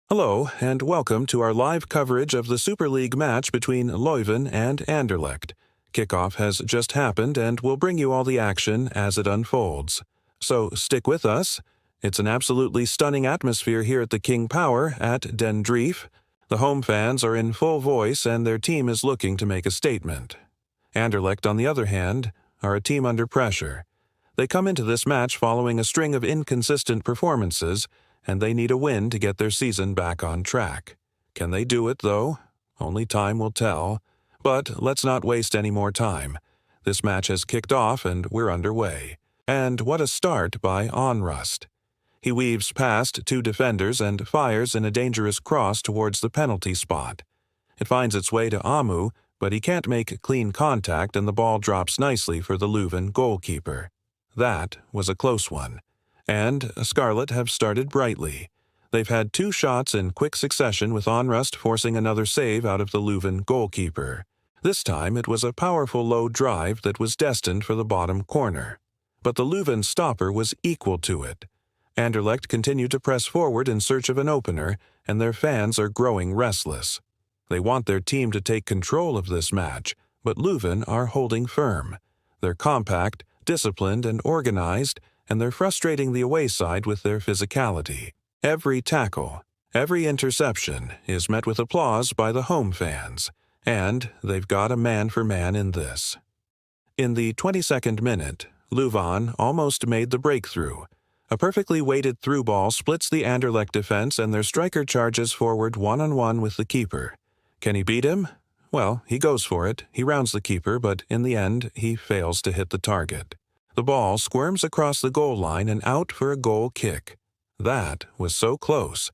Hello, and welcome to our live coverage of the Super League match between Leuven and Anderlecht. Kickoff has just happened, and we'll bring you all the action as it unfolds. So stick with us. It's an absolutely stunning atmosphere here at the King Power at Den Dreef. The home fans are in full voice, and their team is looking to make a statement. Anderlecht, on the other hand, are a team under pressure. They come into this match following a string of inconsistent performances, and they need a win to get their season back on track. Can they do it, though? Only time will tell. But let's not waste any more time. This match has kicked off and we're underway. And what a start by Onrust. He weaves past two defenders and fires in a dangerous cross towards the penalty spot. It finds its way to Amu, but he can't make clean contact and the ball drops nicely for the Leuven goalkeeper. That was a close one. And Scarlet have started brightly. They've had two shots in quick succession, with Onrust forcing another save out of the Leuven goalkeeper. This time it was a powerful low drive that was destined for the bottom corner. But the Leuven stopper was equal to it. Anderlecht continued to press forward in search of an opener, and their fans are growing restless. They want their team to take control of this match, but Leuven are holding firm. They're compact, disciplined, and organized, and they're frustrating the away side with their physicality. Every tackle, every interception is met with applause by the home fans, and they've got a man-for-man in this. In the 22nd minute, Leuven almost made the breakthrough. A perfectly weighted through ball splits the Anderlecht defense, and their striker charges forward one-on-one with the keeper. Can he beat him? Well, he goes for it. He rounds the keeper, but in the end, he fails to hit the target. The ball squirms across the goal line and out for a goal kick. That was so close.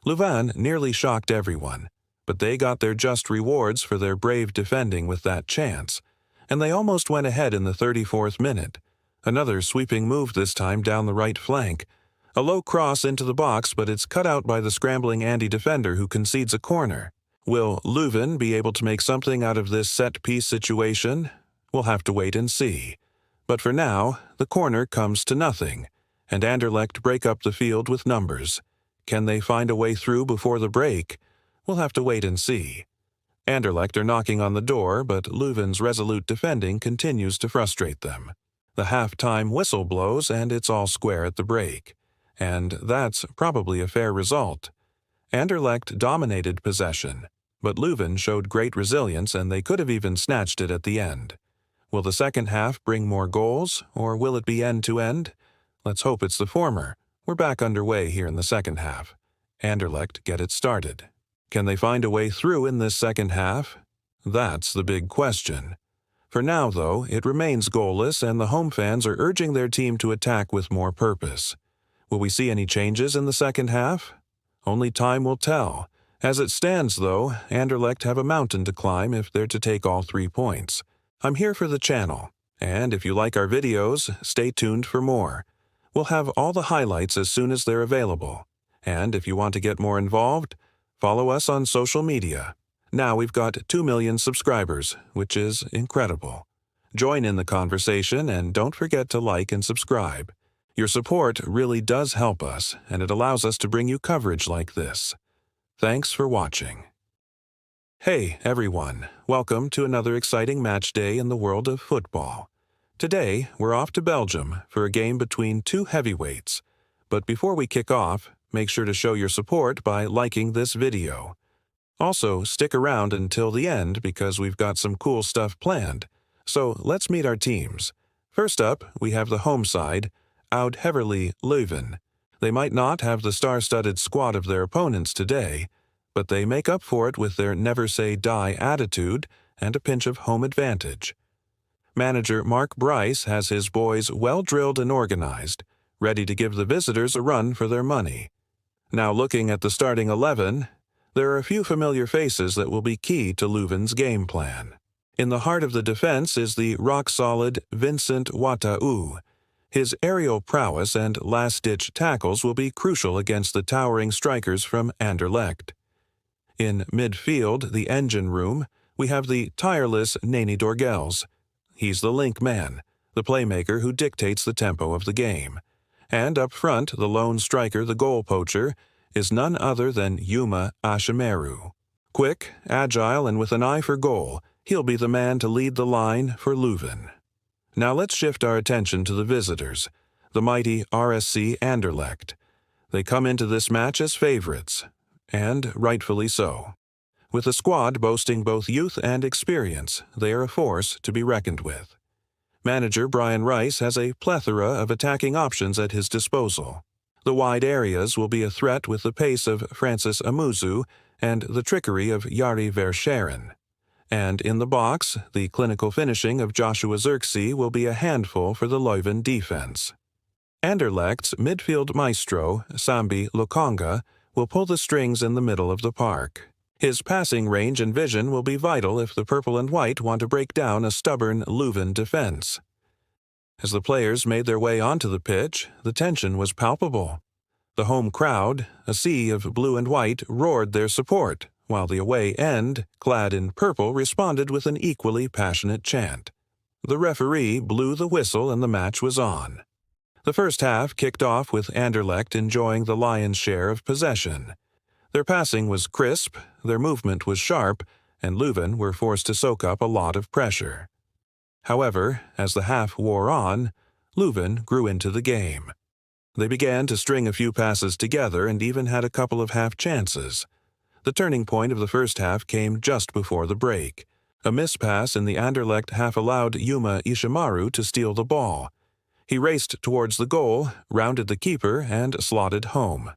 Leuven nearly shocked everyone, but they got their just rewards for their brave defending with that chance, and they almost went ahead in the 34th minute. Another sweeping move this time down the right flank. A low cross into the box, but it's cut out by the scrambling Andy defender who concedes a corner. Will Leuven be able to make something out of this set-piece situation? We'll have to wait and see. But for now, the corner comes to nothing, and Anderlecht break up the field with numbers. Can they find a way through before the break? We'll have to wait and see. Anderlecht are knocking on the door, but Leuven's resolute defending continues to frustrate them. The half-time whistle blows, and it's all square at the break. And that's probably a fair result. Anderlecht dominated possession, but Leuven showed great resilience, and they could have even snatched it at the end. Will the second half bring more goals, or will it be end-to-end? Let's hope it's the former. We're back underway here in the second half. Anderlecht get it started. Can they find a way through in this second half? That's the big question. For now, though, it remains goalless, and the home fans are urging their team to attack with more purpose. Will we see any changes in the second half? Only time will tell. As it stands, though, Anderlecht have a mountain to climb if they're to take all 3 points. I'm here for the channel, and if you like our videos, stay tuned for more. We'll have all the highlights as soon as they're available. And if you want to get more involved, follow us on social media. Now we've got 2 million subscribers, which is incredible. Join in the conversation, and don't forget to like and subscribe. Your support really does help us, and it allows us to bring you coverage like this. Thanks for watching. Hey everyone, welcome to another exciting match day in the world of football. Today, we're off to Belgium for a game between two heavyweights. But before we kick off, make sure to show your support by liking this video. Also, stick around until the end because we've got some cool stuff planned. So let's meet our teams. First up, we have the home side, Oud-Heverlee Leuven. They might not have the star-studded squad of their opponents today, but they make up for it with their never-say-die attitude and a pinch of home advantage. Manager Mark Bryce has his boys well-drilled and organized, ready to give the visitors a run for their money. Now looking at the starting 11, there are a few familiar faces that will be key to Leuven's game plan. In the heart of the defense is the rock-solid Vincent Thoug. His aerial prowess and last-ditch tackles will be crucial against the towering strikers from Anderlecht. In midfield, the engine room, we have the tireless Nani Dorgels. He's the link man, the playmaker who dictates the tempo of the game. And up front, the lone striker, the goal poacher, is none other than Yuma Ashimeru. Quick, agile, and with an eye for goal, he'll be the man to lead the line for Leuven. Now let's shift our attention to the visitors, the mighty RSC Anderlecht. They come into this match as favorites, and rightfully so. With a squad boasting both youth and experience, they are a force to be reckoned with. Manager Brian Rice has a plethora of attacking options at his disposal. The wide areas will be a threat with the pace of Francis Amuzu and the trickery of Jari Verscharen. And in the box, the clinical finishing of Joshua Zirkzee will be a handful for the Leuven defense. Anderlecht's midfield maestro, Sambi Lokonga, will pull the strings in the middle of the park. His passing range and vision will be vital if the purple and white want to break down a stubborn Leuven defense. As the players made their way onto the pitch, the tension was palpable. The home crowd, a sea of blue and white, roared their support, while the away end, clad in purple, responded with an equally passionate chant. The referee blew the whistle and the match was on. The first half kicked off with Anderlecht enjoying the lion's share of possession. Their passing was crisp, their movement was sharp, and Leuven were forced to soak up a lot of pressure. However, as the half wore on, Leuven grew into the game. They began to string a few passes together and even had a couple of half chances. The turning point of the first half came just before the break. A mispass in the Anderlecht half allowed Yuma Ishimaru to steal the ball. He raced towards the goal, rounded the keeper, and slotted home.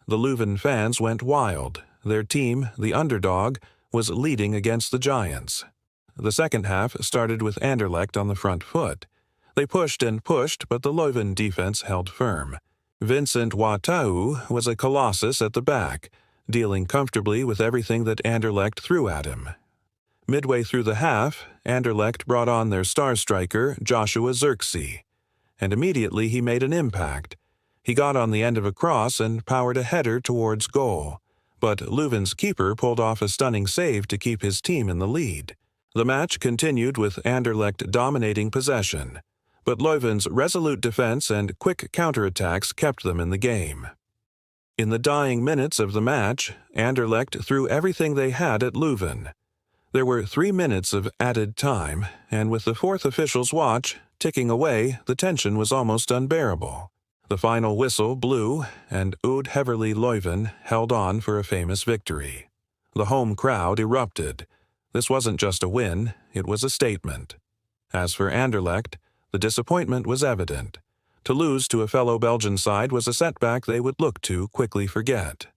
The Leuven fans went wild. Their team, the underdog, was leading against the Giants. The second half started with Anderlecht on the front foot. They pushed and pushed, but the Leuven defense held firm. Vincent Thoug was a colossus at the back, dealing comfortably with everything that Anderlecht threw at him. Midway through the half, Anderlecht brought on their star striker, Joshua Zirkzee, and immediately he made an impact. He got on the end of a cross and powered a header towards goal, but Leuven's keeper pulled off a stunning save to keep his team in the lead. The match continued with Anderlecht dominating possession, but Leuven's resolute defense and quick counterattacks kept them in the game. In the dying minutes of the match, Anderlecht threw everything they had at Leuven. There were 3 minutes of added time, and with the fourth official's watch ticking away, the tension was almost unbearable. The final whistle blew, and Oud-Heverlee Leuven held on for a famous victory. The home crowd erupted. This wasn't just a win, it was a statement. As for Anderlecht, the disappointment was evident. To lose to a fellow Belgian side was a setback they would look to quickly forget.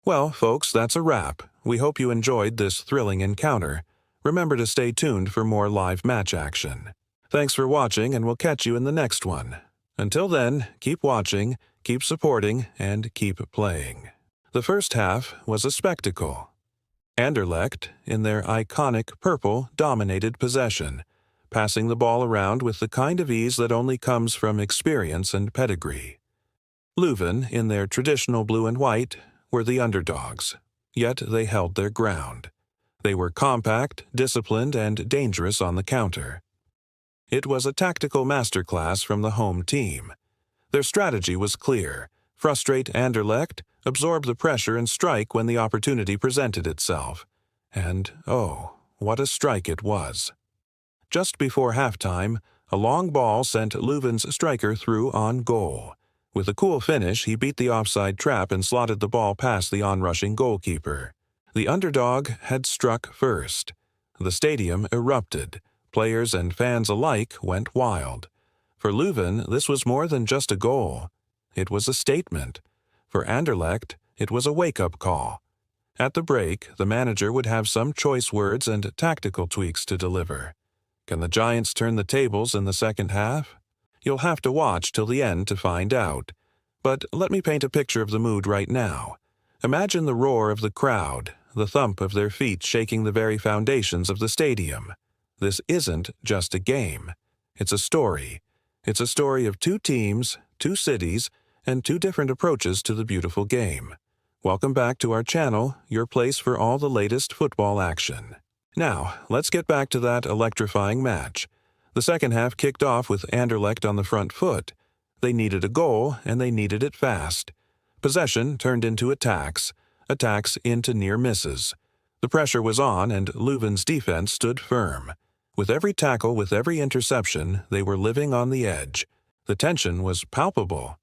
Well, folks, that's a wrap. We hope you enjoyed this thrilling encounter. Remember to stay tuned for more live match action. Thanks for watching, and we'll catch you in the next one. Until then, keep watching, keep supporting, and keep playing. The first half was a spectacle. Anderlecht, in their iconic purple, dominated possession, passing the ball around with the kind of ease that only comes from experience and pedigree. Leuven, in their traditional blue and white, were the underdogs, yet they held their ground. They were compact, disciplined, and dangerous on the counter. It was a tactical masterclass from the home team. Their strategy was clear: frustrate Anderlecht, absorb the pressure, and strike when the opportunity presented itself. And, oh, what a strike it was. Just before halftime, a long ball sent Leuven's striker through on goal. With a cool finish, he beat the offside trap and slotted the ball past the onrushing goalkeeper. The underdog had struck first. The stadium erupted. Players and fans alike went wild. For Leuven, this was more than just a goal. It was a statement. For Anderlecht, it was a wake-up call. At the break, the manager would have some choice words and tactical tweaks to deliver. Can the Giants turn the tables in the second half? You'll have to watch till the end to find out. But let me paint a picture of the mood right now. Imagine the roar of the crowd, the thump of their feet shaking the very foundations of the stadium. This isn't just a game. It's a story. It's a story of two teams, two cities, and two different approaches to the beautiful game. Welcome back to our channel, your place for all the latest football action. Now, let's get back to that electrifying match. The second half kicked off with Anderlecht on the front foot. They needed a goal, and they needed it fast. Possession turned into attacks, attacks into near misses. The pressure was on, and Leuven's defense stood firm. With every tackle, with every interception, they were living on the edge. The tension was palpable.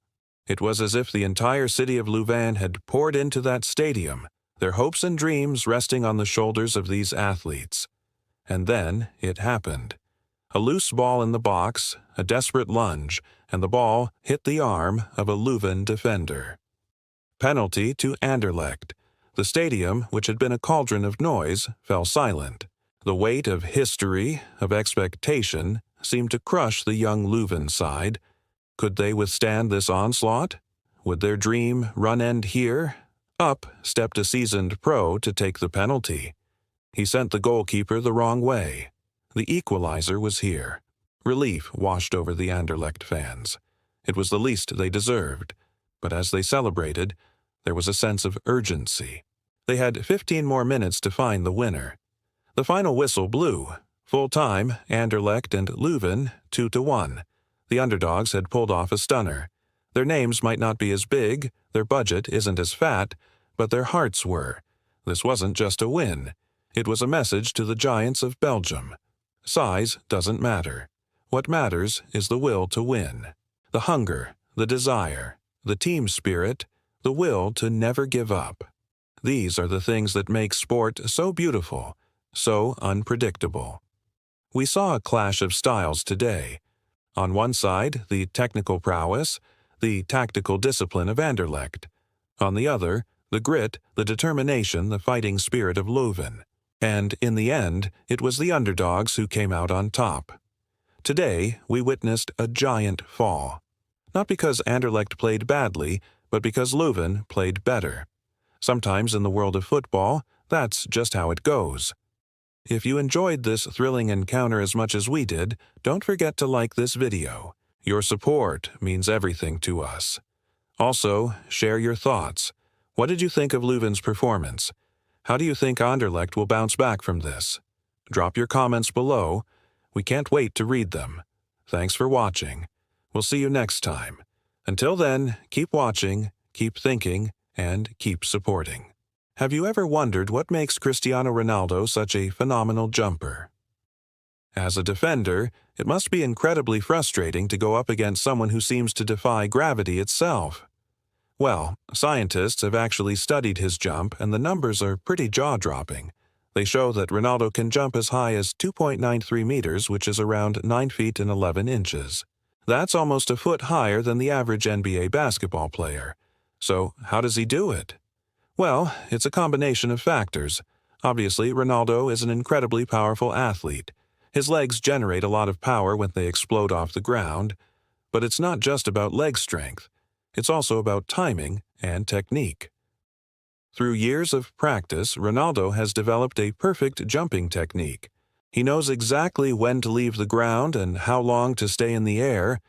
It was as if the entire city of Leuven had poured into that stadium, their hopes and dreams resting on the shoulders of these athletes. And then it happened. A loose ball in the box, a desperate lunge, and the ball hit the arm of a Leuven defender. Penalty to Anderlecht. The stadium, which had been a cauldron of noise, fell silent. The weight of history, of expectation, seemed to crush the young Leuven side. Could they withstand this onslaught? Would their dream run end here? Up stepped a seasoned pro to take the penalty. He sent the goalkeeper the wrong way. The equalizer was here. Relief washed over the Anderlecht fans. It was the least they deserved. But as they celebrated, there was a sense of urgency. They had 15 more minutes to find the winner. The final whistle blew. Full time, Anderlecht and Leuven 2-1. The underdogs had pulled off a stunner. Their names might not be as big, their budget isn't as fat, but their hearts were. This wasn't just a win. It was a message to the giants of Belgium. Size doesn't matter. What matters is the will to win. The hunger, the desire, the team spirit, the will to never give up. These are the things that make sport so beautiful, so unpredictable. We saw a clash of styles today. On one side, the technical prowess, the tactical discipline of Anderlecht. On the other, the grit, the determination, the fighting spirit of Leuven. And in the end, it was the underdogs who came out on top. Today, we witnessed a giant fall. Not because Anderlecht played badly, but because Leuven played better. Sometimes in the world of football, that's just how it goes. If you enjoyed this thrilling encounter as much as we did, don't forget to like this video. Your support means everything to us. Also, share your thoughts. What did you think of Leuven's performance? How do you think Anderlecht will bounce back from this? Drop your comments below. We can't wait to read them. Thanks for watching. We'll see you next time. Until then, keep watching, keep thinking, and keep supporting. Have you ever wondered what makes Cristiano Ronaldo such a phenomenal jumper? As a defender, it must be incredibly frustrating to go up against someone who seems to defy gravity itself. Well, scientists have actually studied his jump, and the numbers are pretty jaw-dropping. They show that Ronaldo can jump as high as 2.93 meters, which is around 9 feet and 11 inches. That's almost a foot higher than the average NBA basketball player. So, how does he do it? Well, it's a combination of factors. Obviously, Ronaldo is an incredibly powerful athlete. His legs generate a lot of power when they explode off the ground. But it's not just about leg strength. It's also about timing and technique. Through years of practice, Ronaldo has developed a perfect jumping technique. He knows exactly when to leave the ground and how long to stay in the air,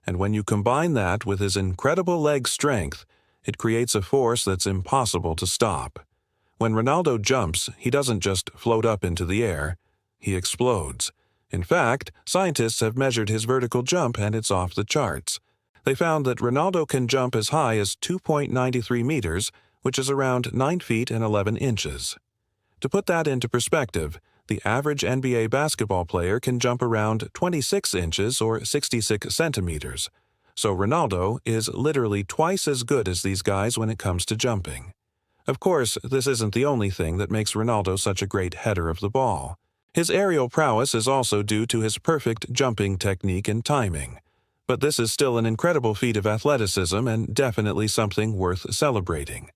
and when you combine that with his incredible leg strength, it creates a force that's impossible to stop. When Ronaldo jumps, he doesn't just float up into the air, he explodes. In fact, scientists have measured his vertical jump and it's off the charts. They found that Ronaldo can jump as high as 2.93 meters, which is around 9 feet and 11 inches. To put that into perspective, the average NBA basketball player can jump around 26 inches or 66 centimeters. So Ronaldo is literally twice as good as these guys when it comes to jumping. Of course, this isn't the only thing that makes Ronaldo such a great header of the ball. His aerial prowess is also due to his perfect jumping technique and timing. But this is still an incredible feat of athleticism and definitely something worth celebrating.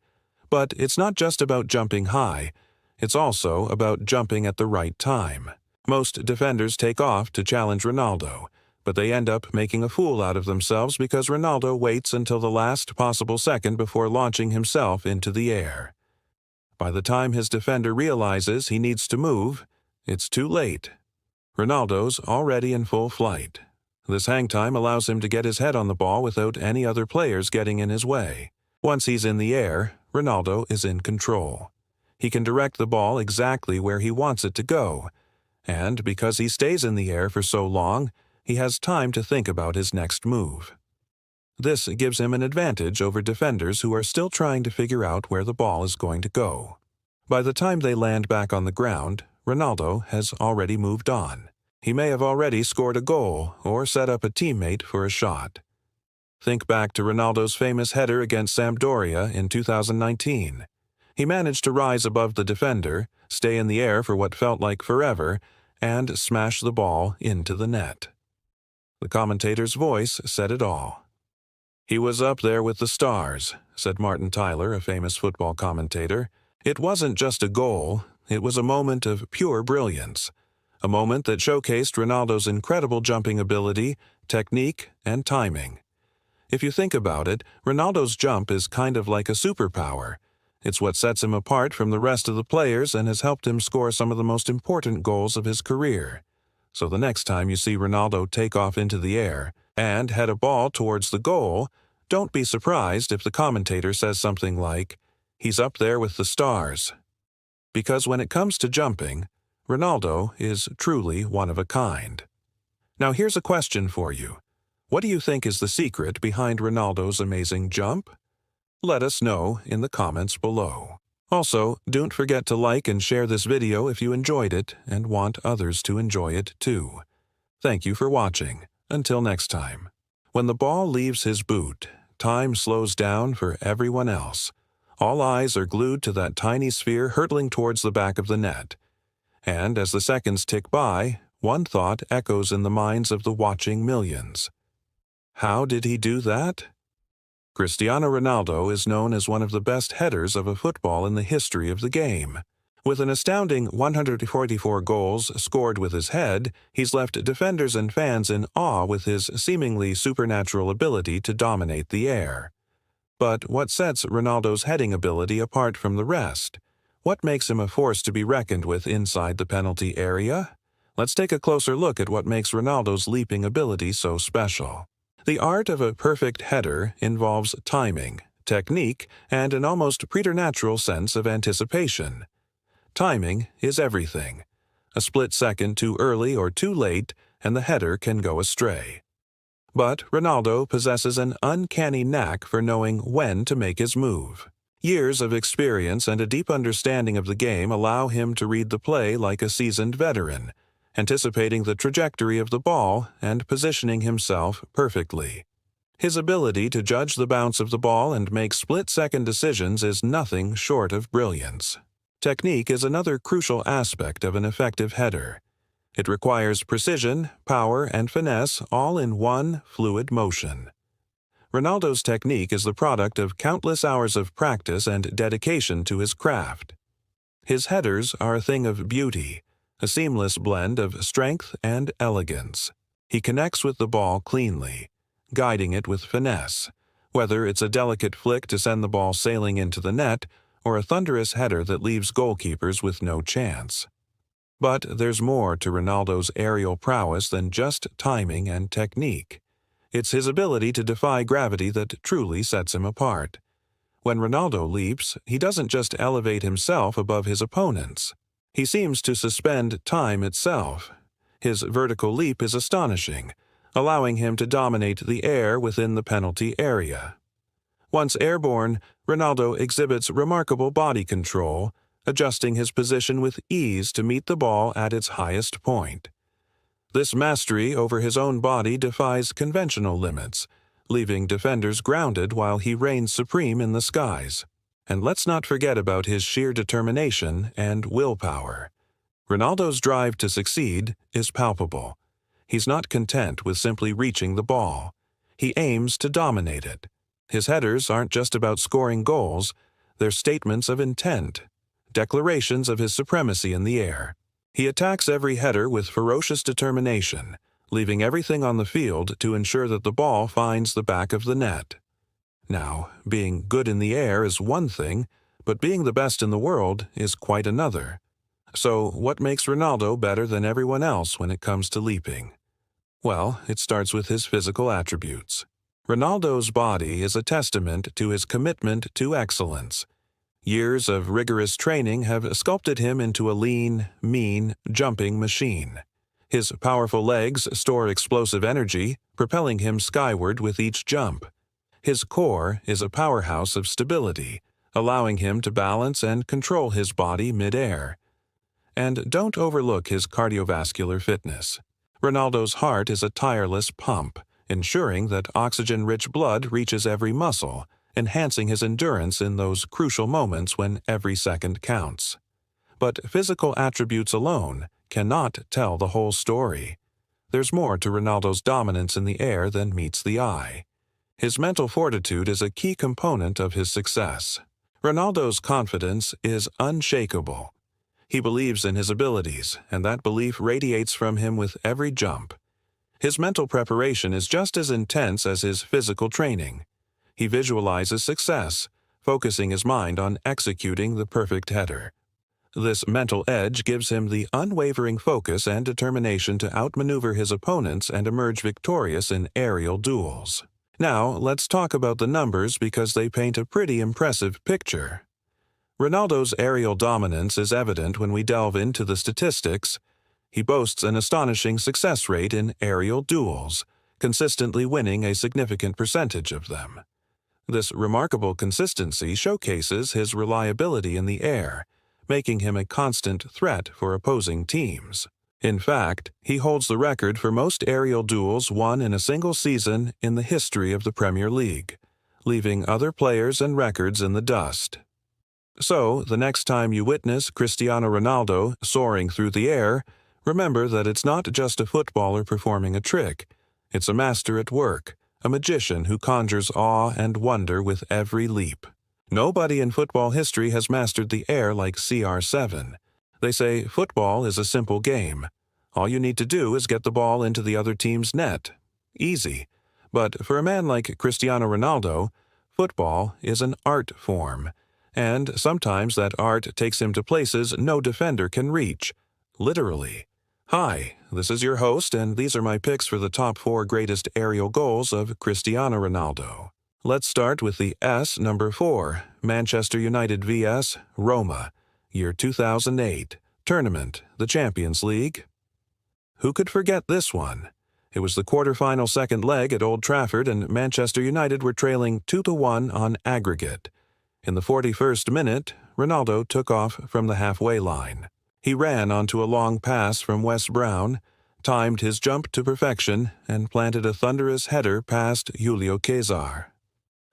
But it's not just about jumping high, it's also about jumping at the right time. Most defenders take off to challenge Ronaldo, but they end up making a fool out of themselves because Ronaldo waits until the last possible second before launching himself into the air. By the time his defender realizes he needs to move, it's too late. Ronaldo's already in full flight. This hang time allows him to get his head on the ball without any other players getting in his way. Once he's in the air, Ronaldo is in control. He can direct the ball exactly where he wants it to go, and because he stays in the air for so long, he has time to think about his next move. This gives him an advantage over defenders who are still trying to figure out where the ball is going to go. By the time they land back on the ground, Ronaldo has already moved on. He may have already scored a goal or set up a teammate for a shot. Think back to Ronaldo's famous header against Sampdoria in 2019. He managed to rise above the defender, stay in the air for what felt like forever, and smash the ball into the net. The commentator's voice said it all. "He was up there with the stars," said Martin Tyler, a famous football commentator. "It wasn't just a goal, it was a moment of pure brilliance. A moment that showcased Ronaldo's incredible jumping ability, technique, and timing. If you think about it, Ronaldo's jump is kind of like a superpower. It's what sets him apart from the rest of the players and has helped him score some of the most important goals of his career. So the next time you see Ronaldo take off into the air and head a ball towards the goal, don't be surprised if the commentator says something like, 'He's up there with the stars.' Because when it comes to jumping, Ronaldo is truly one of a kind. Now here's a question for you. What do you think is the secret behind Ronaldo's amazing jump? Let us know in the comments below. Also, don't forget to like and share this video if you enjoyed it and want others to enjoy it too. Thank you for watching. Until next time. When the ball leaves his boot, time slows down for everyone else. All eyes are glued to that tiny sphere hurtling towards the back of the net. And as the seconds tick by, one thought echoes in the minds of the watching millions. How did he do that? Cristiano Ronaldo is known as one of the best headers of a football in the history of the game. With an astounding 144 goals scored with his head, he's left defenders and fans in awe with his seemingly supernatural ability to dominate the air. But what sets Ronaldo's heading ability apart from the rest? What makes him a force to be reckoned with inside the penalty area? Let's take a closer look at what makes Ronaldo's leaping ability so special. The art of a perfect header involves timing, technique, and an almost preternatural sense of anticipation. Timing is everything. A split second too early or too late, and the header can go astray. But Ronaldo possesses an uncanny knack for knowing when to make his move. Years of experience and a deep understanding of the game allow him to read the play like a seasoned veteran, anticipating the trajectory of the ball and positioning himself perfectly. His ability to judge the bounce of the ball and make split-second decisions is nothing short of brilliance. Technique is another crucial aspect of an effective header. It requires precision, power, and finesse all in one fluid motion. Ronaldo's technique is the product of countless hours of practice and dedication to his craft. His headers are a thing of beauty, a seamless blend of strength and elegance. He connects with the ball cleanly, guiding it with finesse, whether it's a delicate flick to send the ball sailing into the net or a thunderous header that leaves goalkeepers with no chance. But there's more to Ronaldo's aerial prowess than just timing and technique. It's his ability to defy gravity that truly sets him apart. When Ronaldo leaps, he doesn't just elevate himself above his opponents. He seems to suspend time itself. His vertical leap is astonishing, allowing him to dominate the air within the penalty area. Once airborne, Ronaldo exhibits remarkable body control, adjusting his position with ease to meet the ball at its highest point. This mastery over his own body defies conventional limits, leaving defenders grounded while he reigns supreme in the skies. And let's not forget about his sheer determination and willpower. Ronaldo's drive to succeed is palpable. He's not content with simply reaching the ball. He aims to dominate it. His headers aren't just about scoring goals, they're statements of intent, declarations of his supremacy in the air. He attacks every header with ferocious determination, leaving everything on the field to ensure that the ball finds the back of the net. Now, being good in the air is one thing, but being the best in the world is quite another. So, what makes Ronaldo better than everyone else when it comes to leaping? Well, it starts with his physical attributes. Ronaldo's body is a testament to his commitment to excellence. Years of rigorous training have sculpted him into a lean, mean, jumping machine. His powerful legs store explosive energy, propelling him skyward with each jump. His core is a powerhouse of stability, allowing him to balance and control his body mid-air. And don't overlook his cardiovascular fitness. Ronaldo's heart is a tireless pump, ensuring that oxygen-rich blood reaches every muscle, enhancing his endurance in those crucial moments when every second counts. But physical attributes alone cannot tell the whole story. There's more to Ronaldo's dominance in the air than meets the eye. His mental fortitude is a key component of his success. Ronaldo's confidence is unshakable. He believes in his abilities, and that belief radiates from him with every jump. His mental preparation is just as intense as his physical training. He visualizes success, focusing his mind on executing the perfect header. This mental edge gives him the unwavering focus and determination to outmaneuver his opponents and emerge victorious in aerial duels. Now, let's talk about the numbers because they paint a pretty impressive picture. Ronaldo's aerial dominance is evident when we delve into the statistics. He boasts an astonishing success rate in aerial duels, consistently winning a significant percentage of them. This remarkable consistency showcases his reliability in the air, making him a constant threat for opposing teams. In fact, he holds the record for most aerial duels won in a single season in the history of the Premier League, leaving other players and records in the dust. So, the next time you witness Cristiano Ronaldo soaring through the air, remember that it's not just a footballer performing a trick. It's a master at work, a magician who conjures awe and wonder with every leap. Nobody in football history has mastered the air like CR7. They say football is a simple game. All you need to do is get the ball into the other team's net. Easy. But for a man like Cristiano Ronaldo, football is an art form. And sometimes that art takes him to places no defender can reach. Literally. Hi, this is your host, and these are my picks for the top 4 greatest aerial goals of Cristiano Ronaldo. Let's start with the number 4, Manchester United vs. Roma, year 2008, tournament, the Champions League. Who could forget this one? It was the quarterfinal second leg at Old Trafford, and Manchester United were trailing 2-1 on aggregate. In the 41st minute, Ronaldo took off from the halfway line. He ran onto a long pass from Wes Brown, timed his jump to perfection, and planted a thunderous header past Julio César.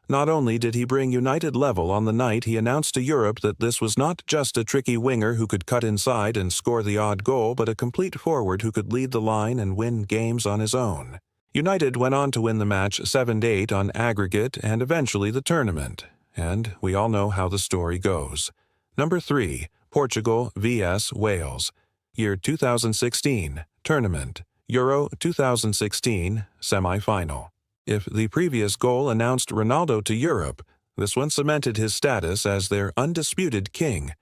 Not only did he bring United level on the night, he announced to Europe that this was not just a tricky winger who could cut inside and score the odd goal, but a complete forward who could lead the line and win games on his own. United went on to win the match 7-8 on aggregate and eventually the tournament. And we all know how the story goes. Number 3, Portugal vs. Wales, year 2016, tournament, Euro 2016, semi-final. If the previous goal announced Ronaldo to Europe, this one cemented his status as their undisputed king.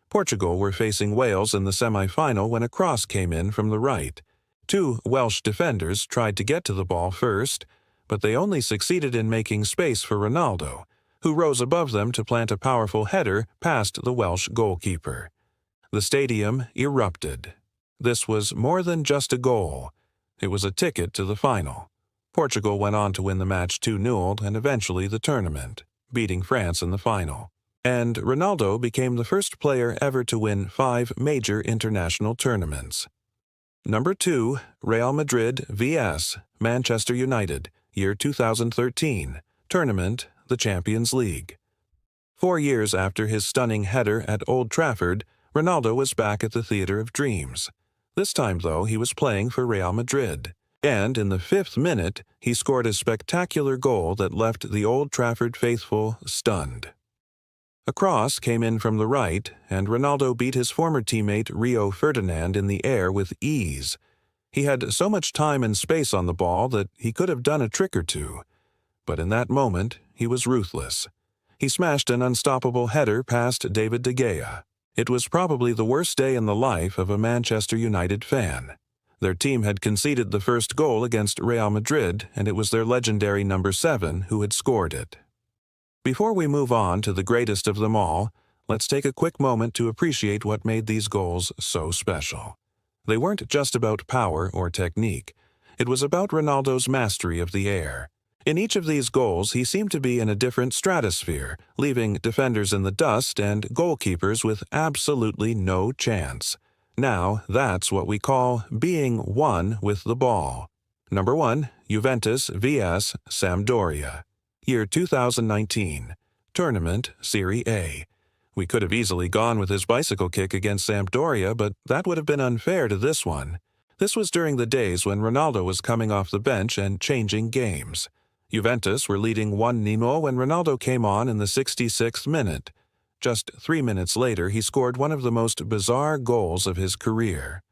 Portugal were facing Wales in the semi-final when a cross came in from the right. 2 Welsh defenders tried to get to the ball first, but they only succeeded in making space for Ronaldo, who rose above them to plant a powerful header past the Welsh goalkeeper. The stadium erupted. This was more than just a goal. It was a ticket to the final. Portugal went on to win the match 2-0 and eventually the tournament, beating France in the final. And Ronaldo became the first player ever to win 5 major international tournaments. Number 2, Real Madrid vs. Manchester United, year 2013, tournament, the Champions League. 4 years after his stunning header at Old Trafford, Ronaldo was back at the Theatre of Dreams. This time, though, he was playing for Real Madrid. And in the 5th minute, he scored a spectacular goal that left the Old Trafford faithful stunned. A cross came in from the right, and Ronaldo beat his former teammate Rio Ferdinand in the air with ease. He had so much time and space on the ball that he could have done a trick or two. But in that moment, he was ruthless. He smashed an unstoppable header past David De Gea. It was probably the worst day in the life of a Manchester United fan. Their team had conceded the first goal against Real Madrid, and it was their legendary number 7 who had scored it. Before we move on to the greatest of them all, let's take a quick moment to appreciate what made these goals so special. They weren't just about power or technique. It was about Ronaldo's mastery of the air. In each of these goals, he seemed to be in a different stratosphere, leaving defenders in the dust and goalkeepers with absolutely no chance. Now, that's what we call being one with the ball. Number 1, Juventus vs. Sampdoria. Year 2019. Tournament, Serie A. We could have easily gone with his bicycle kick against Sampdoria, but that would have been unfair to this one. This was during the days when Ronaldo was coming off the bench and changing games. Juventus were leading 1-0 when Ronaldo came on in the 66th minute. Just 3 minutes later, he scored one of the most bizarre goals of his career.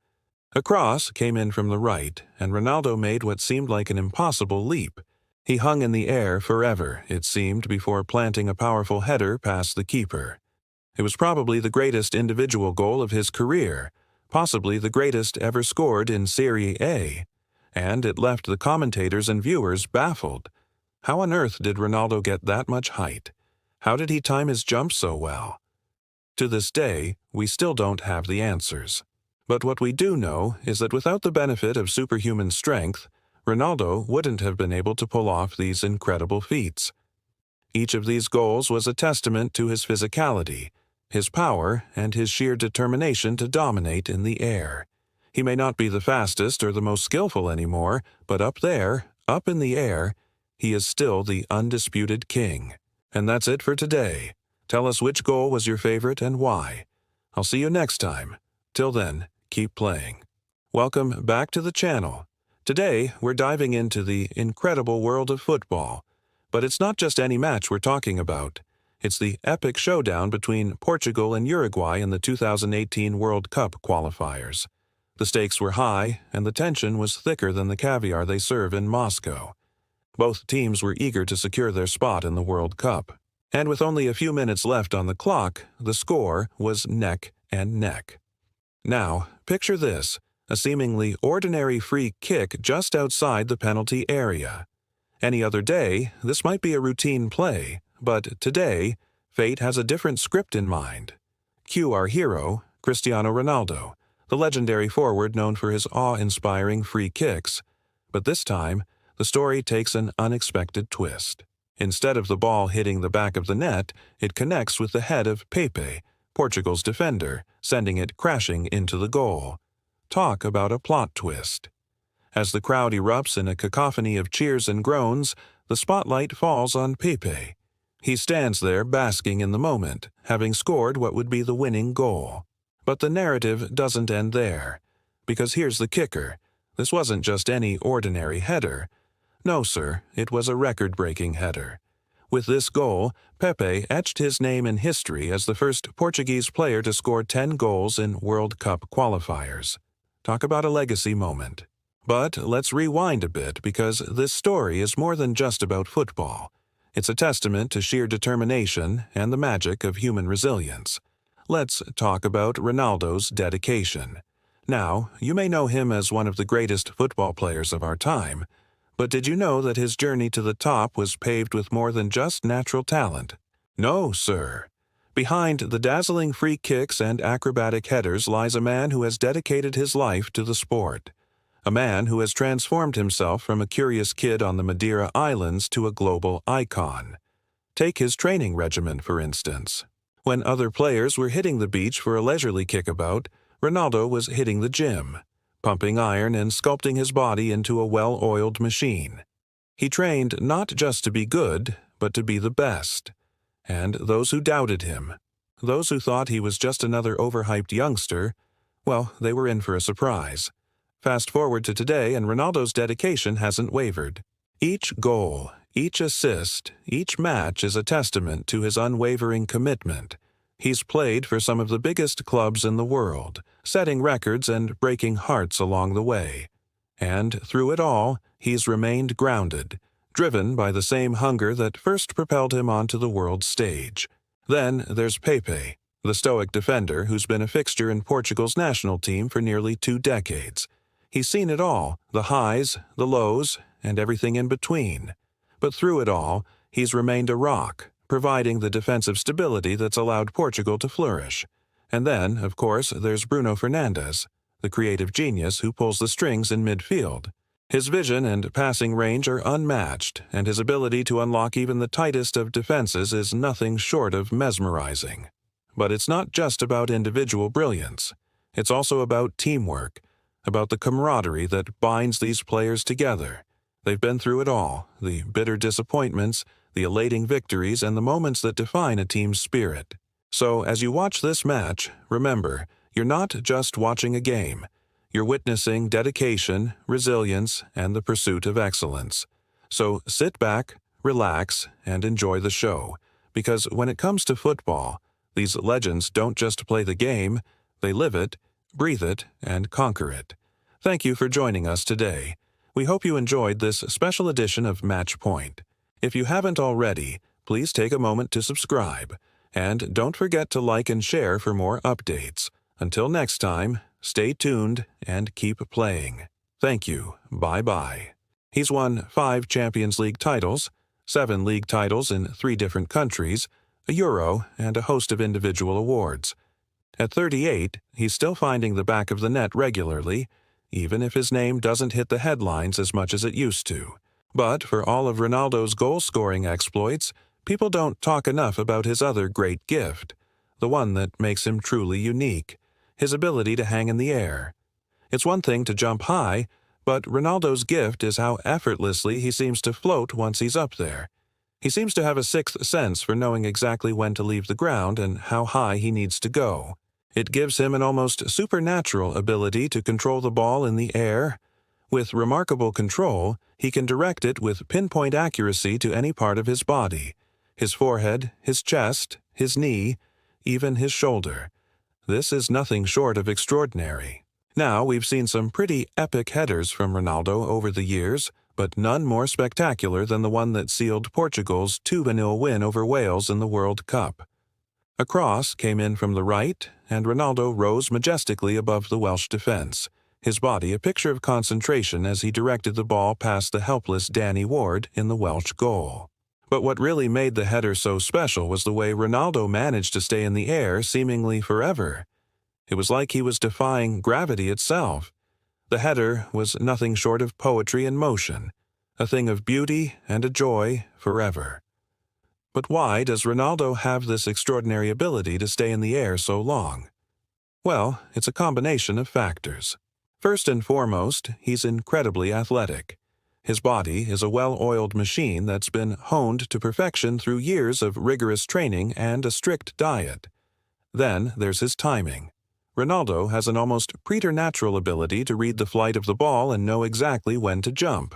A cross came in from the right, and Ronaldo made what seemed like an impossible leap. He hung in the air forever, it seemed, before planting a powerful header past the keeper. It was probably the greatest individual goal of his career, possibly the greatest ever scored in Serie A, and it left the commentators and viewers baffled. How on earth did Ronaldo get that much height? How did he time his jump so well? To this day, we still don't have the answers. But what we do know is that without the benefit of superhuman strength, Ronaldo wouldn't have been able to pull off these incredible feats. Each of these goals was a testament to his physicality, his power, and his sheer determination to dominate in the air. He may not be the fastest or the most skillful anymore, but up there, up in the air, he is still the undisputed king. And that's it for today. Tell us which goal was your favorite and why. I'll see you next time. Till then, keep playing. Welcome back to the channel. Today, we're diving into the incredible world of football. But it's not just any match we're talking about. It's the epic showdown between Portugal and Uruguay in the 2018 World Cup qualifiers. The stakes were high, and the tension was thicker than the caviar they serve in Moscow. Both teams were eager to secure their spot in the World Cup. And with only a few minutes left on the clock, the score was neck and neck. Now, picture this, a seemingly ordinary free kick just outside the penalty area. Any other day, this might be a routine play, but today, fate has a different script in mind. Cue our hero, Cristiano Ronaldo, the legendary forward known for his awe-inspiring free kicks. But this time, the story takes an unexpected twist. Instead of the ball hitting the back of the net, it connects with the head of Pepe, Portugal's defender, sending it crashing into the goal. Talk about a plot twist. As the crowd erupts in a cacophony of cheers and groans, the spotlight falls on Pepe. He stands there basking in the moment, having scored what would be the winning goal. But the narrative doesn't end there. Because here's the kicker. This wasn't just any ordinary header. No, sir, it was a record-breaking header. With this goal, Pepe etched his name in history as the first Portuguese player to score 10 goals in World Cup qualifiers. Talk about a legacy moment. But let's rewind a bit because this story is more than just about football. It's a testament to sheer determination and the magic of human resilience. Let's talk about Ronaldo's dedication. Now, you may know him as one of the greatest football players of our time, but did you know that his journey to the top was paved with more than just natural talent? No, sir. Behind the dazzling free kicks and acrobatic headers lies a man who has dedicated his life to the sport. A man who has transformed himself from a curious kid on the Madeira Islands to a global icon. Take his training regimen, for instance. When other players were hitting the beach for a leisurely kickabout, Ronaldo was hitting the gym, pumping iron and sculpting his body into a well-oiled machine. He trained not just to be good, but to be the best. And those who doubted him, those who thought he was just another overhyped youngster, well, they were in for a surprise. Fast forward to today, and Ronaldo's dedication hasn't wavered. Each goal, each assist, each match is a testament to his unwavering commitment. He's played for some of the biggest clubs in the world, setting records and breaking hearts along the way. And through it all, he's remained grounded, driven by the same hunger that first propelled him onto the world stage. Then there's Pepe, the stoic defender who's been a fixture in Portugal's national team for nearly 2 decades. He's seen it all, the highs, the lows, and everything in between. But through it all, he's remained a rock, providing the defensive stability that's allowed Portugal to flourish. And then, of course, there's Bruno Fernandes, the creative genius who pulls the strings in midfield. His vision and passing range are unmatched, and his ability to unlock even the tightest of defenses is nothing short of mesmerizing. But it's not just about individual brilliance. It's also about teamwork, about the camaraderie that binds these players together. They've been through it all, the bitter disappointments, the elating victories, and the moments that define a team's spirit. So, as you watch this match, remember, you're not just watching a game. You're witnessing dedication, resilience, and the pursuit of excellence. So sit back, relax, and enjoy the show. Because when it comes to football, these legends don't just play the game, they live it, breathe it, and conquer it. Thank you for joining us today. We hope you enjoyed this special edition of Match Point. If you haven't already, please take a moment to subscribe. And don't forget to like and share for more updates. Until next time, stay tuned and keep playing. Thank you. Bye-bye. He's won 5 Champions League titles, 7 league titles in 3 different countries, a Euro, and a host of individual awards. At 38, he's still finding the back of the net regularly, even if his name doesn't hit the headlines as much as it used to. But for all of Ronaldo's goal-scoring exploits, people don't talk enough about his other great gift, the one that makes him truly unique, his ability to hang in the air. It's one thing to jump high, but Ronaldo's gift is how effortlessly he seems to float once he's up there. He seems to have a sixth sense for knowing exactly when to leave the ground and how high he needs to go. It gives him an almost supernatural ability to control the ball in the air. With remarkable control, he can direct it with pinpoint accuracy to any part of his body, his forehead, his chest, his knee, even his shoulder. This is nothing short of extraordinary. Now, we've seen some pretty epic headers from Ronaldo over the years, but none more spectacular than the one that sealed Portugal's 2-0 win over Wales in the World Cup. A cross came in from the right, and Ronaldo rose majestically above the Welsh defense, his body a picture of concentration as he directed the ball past the helpless Danny Ward in the Welsh goal. But what really made the header so special was the way Ronaldo managed to stay in the air seemingly forever. It was like he was defying gravity itself. The header was nothing short of poetry in motion, a thing of beauty and a joy forever. But why does Ronaldo have this extraordinary ability to stay in the air so long? Well, it's a combination of factors. First and foremost, he's incredibly athletic. His body is a well-oiled machine that's been honed to perfection through years of rigorous training and a strict diet. Then there's his timing. Ronaldo has an almost preternatural ability to read the flight of the ball and know exactly when to jump.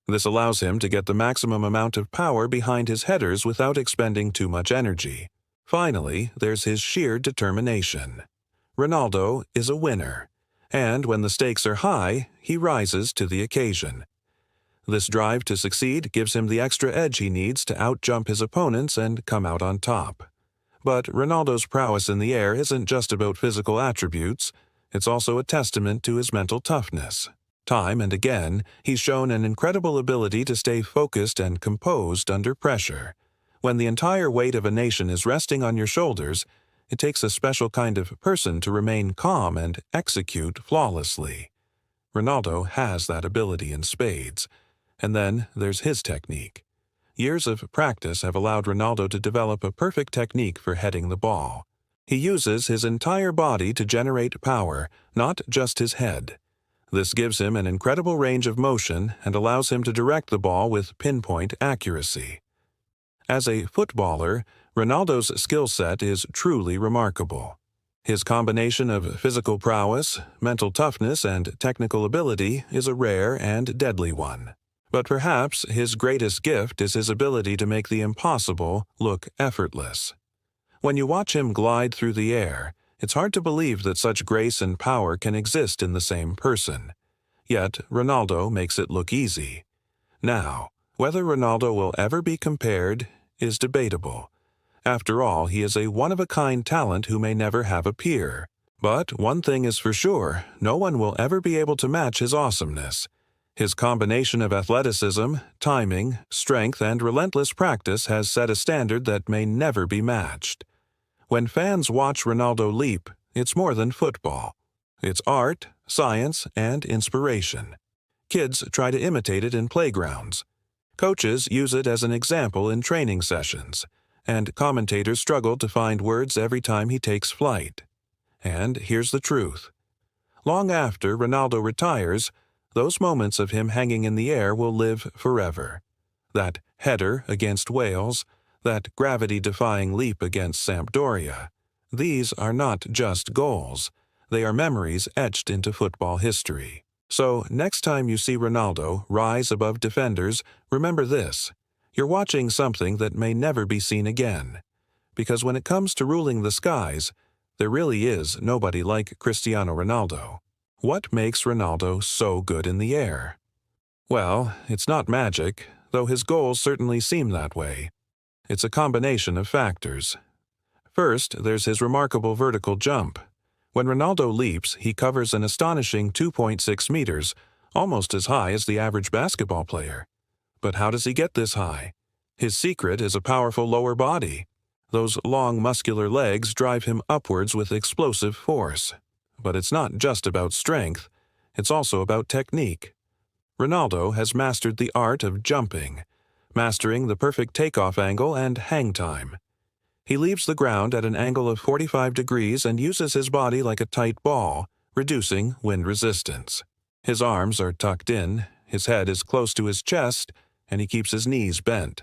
This allows him to get the maximum amount of power behind his headers without expending too much energy. Finally, there's his sheer determination. Ronaldo is a winner, and when the stakes are high, he rises to the occasion. This drive to succeed gives him the extra edge he needs to outjump his opponents and come out on top. But Ronaldo's prowess in the air isn't just about physical attributes, it's also a testament to his mental toughness. Time and again, he's shown an incredible ability to stay focused and composed under pressure. When the entire weight of a nation is resting on your shoulders, it takes a special kind of person to remain calm and execute flawlessly. Ronaldo has that ability in spades. And then there's his technique. Years of practice have allowed Ronaldo to develop a perfect technique for heading the ball. He uses his entire body to generate power, not just his head. This gives him an incredible range of motion and allows him to direct the ball with pinpoint accuracy. As a footballer, Ronaldo's skill set is truly remarkable. His combination of physical prowess, mental toughness, and technical ability is a rare and deadly one. But perhaps his greatest gift is his ability to make the impossible look effortless. When you watch him glide through the air, it's hard to believe that such grace and power can exist in the same person. Yet Ronaldo makes it look easy. Now, whether Ronaldo will ever be compared is debatable. After all, he is a one-of-a-kind talent who may never have a peer. But one thing is for sure, no one will ever be able to match his awesomeness. His combination of athleticism, timing, strength, and relentless practice has set a standard that may never be matched. When fans watch Ronaldo leap, it's more than football. It's art, science, and inspiration. Kids try to imitate it in playgrounds. Coaches use it as an example in training sessions, and commentators struggle to find words every time he takes flight. And here's the truth. Long after Ronaldo retires, those moments of him hanging in the air will live forever. That header against Wales, that gravity-defying leap against Sampdoria. These are not just goals. They are memories etched into football history. So, next time you see Ronaldo rise above defenders, remember this. You're watching something that may never be seen again. Because when it comes to ruling the skies, there really is nobody like Cristiano Ronaldo. What makes Ronaldo so good in the air? Well, it's not magic, though his goals certainly seem that way. It's a combination of factors. First, there's his remarkable vertical jump. When Ronaldo leaps, he covers an astonishing 2.6 meters, almost as high as the average basketball player. But how does he get this high? His secret is a powerful lower body. Those long muscular legs drive him upwards with explosive force. But it's not just about strength, it's also about technique. Ronaldo has mastered the art of jumping, mastering the perfect takeoff angle and hang time. He leaves the ground at an angle of 45 degrees and uses his body like a tight ball, reducing wind resistance. His arms are tucked in, his head is close to his chest, and he keeps his knees bent.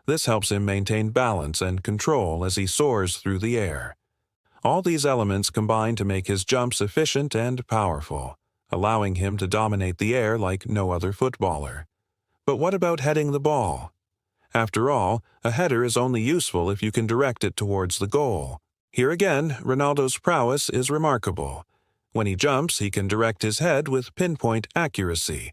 This helps him maintain balance and control as he soars through the air. All these elements combine to make his jumps efficient and powerful, allowing him to dominate the air like no other footballer. But what about heading the ball? After all, a header is only useful if you can direct it towards the goal. Here again, Ronaldo's prowess is remarkable. When he jumps, he can direct his head with pinpoint accuracy.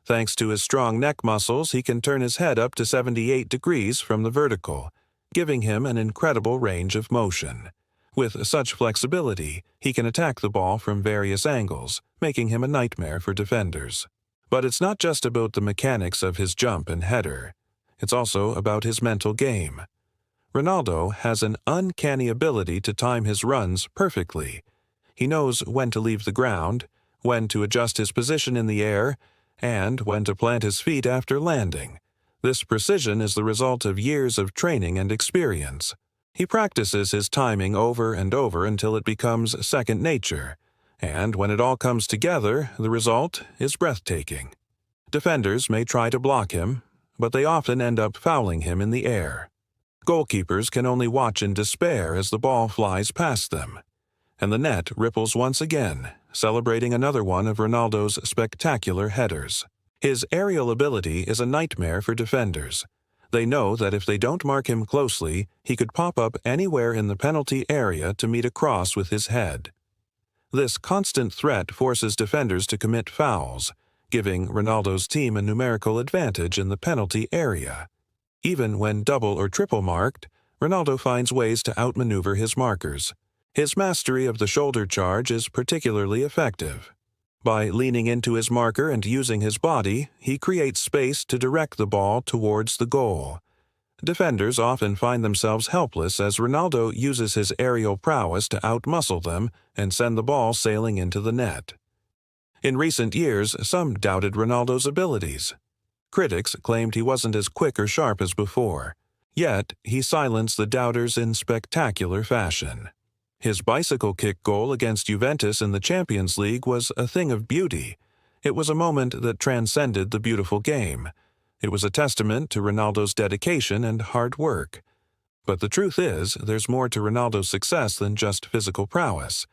Thanks to his strong neck muscles, he can turn his head up to 78 degrees from the vertical, giving him an incredible range of motion. With such flexibility, he can attack the ball from various angles, making him a nightmare for defenders. But it's not just about the mechanics of his jump and header. It's also about his mental game. Ronaldo has an uncanny ability to time his runs perfectly. He knows when to leave the ground, when to adjust his position in the air, and when to plant his feet after landing. This precision is the result of years of training and experience. He practices his timing over and over until it becomes second nature, and when it all comes together, the result is breathtaking. Defenders may try to block him, but they often end up fouling him in the air. Goalkeepers can only watch in despair as the ball flies past them. And the net ripples once again, celebrating another one of Ronaldo's spectacular headers. His aerial ability is a nightmare for defenders. They know that if they don't mark him closely, he could pop up anywhere in the penalty area to meet a cross with his head. This constant threat forces defenders to commit fouls, giving Ronaldo's team a numerical advantage in the penalty area. Even when double or triple marked, Ronaldo finds ways to outmaneuver his markers. His mastery of the shoulder charge is particularly effective. By leaning into his marker and using his body, he creates space to direct the ball towards the goal. Defenders often find themselves helpless as Ronaldo uses his aerial prowess to outmuscle them and send the ball sailing into the net. In recent years, some doubted Ronaldo's abilities. Critics claimed he wasn't as quick or sharp as before. Yet, he silenced the doubters in spectacular fashion. His bicycle kick goal against Juventus in the Champions League was a thing of beauty. It was a moment that transcended the beautiful game. It was a testament to Ronaldo's dedication and hard work. But the truth is, there's more to Ronaldo's success than just physical prowess.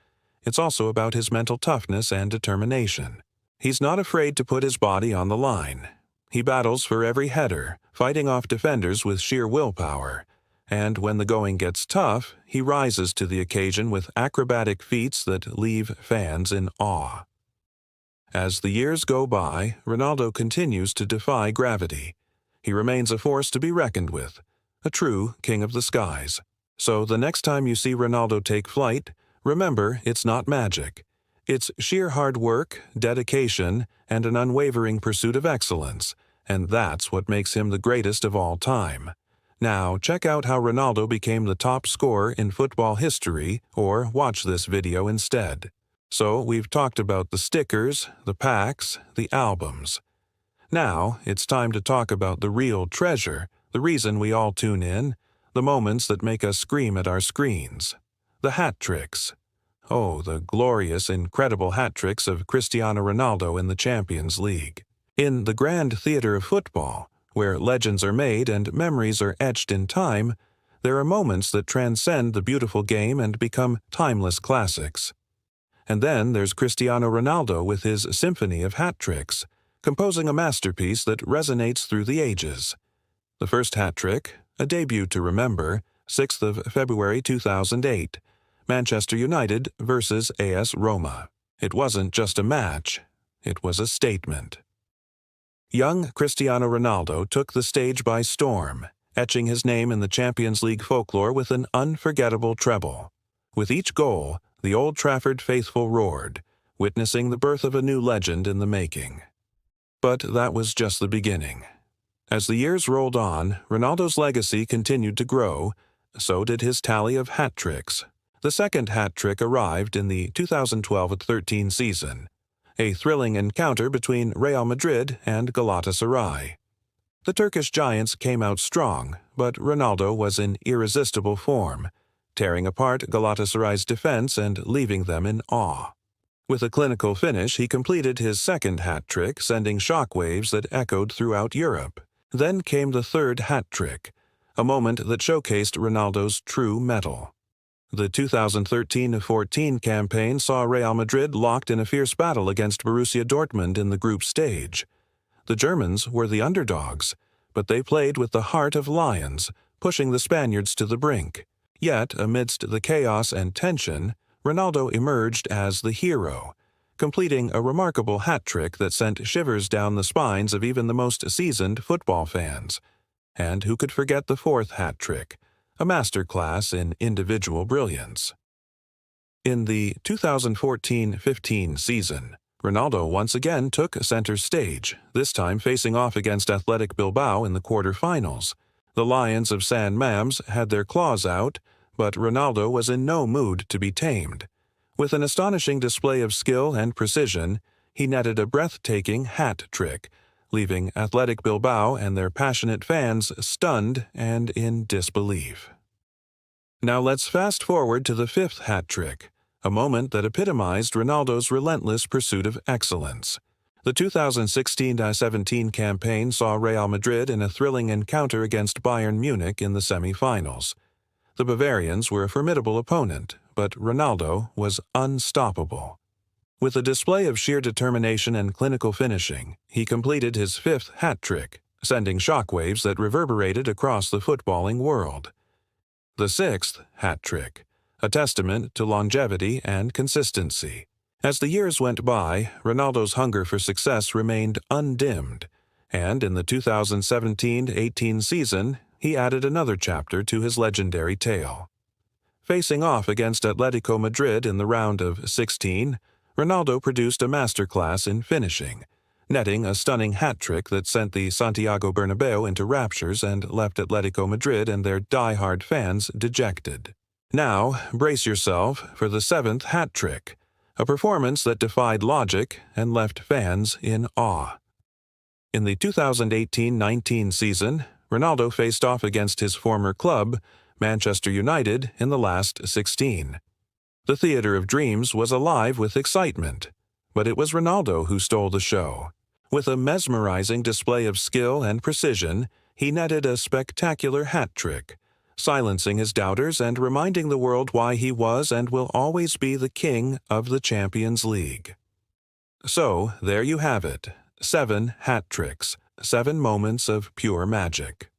It's also about his mental toughness and determination. He's not afraid to put his body on the line. He battles for every header, fighting off defenders with sheer willpower. And when the going gets tough, he rises to the occasion with acrobatic feats that leave fans in awe. As the years go by, Ronaldo continues to defy gravity. He remains a force to be reckoned with, a true king of the skies. So the next time you see Ronaldo take flight, remember, it's not magic. It's sheer hard work, dedication, and an unwavering pursuit of excellence, and that's what makes him the greatest of all time. Now, check out how Ronaldo became the top scorer in football history, or watch this video instead. So we've talked about the stickers, the packs, the albums. Now it's time to talk about the real treasure, the reason we all tune in, the moments that make us scream at our screens. The hat tricks. Oh, the glorious, incredible hat tricks of Cristiano Ronaldo in the Champions League. In the grand theater of football, where legends are made and memories are etched in time, there are moments that transcend the beautiful game and become timeless classics. And then there's Cristiano Ronaldo with his symphony of hat tricks, composing a masterpiece that resonates through the ages. The first hat trick, a debut to remember, 6th of February 2008, Manchester United versus AS Roma. It wasn't just a match, it was a statement. Young Cristiano Ronaldo took the stage by storm, etching his name in the Champions League folklore with an unforgettable treble. With each goal, the Old Trafford faithful roared, witnessing the birth of a new legend in the making. But that was just the beginning. As the years rolled on, Ronaldo's legacy continued to grow, so did his tally of hat tricks. The second hat trick arrived in the 2012-13 season, a thrilling encounter between Real Madrid and Galatasaray. The Turkish giants came out strong, but Ronaldo was in irresistible form, tearing apart Galatasaray's defense and leaving them in awe. With a clinical finish, he completed his second hat trick, sending shockwaves that echoed throughout Europe. Then came the third hat trick, a moment that showcased Ronaldo's true mettle. The 2013-14 campaign saw Real Madrid locked in a fierce battle against Borussia Dortmund in the group stage. The Germans were the underdogs, but they played with the heart of lions, pushing the Spaniards to the brink. Yet, amidst the chaos and tension, Ronaldo emerged as the hero, completing a remarkable hat trick that sent shivers down the spines of even the most seasoned football fans. And who could forget the fourth hat trick, a masterclass in individual brilliance. In the 2014-15 season, Ronaldo once again took center stage, this time facing off against Athletic Bilbao in the quarter-finals. The Lions of San Mamés had their claws out, but Ronaldo was in no mood to be tamed. With an astonishing display of skill and precision, he netted a breathtaking hat trick, leaving Athletic Bilbao and their passionate fans stunned and in disbelief. Now let's fast forward to the fifth hat trick, a moment that epitomized Ronaldo's relentless pursuit of excellence. The 2016-17 campaign saw Real Madrid in a thrilling encounter against Bayern Munich in the semi-finals. The Bavarians were a formidable opponent, but Ronaldo was unstoppable. With a display of sheer determination and clinical finishing, he completed his fifth hat trick, sending shockwaves that reverberated across the footballing world. The sixth hat trick, a testament to longevity and consistency. As the years went by, Ronaldo's hunger for success remained undimmed, and in the 2017-18 season, he added another chapter to his legendary tale. Facing off against Atletico Madrid in the round of 16, Ronaldo produced a masterclass in finishing, netting a stunning hat trick that sent the Santiago Bernabeu into raptures and left Atletico Madrid and their die-hard fans dejected. Now, brace yourself for the seventh hat trick, a performance that defied logic and left fans in awe. In the 2018-19 season, Ronaldo faced off against his former club, Manchester United, in the last 16. The Theatre of Dreams was alive with excitement, but it was Ronaldo who stole the show. With a mesmerizing display of skill and precision, he netted a spectacular hat trick, silencing his doubters and reminding the world why he was and will always be the king of the Champions League. So, there you have it, 7 hat tricks, 7 moments of pure magic.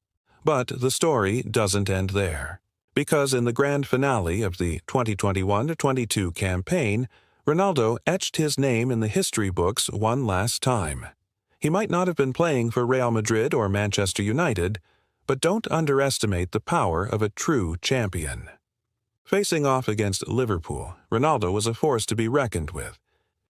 But the story doesn't end there, because in the grand finale of the 2021-22 campaign, Ronaldo etched his name in the history books one last time. He might not have been playing for Real Madrid or Manchester United, but don't underestimate the power of a true champion. Facing off against Liverpool, Ronaldo was a force to be reckoned with.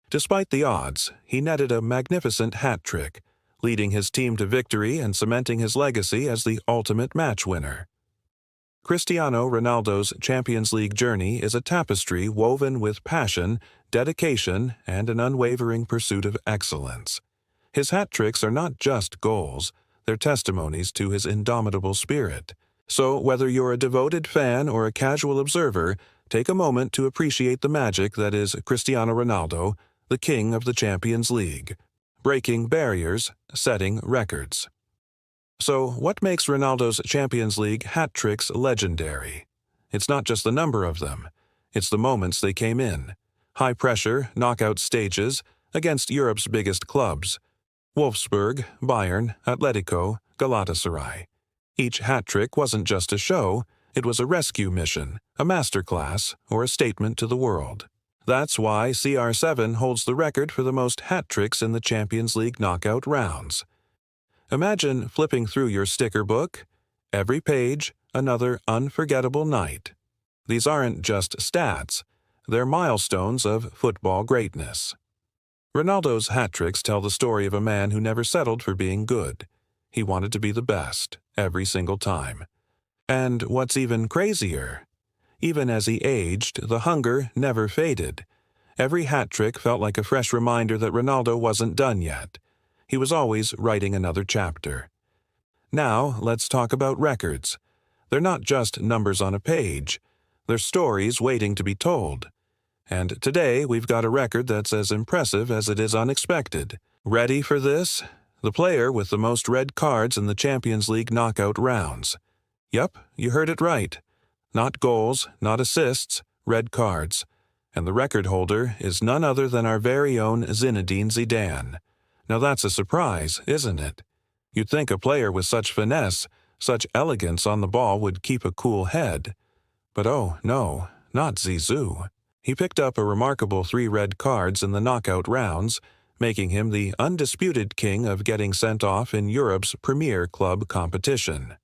Despite the odds, he netted a magnificent hat trick, leading his team to victory and cementing his legacy as the ultimate match winner. Cristiano Ronaldo's Champions League journey is a tapestry woven with passion, dedication, and an unwavering pursuit of excellence. His hat tricks are not just goals, they're testimonies to his indomitable spirit. So, whether you're a devoted fan or a casual observer, take a moment to appreciate the magic that is Cristiano Ronaldo, the king of the Champions League. Breaking barriers, setting records. So, what makes Ronaldo's Champions League hat tricks legendary? It's not just the number of them. It's the moments they came in. High-pressure, knockout stages against Europe's biggest clubs. Wolfsburg, Bayern, Atletico, Galatasaray. Each hat trick wasn't just a show, it was a rescue mission, a masterclass, or a statement to the world. That's why CR7 holds the record for the most hat tricks in the Champions League knockout rounds. Imagine flipping through your sticker book. Every page, another unforgettable night. These aren't just stats, they're milestones of football greatness. Ronaldo's hat tricks tell the story of a man who never settled for being good. He wanted to be the best, every single time. And what's even crazier, even as he aged, the hunger never faded. Every hat trick felt like a fresh reminder that Ronaldo wasn't done yet. He was always writing another chapter. Now, let's talk about records. They're not just numbers on a page. They're stories waiting to be told. And today, we've got a record that's as impressive as it is unexpected. Ready for this? The player with the most red cards in the Champions League knockout rounds. Yep, you heard it right. Not goals, not assists, red cards. And the record holder is none other than our very own Zinedine Zidane. Now that's a surprise, isn't it? You'd think a player with such finesse, such elegance on the ball would keep a cool head. But oh, no, not Zizou. He picked up a remarkable 3 red cards in the knockout rounds, making him the undisputed king of getting sent off in Europe's premier club competition.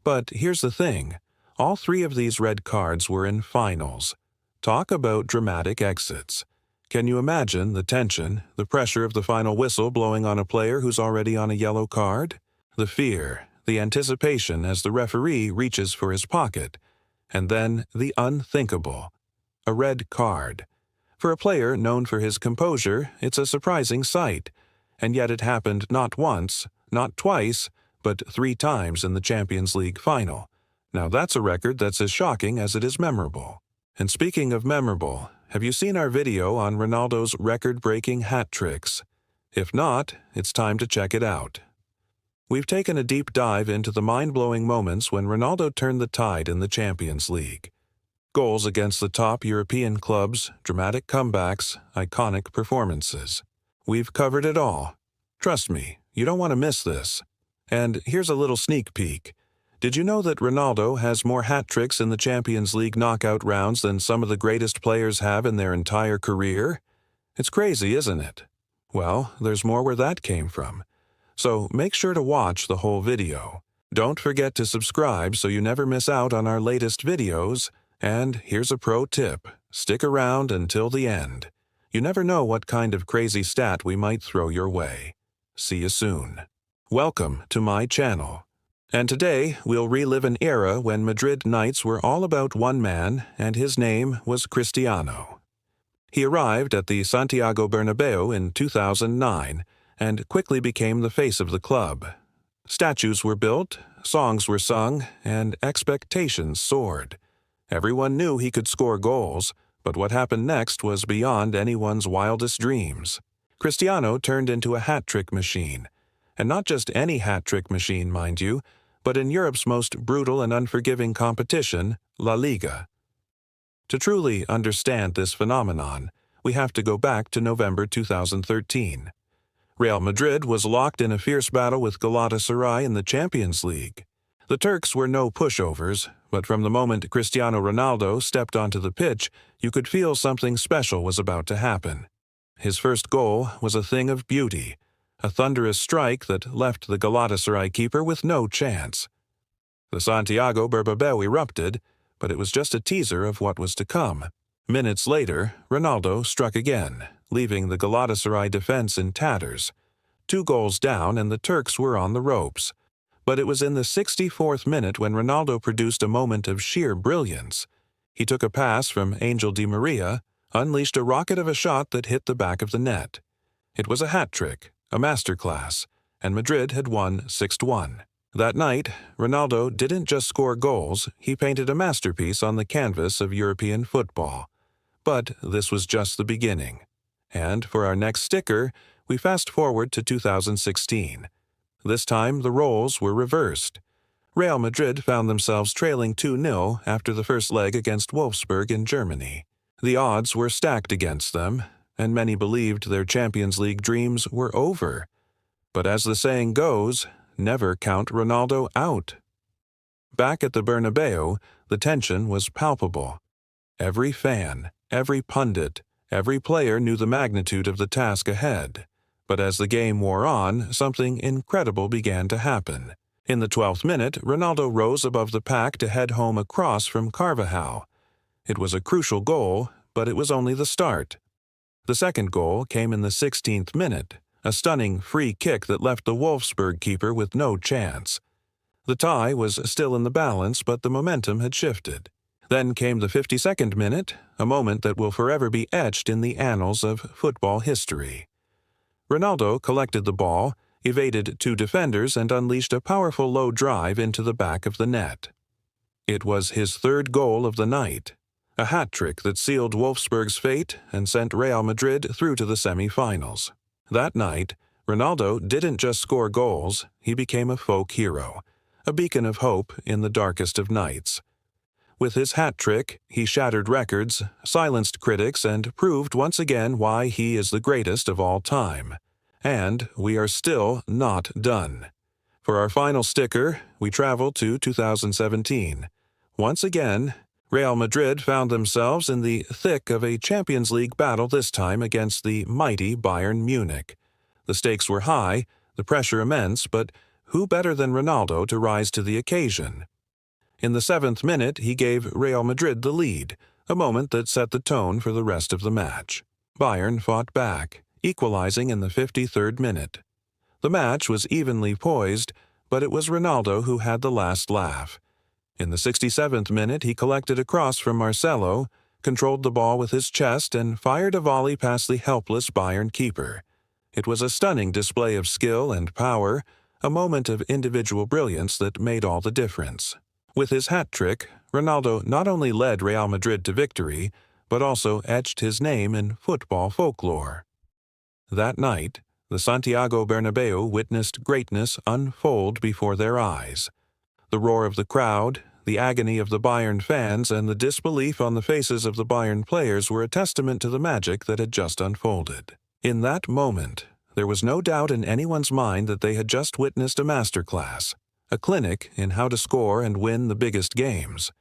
But here's the thing, all 3 of these red cards were in finals. Talk about dramatic exits. Can you imagine the tension, the pressure of the final whistle blowing on a player who's already on a yellow card? The fear, the anticipation as the referee reaches for his pocket. And then the unthinkable. A red card. For a player known for his composure, it's a surprising sight. And yet it happened not once, not twice, but 3 times in the Champions League final. Now that's a record that's as shocking as it is memorable. And speaking of memorable, have you seen our video on Ronaldo's record-breaking hat tricks? If not, it's time to check it out. We've taken a deep dive into the mind-blowing moments when Ronaldo turned the tide in the Champions League. Goals against the top European clubs, dramatic comebacks, iconic performances. We've covered it all. Trust me, you don't want to miss this. And here's a little sneak peek. Did you know that Ronaldo has more hat tricks in the Champions League knockout rounds than some of the greatest players have in their entire career? It's crazy, isn't it? Well, there's more where that came from. So make sure to watch the whole video. Don't forget to subscribe so you never miss out on our latest videos. And here's a pro tip. Stick around until the end. You never know what kind of crazy stat we might throw your way. See you soon. Welcome to my channel. And today, we'll relive an era when Madrid Knights were all about one man, and his name was Cristiano. He arrived at the Santiago Bernabeu in 2009, and quickly became the face of the club. Statues were built, songs were sung, and expectations soared. Everyone knew he could score goals, but what happened next was beyond anyone's wildest dreams. Cristiano turned into a hat-trick machine. And not just any hat-trick machine, mind you, but in Europe's most brutal and unforgiving competition, La Liga. To truly understand this phenomenon, we have to go back to November 2013. Real Madrid was locked in a fierce battle with Galatasaray in the Champions League. The Turks were no pushovers, but from the moment Cristiano Ronaldo stepped onto the pitch, you could feel something special was about to happen. His first goal was a thing of beauty, a thunderous strike that left the Galatasaray keeper with no chance. The Santiago Bernabeu erupted, but it was just a teaser of what was to come. Minutes later, Ronaldo struck again, leaving the Galatasaray defense in tatters. 2 goals down and the Turks were on the ropes. But it was in the 64th minute when Ronaldo produced a moment of sheer brilliance. He took a pass from Angel Di Maria, unleashed a rocket of a shot that hit the back of the net. It was a hat trick, a masterclass, and Madrid had won 6-1. That night, Ronaldo didn't just score goals, he painted a masterpiece on the canvas of European football. But this was just the beginning. And for our next sticker, we fast forward to 2016. This time, the roles were reversed. Real Madrid found themselves trailing 2-0 after the first leg against Wolfsburg in Germany. The odds were stacked against them, and many believed their Champions League dreams were over. But as the saying goes, never count Ronaldo out. Back at the Bernabeu, the tension was palpable. Every fan, every pundit, every player knew the magnitude of the task ahead. But as the game wore on, something incredible began to happen. In the 12th minute, Ronaldo rose above the pack to head home a cross from Carvajal. It was a crucial goal, but it was only the start. The second goal came in the 16th minute, a stunning free kick that left the Wolfsburg keeper with no chance. The tie was still in the balance, but the momentum had shifted. Then came the 52nd minute, a moment that will forever be etched in the annals of football history. Ronaldo collected the ball, evaded two defenders, and unleashed a powerful low drive into the back of the net. It was his third goal of the night, a hat trick that sealed Wolfsburg's fate and sent Real Madrid through to the semi-finals. That night, Ronaldo didn't just score goals, he became a folk hero, a beacon of hope in the darkest of nights. With his hat trick, he shattered records, silenced critics, and proved once again why he is the greatest of all time. And we are still not done. For our final sticker, we travel to 2017. Once again, Real Madrid found themselves in the thick of a Champions League battle, this time against the mighty Bayern Munich. The stakes were high, the pressure immense, but who better than Ronaldo to rise to the occasion? In the 7th minute, he gave Real Madrid the lead, a moment that set the tone for the rest of the match. Bayern fought back, equalizing in the 53rd minute. The match was evenly poised, but it was Ronaldo who had the last laugh. In the 67th minute, he collected a cross from Marcelo, controlled the ball with his chest, and fired a volley past the helpless Bayern keeper. It was a stunning display of skill and power, a moment of individual brilliance that made all the difference. With his hat trick, Ronaldo not only led Real Madrid to victory, but also etched his name in football folklore. That night, the Santiago Bernabeu witnessed greatness unfold before their eyes. The roar of the crowd, the agony of the Bayern fans, and the disbelief on the faces of the Bayern players were a testament to the magic that had just unfolded. In that moment, there was no doubt in anyone's mind that they had just witnessed a masterclass, a clinic in how to score and win the biggest games.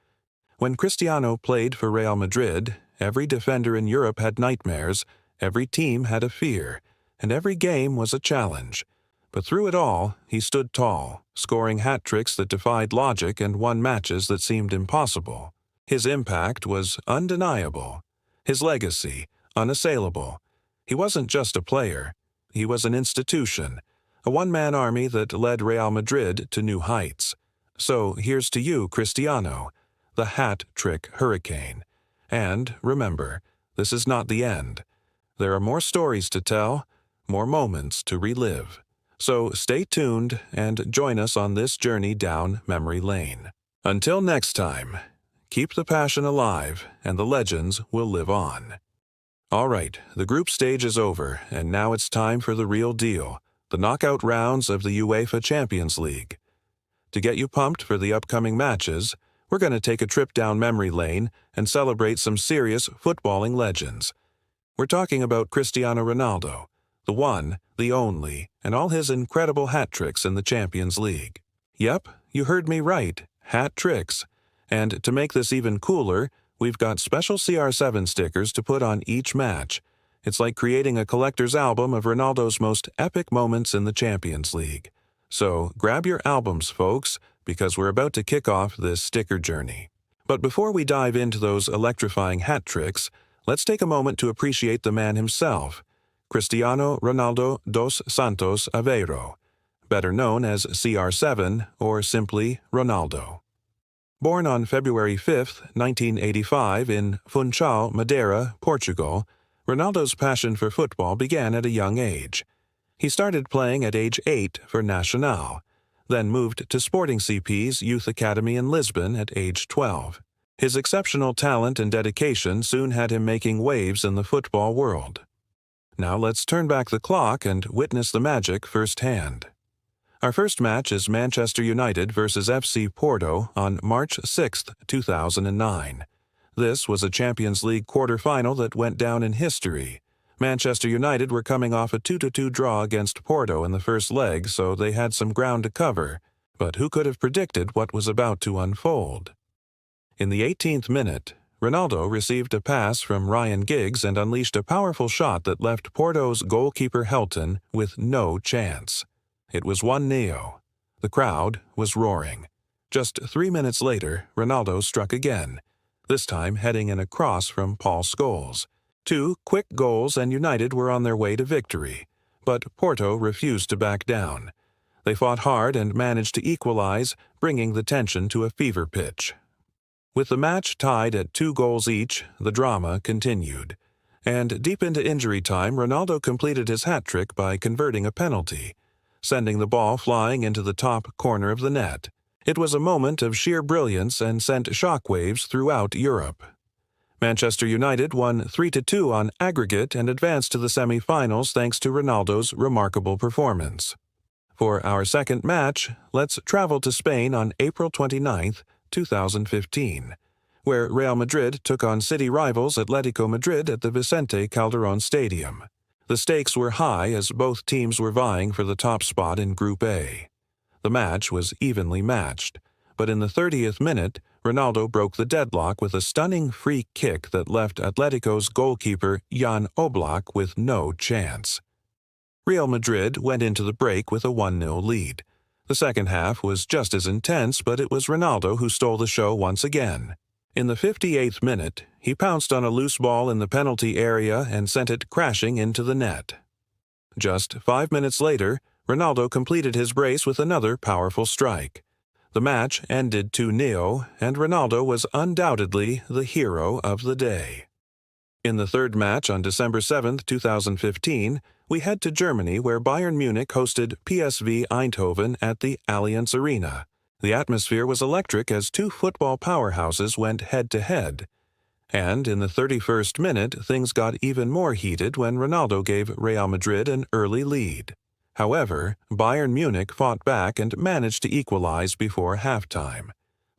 When Cristiano played for Real Madrid, every defender in Europe had nightmares, every team had a fear, and every game was a challenge. But through it all, he stood tall, scoring hat tricks that defied logic and won matches that seemed impossible. His impact was undeniable, his legacy unassailable. He wasn't just a player, he was an institution, a one-man army that led Real Madrid to new heights. So here's to you, Cristiano, the hat trick hurricane. And remember, this is not the end. There are more stories to tell, more moments to relive. So stay tuned and join us on this journey down memory lane. Until next time, keep the passion alive and the legends will live on. All right, the group stage is over, and now it's time for the real deal, the knockout rounds of the UEFA Champions League. To get you pumped for the upcoming matches, we're going to take a trip down memory lane and celebrate some serious footballing legends. We're talking about Cristiano Ronaldo, the one, the only, and all his incredible hat tricks in the Champions League. Yep, you heard me right, hat tricks. And to make this even cooler, we've got special CR7 stickers to put on each match. It's like creating a collector's album of Ronaldo's most epic moments in the Champions League. So grab your albums, folks, because we're about to kick off this sticker journey. But before we dive into those electrifying hat tricks, let's take a moment to appreciate the man himself, Cristiano Ronaldo dos Santos Aveiro. better known as CR7 or simply Ronaldo. Born on February 5, 1985 in Funchal, Madeira, Portugal, Ronaldo's passion for football began at a young age. He started playing at age 8 for Nacional, then moved to Sporting CP's youth academy in Lisbon at age 12. His exceptional talent and dedication soon had him making waves in the football world. Now let's turn back the clock and witness the magic firsthand. Our first match is Manchester United versus FC Porto on March 6, 2009. This was a Champions League quarter-final that went down in history. Manchester United were coming off a 2-2 draw against Porto in the first leg, so they had some ground to cover. But who could have predicted what was about to unfold? In the 18th minute, Ronaldo received a pass from Ryan Giggs and unleashed a powerful shot that left Porto's goalkeeper Helton with no chance. It was 1-0. The crowd was roaring. Just 3 minutes later, Ronaldo struck again, this time heading in a cross from Paul Scholes. 2 quick goals and United were on their way to victory, but Porto refused to back down. They fought hard and managed to equalize, bringing the tension to a fever pitch. With the match tied at 2 goals each, the drama continued. And deep into injury time, Ronaldo completed his hat-trick by converting a penalty, sending the ball flying into the top corner of the net. It was a moment of sheer brilliance and sent shockwaves throughout Europe. Manchester United won 3-2 on aggregate and advanced to the semi-finals thanks to Ronaldo's remarkable performance. For our second match, let's travel to Spain on April 29, 2015, where Real Madrid took on city rivals Atletico Madrid at the Vicente Calderón Stadium. The stakes were high as both teams were vying for the top spot in Group A. The match was evenly matched, but in the 30th minute, Ronaldo broke the deadlock with a stunning free kick that left Atletico's goalkeeper Jan Oblak with no chance. Real Madrid went into the break with a 1-0 lead. The second half was just as intense, but it was Ronaldo who stole the show once again. In the 58th minute, he pounced on a loose ball in the penalty area and sent it crashing into the net. Just 5 minutes later, Ronaldo completed his brace with another powerful strike. The match ended 2-0, and Ronaldo was undoubtedly the hero of the day. In the third match on December 7, 2015, we head to Germany where Bayern Munich hosted PSV Eindhoven at the Allianz Arena. The atmosphere was electric as 2 football powerhouses went head-to-head. And in the 31st minute, things got even more heated when Ronaldo gave Real Madrid an early lead. However, Bayern Munich fought back and managed to equalize before halftime.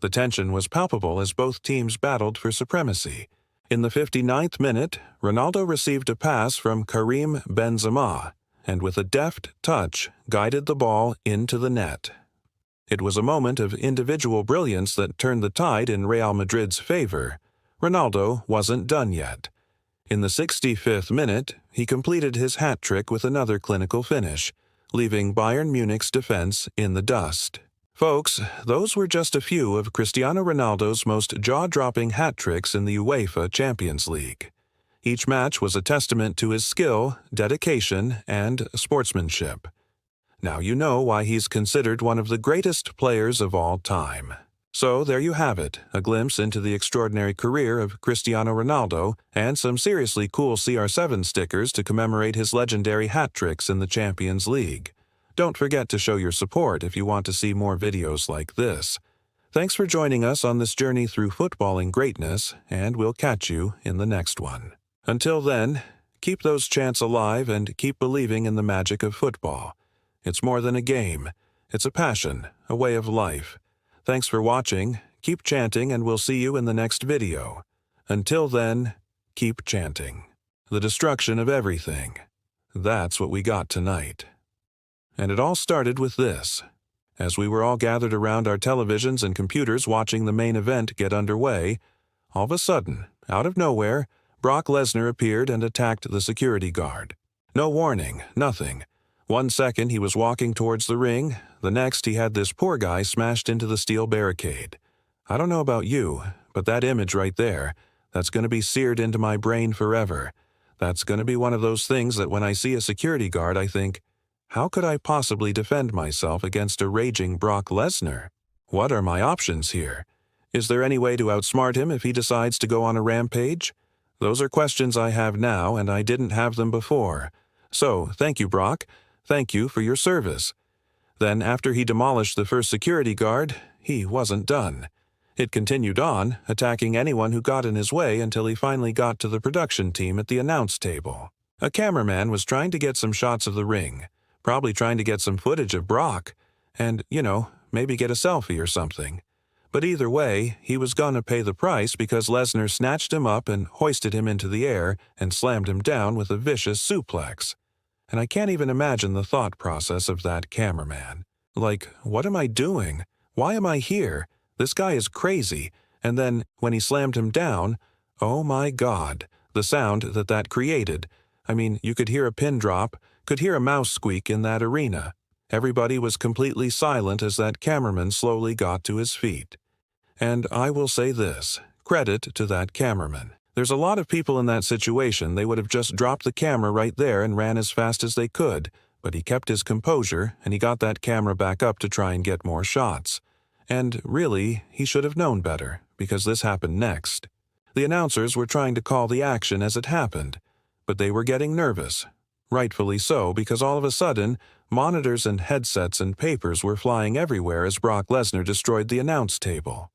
The tension was palpable as both teams battled for supremacy. In the 59th minute, Ronaldo received a pass from Karim Benzema, and with a deft touch, guided the ball into the net. It was a moment of individual brilliance that turned the tide in Real Madrid's favor. Ronaldo wasn't done yet. In the 65th minute, he completed his hat-trick with another clinical finish, leaving Bayern Munich's defense in the dust. Folks, those were just a few of Cristiano Ronaldo's most jaw-dropping hat-tricks in the UEFA Champions League. Each match was a testament to his skill, dedication, and sportsmanship. Now you know why he's considered one of the greatest players of all time. So there you have it, a glimpse into the extraordinary career of Cristiano Ronaldo and some seriously cool CR7 stickers to commemorate his legendary hat tricks in the Champions League. Don't forget to show your support if you want to see more videos like this. Thanks for joining us on this journey through footballing greatness, and we'll catch you in the next one. Until then, keep those chants alive and keep believing in the magic of football. It's more than a game. It's a passion, a way of life. Thanks for watching, keep chanting, and we'll see you in the next video. Until then, keep chanting. The destruction of everything. That's what we got tonight. And it all started with this. As we were all gathered around our televisions and computers watching the main event get underway, all of a sudden, out of nowhere, Brock Lesnar appeared and attacked the security guard. No warning, nothing. 1 second he was walking towards the ring, the next he had this poor guy smashed into the steel barricade. I don't know about you, but that image right there, that's going to be seared into my brain forever. That's going to be one of those things that when I see a security guard I think, How could I possibly defend myself against a raging Brock Lesnar? What are my options here? Is there any way to outsmart him if he decides to go on a rampage? Those are questions I have now, and I didn't have them before. So, thank you, Brock. Thank you for your service. Then, after he demolished the first security guard, he wasn't done. It continued on, attacking anyone who got in his way until he finally got to the production team at the announce table. A cameraman was trying to get some shots of the ring, probably trying to get some footage of Brock, and, maybe get a selfie or something. But either way, he was gonna pay the price because Lesnar snatched him up and hoisted him into the air and slammed him down with a vicious suplex. And I can't even imagine the thought process of that cameraman. Like, what am I doing? Why am I here? This guy is crazy. And then, when he slammed him down, oh my God, the sound that created. I mean, you could hear a pin drop, could hear a mouse squeak in that arena. Everybody was completely silent as that cameraman slowly got to his feet. And I will say this, credit to that cameraman. There's a lot of people in that situation, they would have just dropped the camera right there and ran as fast as they could, but he kept his composure and he got that camera back up to try and get more shots. And really, he should have known better, because this happened next. The announcers were trying to call the action as it happened, but they were getting nervous. Rightfully so, because all of a sudden, monitors and headsets and papers were flying everywhere as Brock Lesnar destroyed the announce table.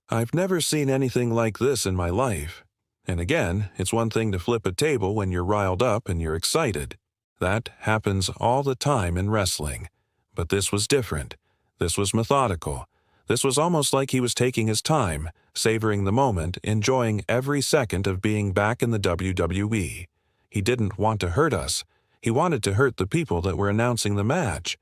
I've never seen anything like this in my life. And again, it's one thing to flip a table when you're riled up and you're excited. That happens all the time in wrestling. But this was different. This was methodical. This was almost like he was taking his time, savoring the moment, enjoying every second of being back in the WWE. He didn't want to hurt us. He wanted to hurt the people that were announcing the match.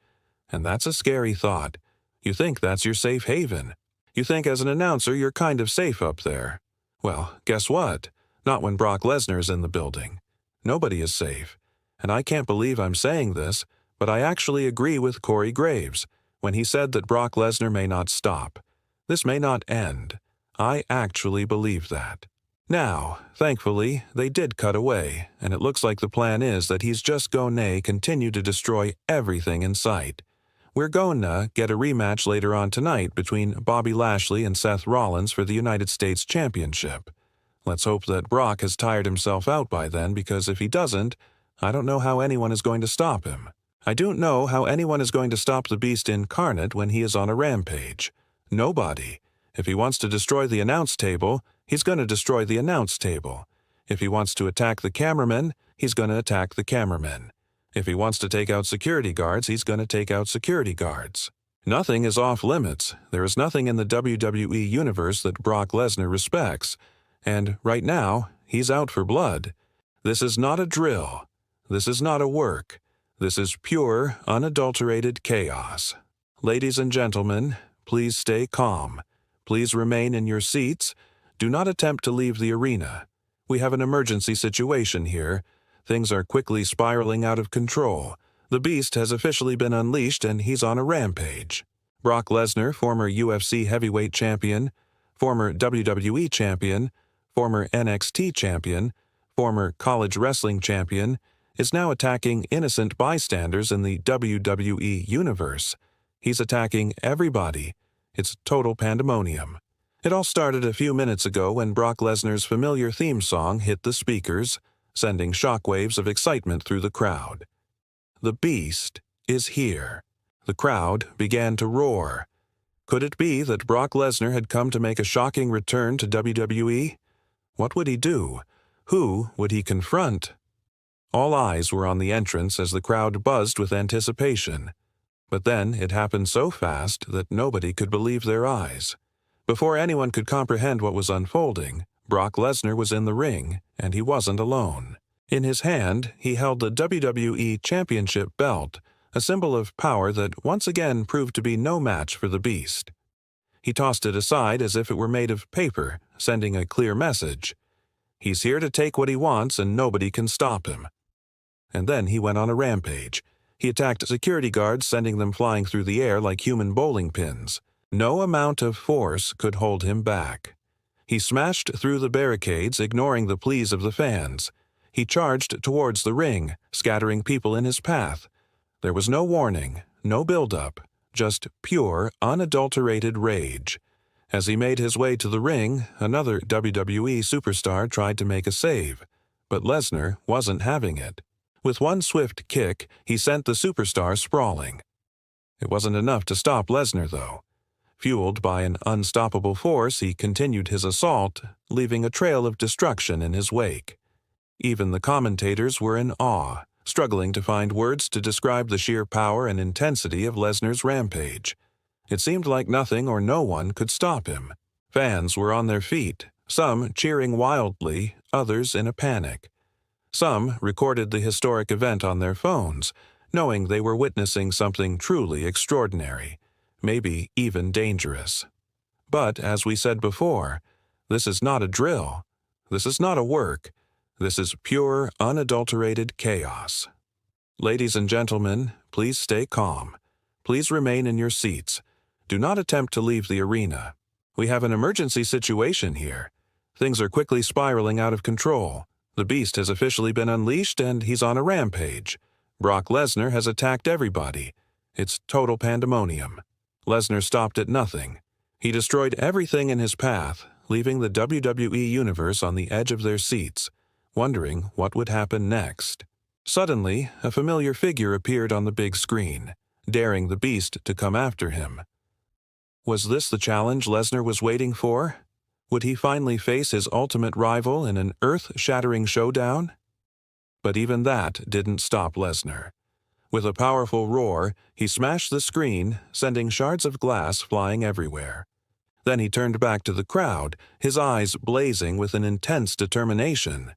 And that's a scary thought. You think that's your safe haven. You think as an announcer you're kind of safe up there. Well, guess what? Not when Brock Lesnar's in the building. Nobody is safe. And I can't believe I'm saying this, but I actually agree with Corey Graves when he said that Brock Lesnar may not stop. This may not end. I actually believe that. Now, thankfully, they did cut away, and it looks like the plan is that he's just gonna continue to destroy everything in sight. We're gonna get a rematch later on tonight between Bobby Lashley and Seth Rollins for the United States Championship. Let's hope that Brock has tired himself out by then, because if he doesn't, I don't know how anyone is going to stop him. I don't know how anyone is going to stop the Beast incarnate when he is on a rampage. Nobody. If he wants to destroy the announce table, he's going to destroy the announce table. If he wants to attack the cameramen, he's going to attack the cameramen. If he wants to take out security guards, he's going to take out security guards. Nothing is off limits. There is nothing in the WWE universe that Brock Lesnar respects. And right now, he's out for blood. This is not a drill. This is not a work. This is pure, unadulterated chaos. Ladies and gentlemen, please stay calm. Please remain in your seats. Do not attempt to leave the arena. We have an emergency situation here. Things are quickly spiraling out of control. The Beast has officially been unleashed and he's on a rampage. Brock Lesnar, former UFC heavyweight champion, former WWE champion, former NXT champion, former college wrestling champion, is now attacking innocent bystanders in the WWE universe. He's attacking everybody. It's total pandemonium. It all started a few minutes ago when Brock Lesnar's familiar theme song hit the speakers, sending shockwaves of excitement through the crowd. The Beast is here. The crowd began to roar. Could it be that Brock Lesnar had come to make a shocking return to WWE? What would he do? Who would he confront? All eyes were on the entrance as the crowd buzzed with anticipation. But then it happened so fast that nobody could believe their eyes. Before anyone could comprehend what was unfolding, Brock Lesnar was in the ring, and he wasn't alone. In his hand, he held the WWE Championship belt, a symbol of power that once again proved to be no match for the Beast. He tossed it aside as if it were made of paper, sending a clear message. He's here to take what he wants and nobody can stop him. And then he went on a rampage. He attacked security guards, sending them flying through the air like human bowling pins. No amount of force could hold him back. He smashed through the barricades, ignoring the pleas of the fans. He charged towards the ring, scattering people in his path. There was no warning, no build-up, just pure, unadulterated rage. As he made his way to the ring, another WWE superstar tried to make a save, but Lesnar wasn't having it. With one swift kick, he sent the superstar sprawling. It wasn't enough to stop Lesnar, though. Fueled by an unstoppable force, he continued his assault, leaving a trail of destruction in his wake. Even the commentators were in awe, struggling to find words to describe the sheer power and intensity of Lesnar's rampage. It seemed like nothing or no one could stop him. Fans were on their feet, some cheering wildly, others in a panic. Some recorded the historic event on their phones, knowing they were witnessing something truly extraordinary, maybe even dangerous. But, as we said before, this is not a drill. This is not a work. This is pure, unadulterated chaos. Ladies and gentlemen, please stay calm. Please remain in your seats. Do not attempt to leave the arena. We have an emergency situation here. Things are quickly spiraling out of control. The beast has officially been unleashed and he's on a rampage. Brock Lesnar has attacked everybody. It's total pandemonium. Lesnar stopped at nothing. He destroyed everything in his path, leaving the WWE Universe on the edge of their seats, wondering what would happen next. Suddenly, a familiar figure appeared on the big screen, daring the beast to come after him. Was this the challenge Lesnar was waiting for? Would he finally face his ultimate rival in an earth-shattering showdown? But even that didn't stop Lesnar. With a powerful roar, he smashed the screen, sending shards of glass flying everywhere. Then he turned back to the crowd, his eyes blazing with an intense determination.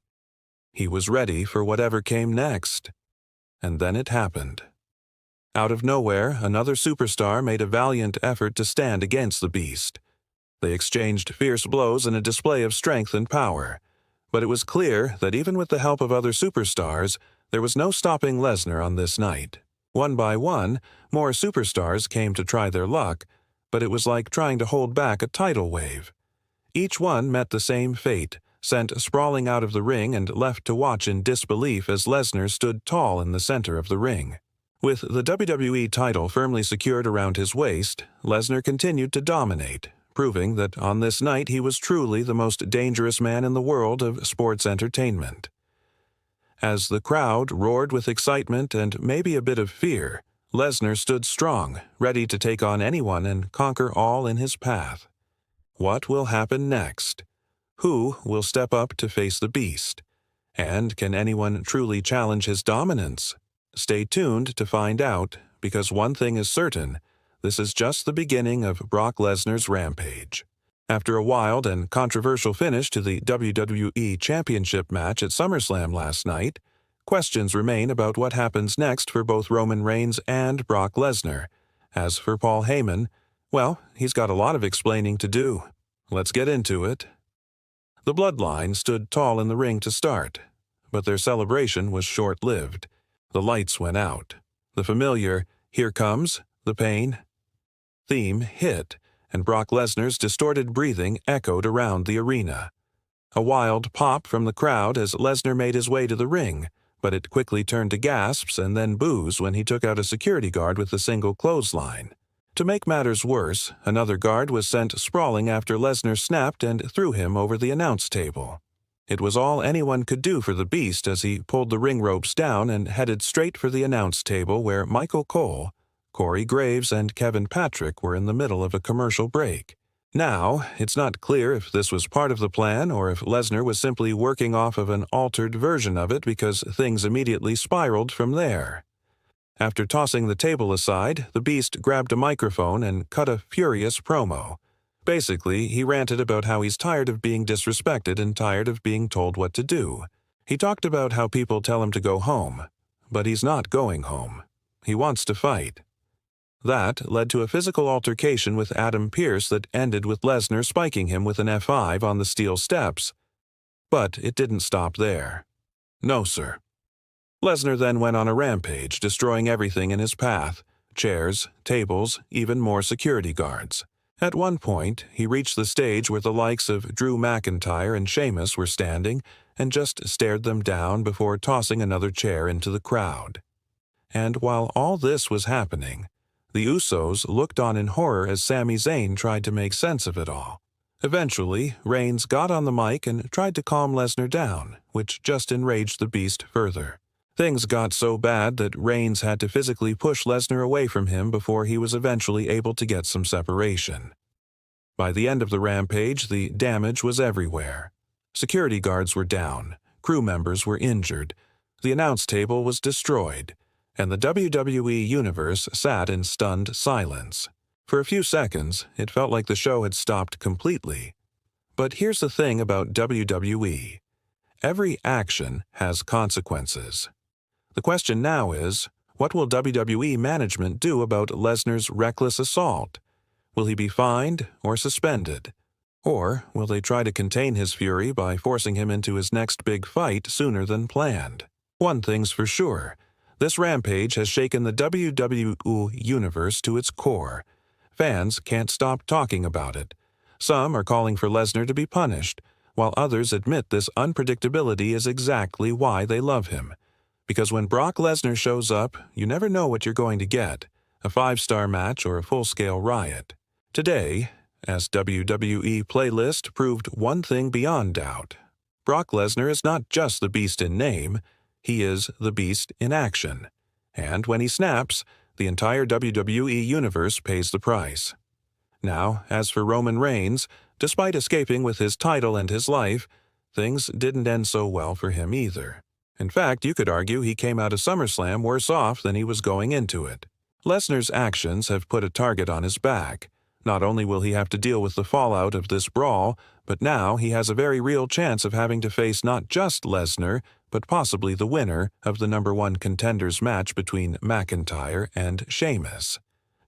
He was ready for whatever came next. And then it happened. Out of nowhere, another superstar made a valiant effort to stand against the beast. They exchanged fierce blows in a display of strength and power. But it was clear that even with the help of other superstars, there was no stopping Lesnar on this night. One by one, more superstars came to try their luck, but it was like trying to hold back a tidal wave. Each one met the same fate, sent sprawling out of the ring and left to watch in disbelief as Lesnar stood tall in the center of the ring. With the WWE title firmly secured around his waist, Lesnar continued to dominate, proving that on this night he was truly the most dangerous man in the world of sports entertainment. As the crowd roared with excitement and maybe a bit of fear, Lesnar stood strong, ready to take on anyone and conquer all in his path. What will happen next? Who will step up to face the beast? And can anyone truly challenge his dominance? Stay tuned to find out, because one thing is certain, this is just the beginning of Brock Lesnar's rampage. After a wild and controversial finish to the WWE Championship match at SummerSlam last night, questions remain about what happens next for both Roman Reigns and Brock Lesnar. As for Paul Heyman, well, he's got a lot of explaining to do. Let's get into it. The Bloodline stood tall in the ring to start, but their celebration was short-lived. The lights went out. The familiar "Here Comes the Pain" theme hit, and Brock Lesnar's distorted breathing echoed around the arena. A wild pop from the crowd as Lesnar made his way to the ring, but it quickly turned to gasps and then boos when he took out a security guard with a single clothesline. To make matters worse, another guard was sent sprawling after Lesnar snapped and threw him over the announce table. It was all anyone could do for the beast as he pulled the ring ropes down and headed straight for the announce table where Michael Cole, Corey Graves, and Kevin Patrick were in the middle of a commercial break. Now, it's not clear if this was part of the plan or if Lesnar was simply working off of an altered version of it because things immediately spiraled from there. After tossing the table aside, the beast grabbed a microphone and cut a furious promo. Basically, he ranted about how he's tired of being disrespected and tired of being told what to do. He talked about how people tell him to go home, but he's not going home. He wants to fight. That led to a physical altercation with Adam Pearce that ended with Lesnar spiking him with an F5 on the steel steps. But it didn't stop there. No, sir. Lesnar then went on a rampage, destroying everything in his path: chairs, tables, even more security guards. At one point, he reached the stage where the likes of Drew McIntyre and Sheamus were standing and just stared them down before tossing another chair into the crowd. And while all this was happening, the Usos looked on in horror as Sami Zayn tried to make sense of it all. Eventually, Reigns got on the mic and tried to calm Lesnar down, which just enraged the Beast further. Things got so bad that Reigns had to physically push Lesnar away from him before he was eventually able to get some separation. By the end of the Rampage, the damage was everywhere. Security guards were down, crew members were injured, the announce table was destroyed, and the WWE Universe sat in stunned silence. For a few seconds, it felt like the show had stopped completely. But here's the thing about WWE. Every action has consequences. The question now is, what will WWE management do about Lesnar's reckless assault? Will he be fined or suspended? Or will they try to contain his fury by forcing him into his next big fight sooner than planned? One thing's for sure. This Rampage has shaken the WWE Universe to its core. Fans can't stop talking about it. Some are calling for Lesnar to be punished, while others admit this unpredictability is exactly why they love him. Because when Brock Lesnar shows up, you never know what you're going to get, a 5-star match or a full-scale riot. Today, as WWE Playlist proved one thing beyond doubt, Brock Lesnar is not just the Beast in name, he is the Beast in action. And when he snaps, the entire WWE Universe pays the price. Now, as for Roman Reigns, despite escaping with his title and his life, things didn't end so well for him either. In fact, you could argue he came out of SummerSlam worse off than he was going into it. Lesnar's actions have put a target on his back. Not only will he have to deal with the fallout of this brawl, but now he has a very real chance of having to face not just Lesnar, but possibly the winner of the #1 contenders match between McIntyre and Sheamus.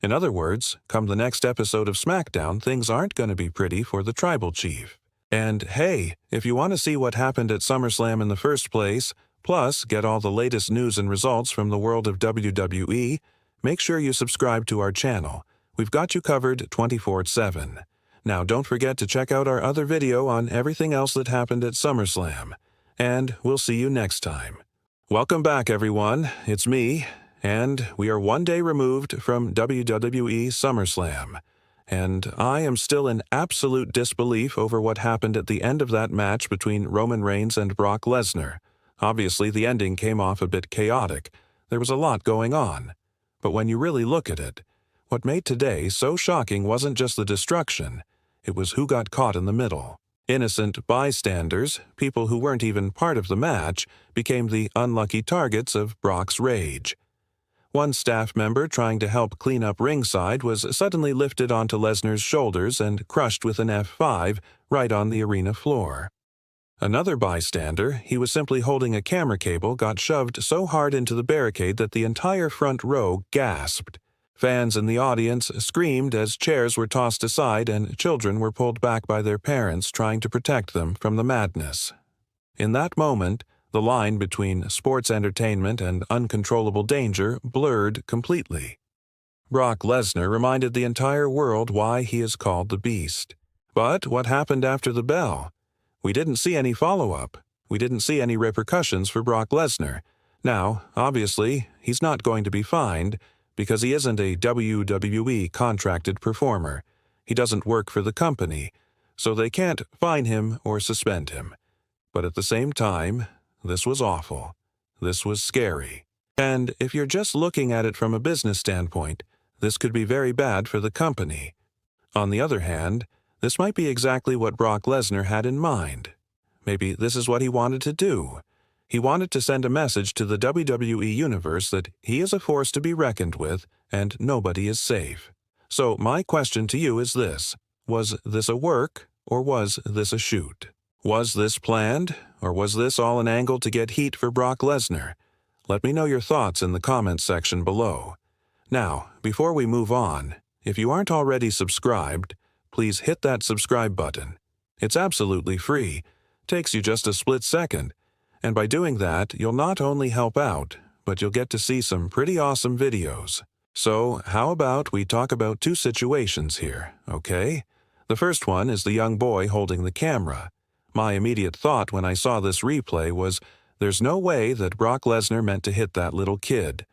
In other words, come the next episode of SmackDown, things aren't going to be pretty for the Tribal Chief. And hey, if you want to see what happened at SummerSlam in the first place, plus get all the latest news and results from the world of WWE, make sure you subscribe to our channel. We've got you covered 24/7. Now don't forget to check out our other video on everything else that happened at SummerSlam. And we'll see you next time. Welcome back, everyone. It's me, and we are one day removed from WWE SummerSlam. And I am still in absolute disbelief over what happened at the end of that match between Roman Reigns and Brock Lesnar. Obviously, the ending came off a bit chaotic. There was a lot going on. But when you really look at it, what made today so shocking wasn't just the destruction, it was who got caught in the middle. Innocent bystanders, people who weren't even part of the match, became the unlucky targets of Brock's rage. One staff member trying to help clean up ringside was suddenly lifted onto Lesnar's shoulders and crushed with an F5 right on the arena floor. Another bystander, he was simply holding a camera cable, got shoved so hard into the barricade that the entire front row gasped. Fans in the audience screamed as chairs were tossed aside and children were pulled back by their parents trying to protect them from the madness. In that moment, the line between sports entertainment and uncontrollable danger blurred completely. Brock Lesnar reminded the entire world why he is called the Beast. But what happened after the bell? We didn't see any follow-up. We didn't see any repercussions for Brock Lesnar. Now, obviously, he's not going to be fined, because he isn't a WWE contracted performer. He doesn't work for the company, so they can't fine him or suspend him. But at the same time, this was awful. This was scary. And if you're just looking at it from a business standpoint, this could be very bad for the company. On the other hand, this might be exactly what Brock Lesnar had in mind. Maybe this is what he wanted to do. He wanted to send a message to the WWE Universe that he is a force to be reckoned with and nobody is safe. So my question to you is this: was this a work or was this a shoot? Was this planned or was this all an angle to get heat for Brock Lesnar? Let me know your thoughts in the comments section below. Now, before we move on, if you aren't already subscribed, please hit that subscribe button. It's absolutely free, takes you just a split second. And by doing that, you'll not only help out, but you'll get to see some pretty awesome videos. So, how about we talk about two situations here, okay? The first one is the young boy holding the camera. My immediate thought when I saw this replay was, there's no way that Brock Lesnar meant to hit that little kid.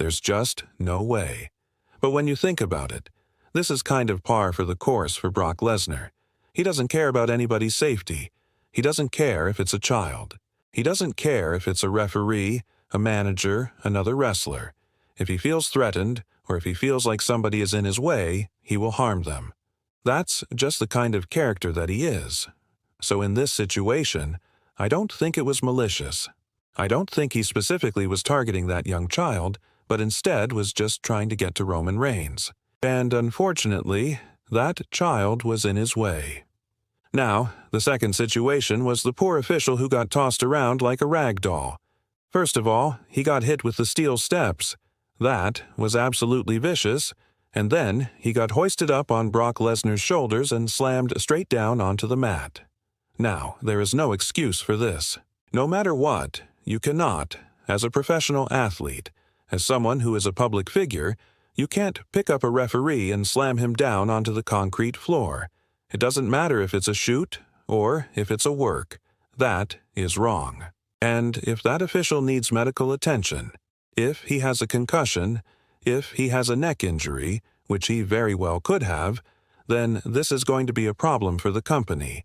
There's just no way. But when you think about it, this is kind of par for the course for Brock Lesnar. He doesn't care about anybody's safety. He doesn't care if it's a child. He doesn't care if it's a referee, a manager, another wrestler. If he feels threatened, or if he feels like somebody is in his way, he will harm them. That's just the kind of character that he is. So in this situation, I don't think it was malicious. I don't think he specifically was targeting that young child, but instead was just trying to get to Roman Reigns. And unfortunately, that child was in his way. Now, the second situation was the poor official who got tossed around like a rag doll. First of all, he got hit with the steel steps. That was absolutely vicious, and then he got hoisted up on Brock Lesnar's shoulders and slammed straight down onto the mat. Now, there is no excuse for this. No matter what, you cannot, as a professional athlete, as someone who is a public figure, you can't pick up a referee and slam him down onto the concrete floor. It doesn't matter if it's a shoot or if it's a work. That is wrong. And if that official needs medical attention, if he has a concussion, if he has a neck injury, which he very well could have, then this is going to be a problem for the company.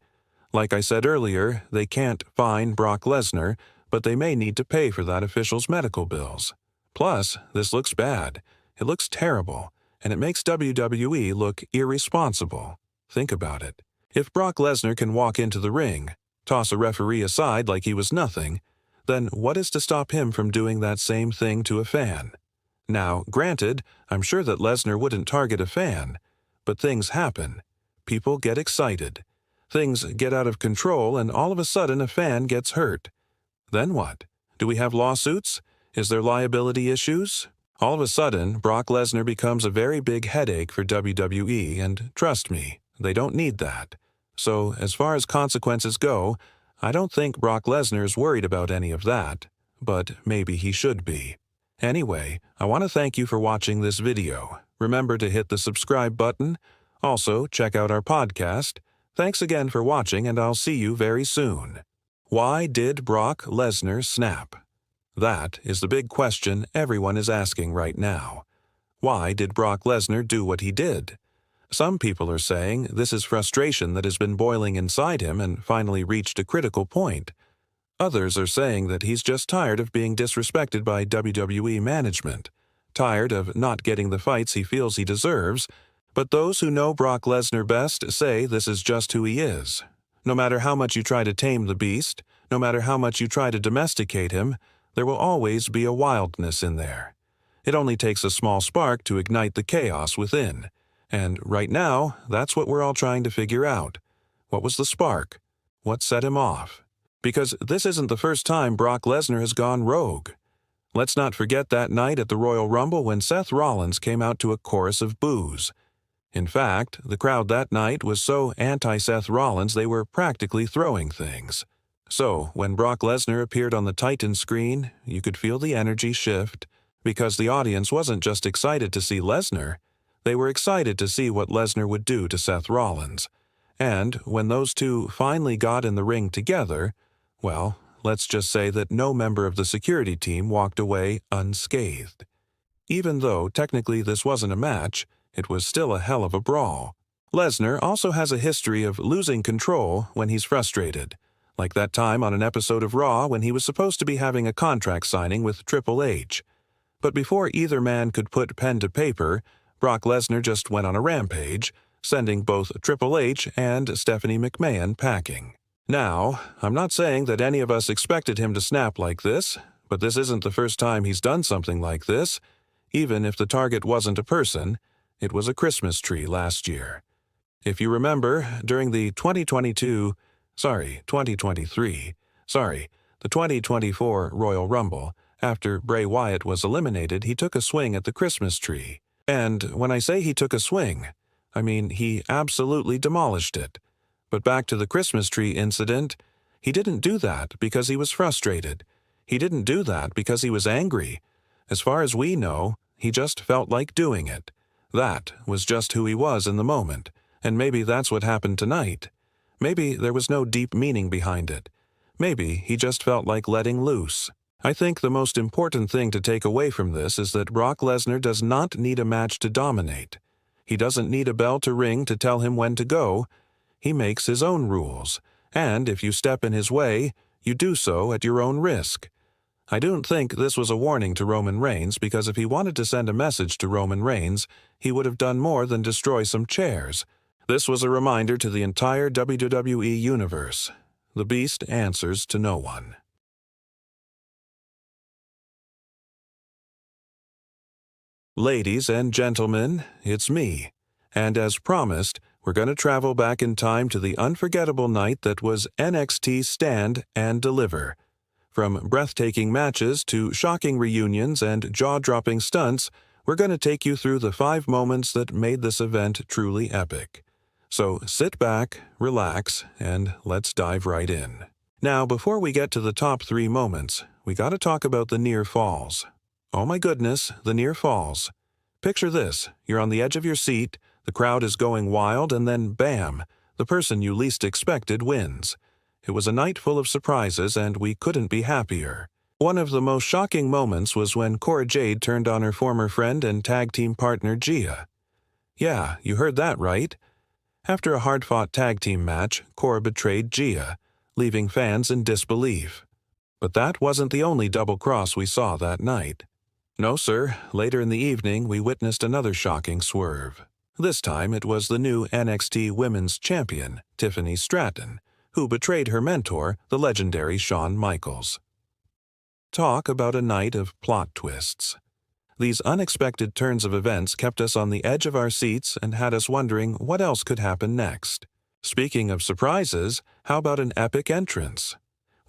Like I said earlier, they can't fine Brock Lesnar, but they may need to pay for that official's medical bills. Plus, this looks bad. It looks terrible, and it makes WWE look irresponsible. Think about it. If Brock Lesnar can walk into the ring, toss a referee aside like he was nothing, then what is to stop him from doing that same thing to a fan? Now, granted, I'm sure that Lesnar wouldn't target a fan, but things happen. People get excited. Things get out of control, and all of a sudden a fan gets hurt. Then what? Do we have lawsuits? Is there liability issues? All of a sudden, Brock Lesnar becomes a very big headache for WWE, and trust me, they don't need that. So, as far as consequences go, I don't think Brock Lesnar is worried about any of that, but maybe he should be. Anyway, I want to thank you for watching this video. Remember to hit the subscribe button. Also, check out our podcast. Thanks again for watching, and I'll see you very soon. Why did Brock Lesnar snap? That is the big question everyone is asking right now. Why did Brock Lesnar do what he did? Some people are saying this is frustration that has been boiling inside him and finally reached a critical point. Others are saying that he's just tired of being disrespected by WWE management, tired of not getting the fights he feels he deserves, but those who know Brock Lesnar best say this is just who he is. No matter how much you try to tame the beast, no matter how much you try to domesticate him, there will always be a wildness in there. It only takes a small spark to ignite the chaos within. And right now, that's what we're all trying to figure out. What was the spark? What set him off? Because this isn't the first time Brock Lesnar has gone rogue. Let's not forget that night at the Royal Rumble when Seth Rollins came out to a chorus of boos. In fact, the crowd that night was so anti-Seth Rollins they were practically throwing things. So, when Brock Lesnar appeared on the Titan screen, you could feel the energy shift, because the audience wasn't just excited to see Lesnar, they were excited to see what Lesnar would do to Seth Rollins. And when those two finally got in the ring together, well, let's just say that no member of the security team walked away unscathed. Even though technically this wasn't a match, it was still a hell of a brawl. Lesnar also has a history of losing control when he's frustrated, like that time on an episode of Raw when he was supposed to be having a contract signing with Triple H. But before either man could put pen to paper, Brock Lesnar just went on a rampage, sending both Triple H and Stephanie McMahon packing. Now, I'm not saying that any of us expected him to snap like this, but this isn't the first time he's done something like this. Even if the target wasn't a person, it was a Christmas tree last year. If you remember, during the 2024 Royal Rumble, after Bray Wyatt was eliminated, he took a swing at the Christmas tree. And when I say he took a swing, I mean he absolutely demolished it. But back to the Christmas tree incident, he didn't do that because he was frustrated. He didn't do that because he was angry. As far as we know, he just felt like doing it. That was just who he was in the moment, and maybe that's what happened tonight. Maybe there was no deep meaning behind it. Maybe he just felt like letting loose. I think the most important thing to take away from this is that Brock Lesnar does not need a match to dominate. He doesn't need a bell to ring to tell him when to go. He makes his own rules, and if you step in his way, you do so at your own risk. I don't think this was a warning to Roman Reigns, because if he wanted to send a message to Roman Reigns, he would have done more than destroy some chairs. This was a reminder to the entire WWE universe. The Beast answers to no one. Ladies and gentlemen, it's me. And as promised, we're going to travel back in time to the unforgettable night that was NXT Stand and Deliver. From breathtaking matches to shocking reunions and jaw-dropping stunts, we're going to take you through the 5 moments that made this event truly epic. So sit back, relax, and let's dive right in. Now, before we get to the top 3 moments, we got to talk about the near falls. Oh my goodness, the near falls. Picture this: you're on the edge of your seat, the crowd is going wild, and then bam, the person you least expected wins. It was a night full of surprises, and we couldn't be happier. One of the most shocking moments was when Cora Jade turned on her former friend and tag team partner Gia. Yeah, you heard that right. After a hard-fought tag team match, Cora betrayed Gia, leaving fans in disbelief. But that wasn't the only double cross we saw that night. No, sir. Later in the evening, we witnessed another shocking swerve. This time, it was the new NXT Women's Champion, Tiffany Stratton, who betrayed her mentor, the legendary Shawn Michaels. Talk about a night of plot twists. These unexpected turns of events kept us on the edge of our seats and had us wondering what else could happen next. Speaking of surprises, how about an epic entrance?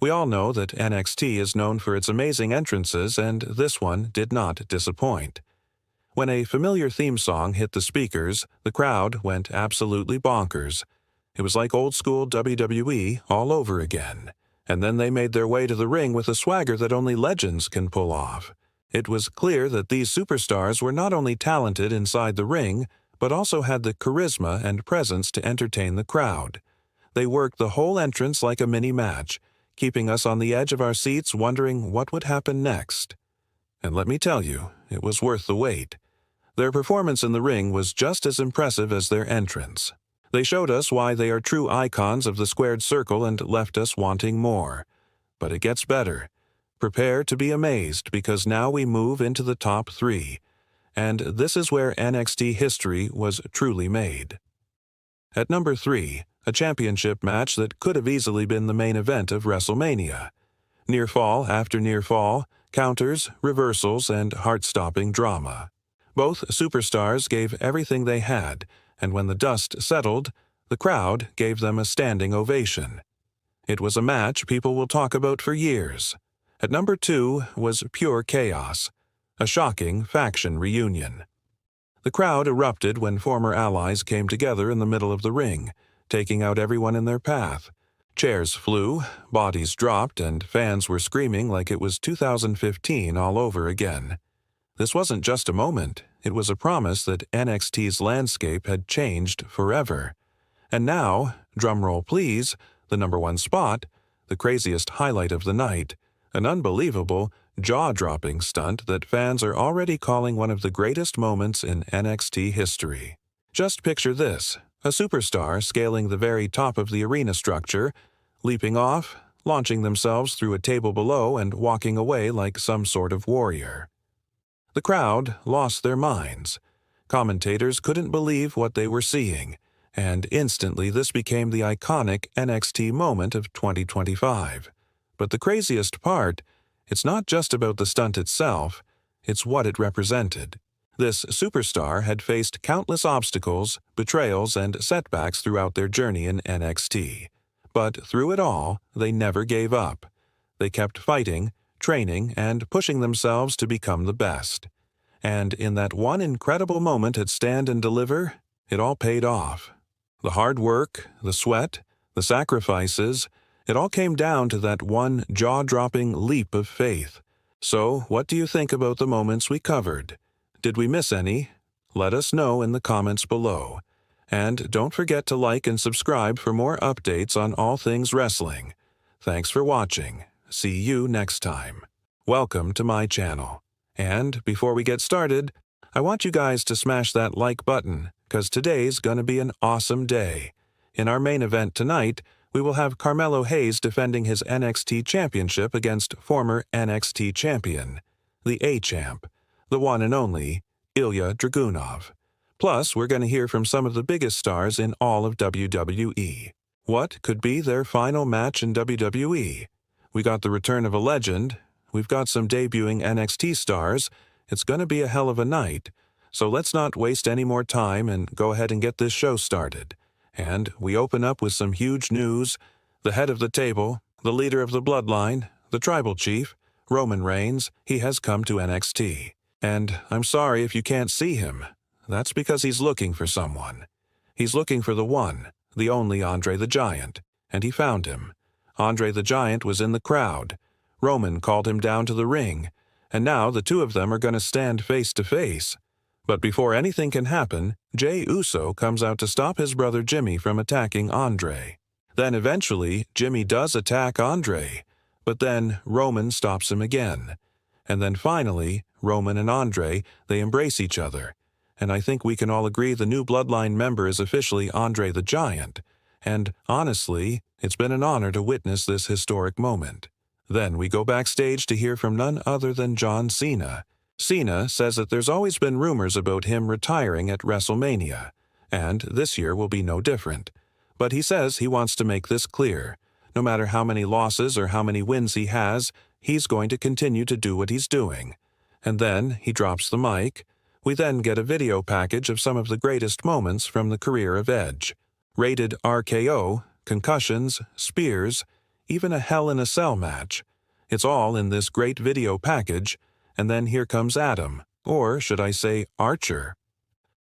We all know that NXT is known for its amazing entrances, and this one did not disappoint. When a familiar theme song hit the speakers, the crowd went absolutely bonkers. It was like old-school WWE all over again. And then they made their way to the ring with a swagger that only legends can pull off. It was clear that these superstars were not only talented inside the ring, but also had the charisma and presence to entertain the crowd. They worked the whole entrance like a mini-match, keeping us on the edge of our seats wondering what would happen next. And let me tell you, it was worth the wait. Their performance in the ring was just as impressive as their entrance. They showed us why they are true icons of the squared circle and left us wanting more. But it gets better. Prepare to be amazed, because now we move into the top 3. And this is where NXT history was truly made. At number 3, a championship match that could have easily been the main event of WrestleMania. Near fall after near fall, counters, reversals, and heart-stopping drama. Both superstars gave everything they had, and when the dust settled, the crowd gave them a standing ovation. It was a match people will talk about for years. At number 2 was Pure Chaos, a shocking faction reunion. The crowd erupted when former allies came together in the middle of the ring, taking out everyone in their path. Chairs flew, bodies dropped, and fans were screaming like it was 2015 all over again. This wasn't just a moment, it was a promise that NXT's landscape had changed forever. And now, drumroll please, the number 1 spot, the craziest highlight of the night, an unbelievable, jaw-dropping stunt that fans are already calling one of the greatest moments in NXT history. Just picture this: a superstar scaling the very top of the arena structure, leaping off, launching themselves through a table below, and walking away like some sort of warrior. The crowd lost their minds. Commentators couldn't believe what they were seeing, and instantly this became the iconic NXT moment of 2025. But the craziest part, it's not just about the stunt itself, it's what it represented. This superstar had faced countless obstacles, betrayals, and setbacks throughout their journey in NXT. But through it all, they never gave up. They kept fighting, training, and pushing themselves to become the best. And in that one incredible moment at Stand and Deliver, it all paid off. The hard work, the sweat, the sacrifices, it all came down to that one jaw-dropping leap of faith. So, what do you think about the moments we covered? Did we miss any? Let us know in the comments below. And don't forget to like and subscribe for more updates on all things wrestling. Thanks for watching. See you next time. welcome to my channel. And before we get started, I want you guys to smash that like button, because today's gonna be an awesome day. In our main event tonight, we will have Carmelo Hayes defending his NXT championship against former NXT champion, the A-Champ, the one and only Ilya Dragunov. Plus, we're going to hear from some of the biggest stars in all of WWE. What could be their final match in WWE? We got the return of a legend, we've got some debuting NXT stars, it's going to be a hell of a night, so let's not waste any more time and go ahead and get this show started. And we open up with some huge news. The head of the table, the leader of the bloodline, the tribal chief, Roman Reigns, he has come to NXT. And I'm sorry if you can't see him. That's because he's looking for someone. He's looking for the one, the only Andre the Giant, and he found him. Andre the Giant was in the crowd. Roman called him down to the ring, and now the two of them are going to stand face to face. But before anything can happen, Jey Uso comes out to stop his brother Jimmy from attacking Andre. Then eventually, Jimmy does attack Andre, but then Roman stops him again. And then finally, Roman and Andre, they embrace each other. And I think we can all agree the new Bloodline member is officially Andre the Giant. And honestly, it's been an honor to witness this historic moment. Then we go backstage to hear from none other than John Cena. Cena says that there's always been rumors about him retiring at WrestleMania, and this year will be no different. But he says he wants to make this clear. No matter how many losses or how many wins he has, he's going to continue to do what he's doing. And then he drops the mic. We then get a video package of some of the greatest moments from the career of Edge. Rated RKO, concussions, spears, even a Hell in a Cell match. It's all in this great video package. And then here comes Adam, or should I say Archer.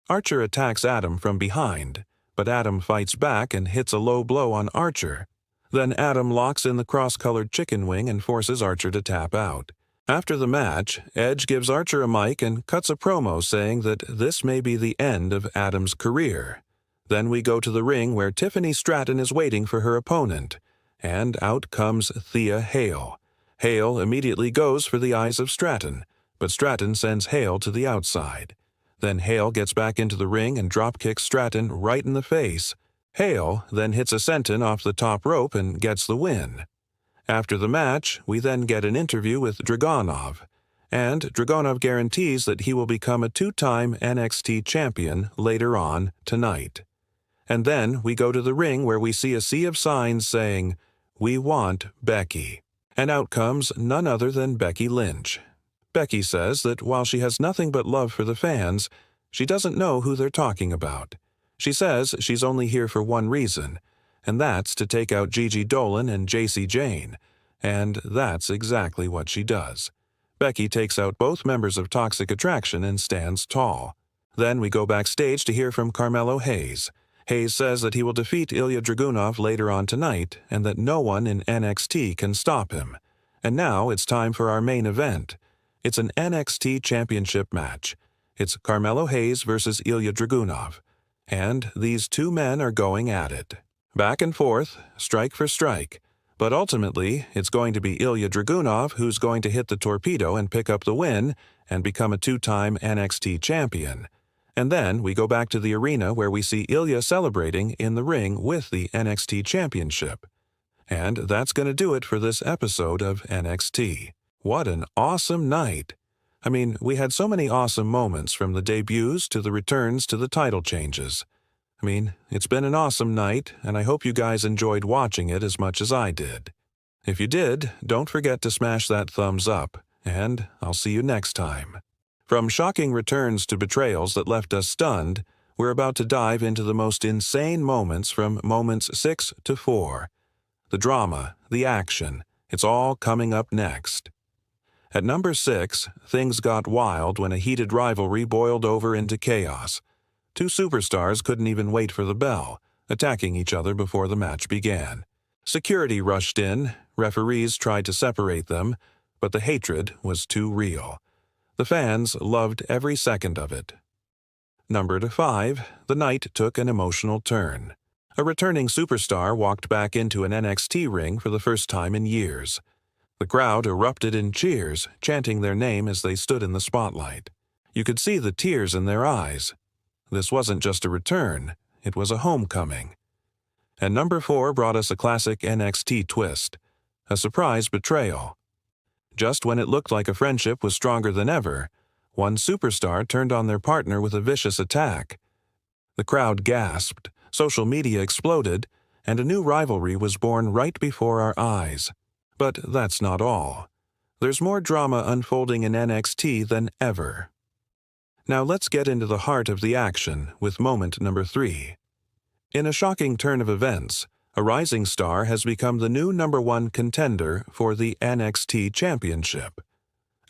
Archer attacks Adam from behind, but Adam fights back and hits a low blow on Archer. Then Adam locks in the cross-colored chicken wing and forces Archer to tap out. After the match, Edge gives Archer a mic and cuts a promo saying that this may be the end of Adam's career. Then we go to the ring where Tiffany Stratton is waiting for her opponent, and out comes Thea Hale. Hale immediately goes for the eyes of Stratton, but Stratton sends Hale to the outside. Then Hale gets back into the ring and dropkicks Stratton right in the face. Hale then hits a senton off the top rope and gets the win. After the match, we then get an interview with Dragunov, and Dragunov guarantees that he will become a two-time NXT champion later on tonight. And then we go to the ring where we see a sea of signs saying, "We want Becky." And out comes none other than Becky Lynch. Becky says that while she has nothing but love for the fans, she doesn't know who they're talking about. She says she's only here for one reason, and that's to take out Gigi Dolan and JC Jane, and that's exactly what she does. Becky takes out both members of Toxic Attraction and stands tall. Then we go backstage to hear from Carmelo Hayes. Hayes says that he will defeat Ilya Dragunov later on tonight and that no one in NXT can stop him. And now it's time for our main event. It's an NXT championship match. It's Carmelo Hayes versus Ilya Dragunov. And these two men are going at it. Back and forth, strike for strike. But ultimately, it's going to be Ilya Dragunov who's going to hit the torpedo and pick up the win and become a two-time NXT champion. And then we go back to the arena where we see Ilya celebrating in the ring with the NXT Championship. And that's going to do it for this episode of NXT. What an awesome night! I mean, we had so many awesome moments from the debuts to the returns to the title changes. I mean, it's been an awesome night, and I hope you guys enjoyed watching it as much as I did. If you did, don't forget to smash that thumbs up, and I'll see you next time. From shocking returns to betrayals that left us stunned, we're about to dive into the most insane moments from moments 6 to 4. The drama, the action, it's all coming up next. At number 6, things got wild when a heated rivalry boiled over into chaos. Two superstars couldn't even wait for the bell, attacking each other before the match began. Security rushed in, referees tried to separate them, but the hatred was too real. The fans loved every second of it. Number 5, the night took an emotional turn. A returning superstar walked back into an NXT ring for the first time in years. The crowd erupted in cheers, chanting their name as they stood in the spotlight. You could see the tears in their eyes. This wasn't just a return, it was a homecoming. And number 4 brought us a classic NXT twist, a surprise betrayal. Just when it looked like a friendship was stronger than ever, one superstar turned on their partner with a vicious attack. The crowd gasped, social media exploded, and a new rivalry was born right before our eyes. But that's not all. There's more drama unfolding in NXT than ever. Now let's get into the heart of the action with moment number 3. In a shocking turn of events, a rising star has become the new number 1 contender for the NXT Championship.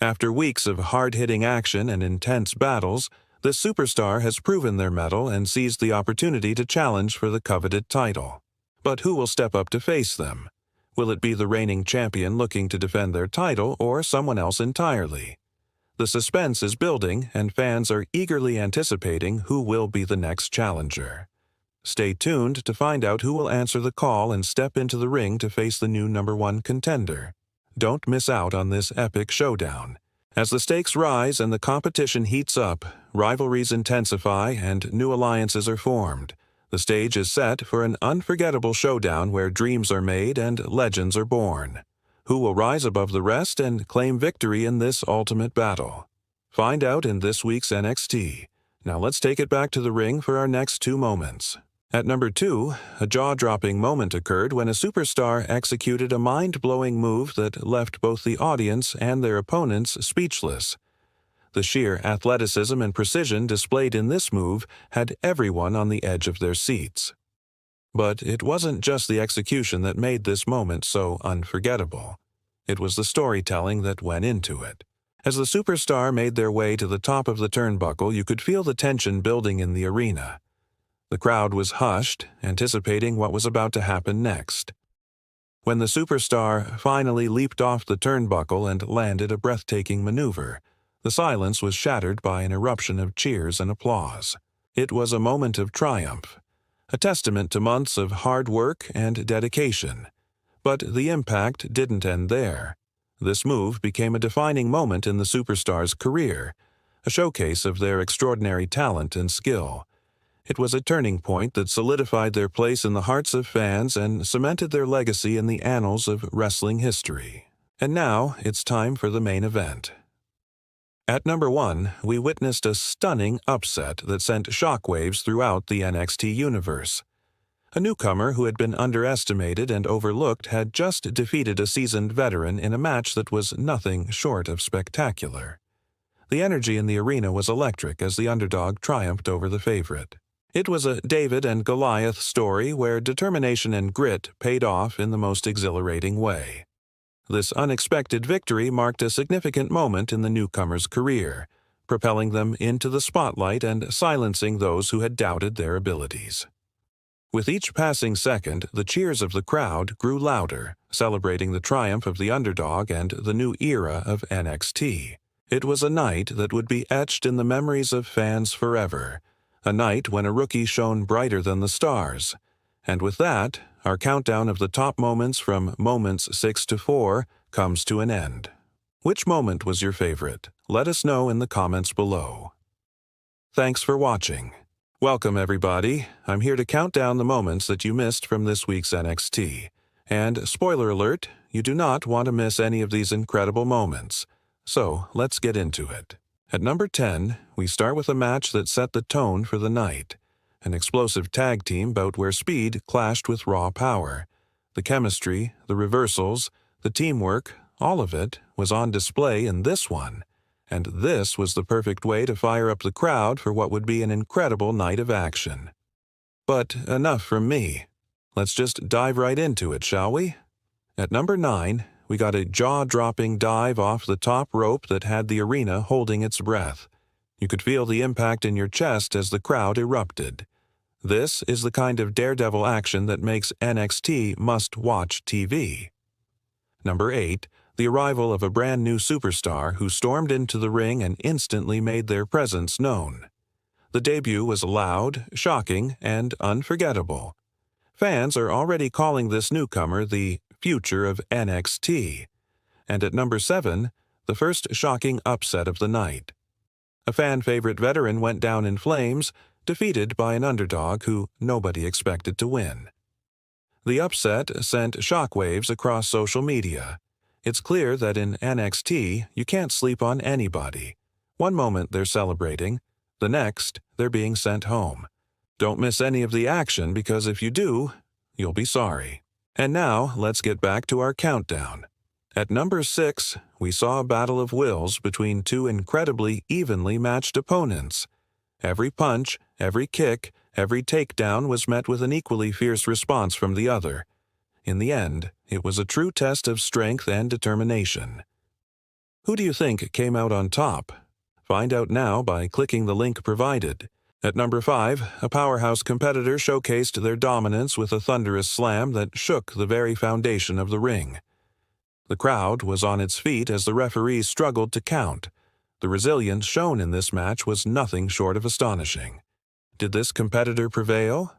After weeks of hard-hitting action and intense battles, this superstar has proven their mettle and seized the opportunity to challenge for the coveted title. But who will step up to face them? Will it be the reigning champion looking to defend their title or someone else entirely? The suspense is building and fans are eagerly anticipating who will be the next challenger. Stay tuned to find out who will answer the call and step into the ring to face the new number 1 contender. Don't miss out on this epic showdown. As the stakes rise and the competition heats up, rivalries intensify and new alliances are formed. The stage is set for an unforgettable showdown where dreams are made and legends are born. Who will rise above the rest and claim victory in this ultimate battle? Find out in this week's NXT. Now let's take it back to the ring for our next 2 moments. At number 2, a jaw-dropping moment occurred when a superstar executed a mind-blowing move that left both the audience and their opponents speechless. The sheer athleticism and precision displayed in this move had everyone on the edge of their seats. But it wasn't just the execution that made this moment so unforgettable. It was the storytelling that went into it. As the superstar made their way to the top of the turnbuckle, you could feel the tension building in the arena. The crowd was hushed, anticipating what was about to happen next. When the superstar finally leaped off the turnbuckle and landed a breathtaking maneuver, the silence was shattered by an eruption of cheers and applause. It was a moment of triumph, a testament to months of hard work and dedication. But the impact didn't end there. This move became a defining moment in the superstar's career, a showcase of their extraordinary talent and skill. It was a turning point that solidified their place in the hearts of fans and cemented their legacy in the annals of wrestling history. And now it's time for the main event. At number 1, we witnessed a stunning upset that sent shockwaves throughout the NXT universe. A newcomer who had been underestimated and overlooked had just defeated a seasoned veteran in a match that was nothing short of spectacular. The energy in the arena was electric as the underdog triumphed over the favorite. It was a David and Goliath story where determination and grit paid off in the most exhilarating way. This unexpected victory marked a significant moment in the newcomer's career, propelling them into the spotlight and silencing those who had doubted their abilities. With each passing second, the cheers of the crowd grew louder, celebrating the triumph of the underdog and the new era of NXT. It was a night that would be etched in the memories of fans forever, a night when a rookie shone brighter than the stars. And with that, our countdown of the top moments from moments 6 to 4 comes to an end. Which moment was your favorite? Let us know in the comments below. Thanks for watching. Welcome everybody. I'm here to count down the moments that you missed from this week's NXT. And spoiler alert, you do not want to miss any of these incredible moments. So let's get into it. At number 10, we start with a match that set the tone for the night. An explosive tag team bout where speed clashed with raw power. The chemistry, the reversals, the teamwork, all of it was on display in this one. And this was the perfect way to fire up the crowd for what would be an incredible night of action. But enough from me. Let's just dive right into it, shall we? At number 9, we got a jaw-dropping dive off the top rope that had the arena holding its breath. You could feel the impact in your chest as the crowd erupted. This is the kind of daredevil action that makes NXT must-watch TV. Number 8, the arrival of a brand new superstar who stormed into the ring and instantly made their presence known. The debut was loud, shocking, and unforgettable. Fans are already calling this newcomer the future of NXT. And at number 7, the first shocking upset of the night. A fan-favorite veteran went down in flames, defeated by an underdog who nobody expected to win. The upset sent shockwaves across social media. It's clear that in NXT, you can't sleep on anybody. One moment they're celebrating, the next they're being sent home. Don't miss any of the action because if you do, you'll be sorry. And now, let's get back to our countdown. At number 6, we saw a battle of wills between two incredibly evenly matched opponents. Every punch, every kick, every takedown was met with an equally fierce response from the other. In the end, it was a true test of strength and determination. Who do you think came out on top? Find out now by clicking the link provided. At number 5, a powerhouse competitor showcased their dominance with a thunderous slam that shook the very foundation of the ring. The crowd was on its feet as the referees struggled to count. The resilience shown in this match was nothing short of astonishing. Did this competitor prevail?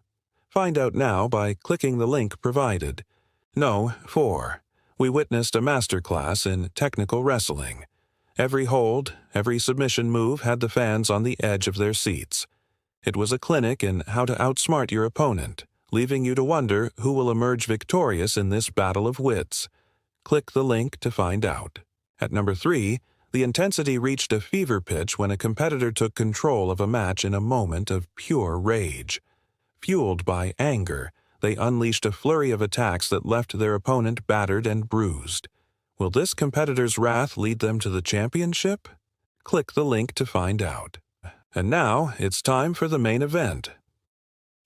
Find out now by clicking the link provided. No, 4. We witnessed a masterclass in technical wrestling. Every hold, every submission move had the fans on the edge of their seats. It was a clinic in how to outsmart your opponent, leaving you to wonder who will emerge victorious in this battle of wits. Click the link to find out. At number 3, the intensity reached a fever pitch when a competitor took control of a match in a moment of pure rage. Fueled by anger, they unleashed a flurry of attacks that left their opponent battered and bruised. Will this competitor's wrath lead them to the championship? Click the link to find out. And now, it's time for the main event.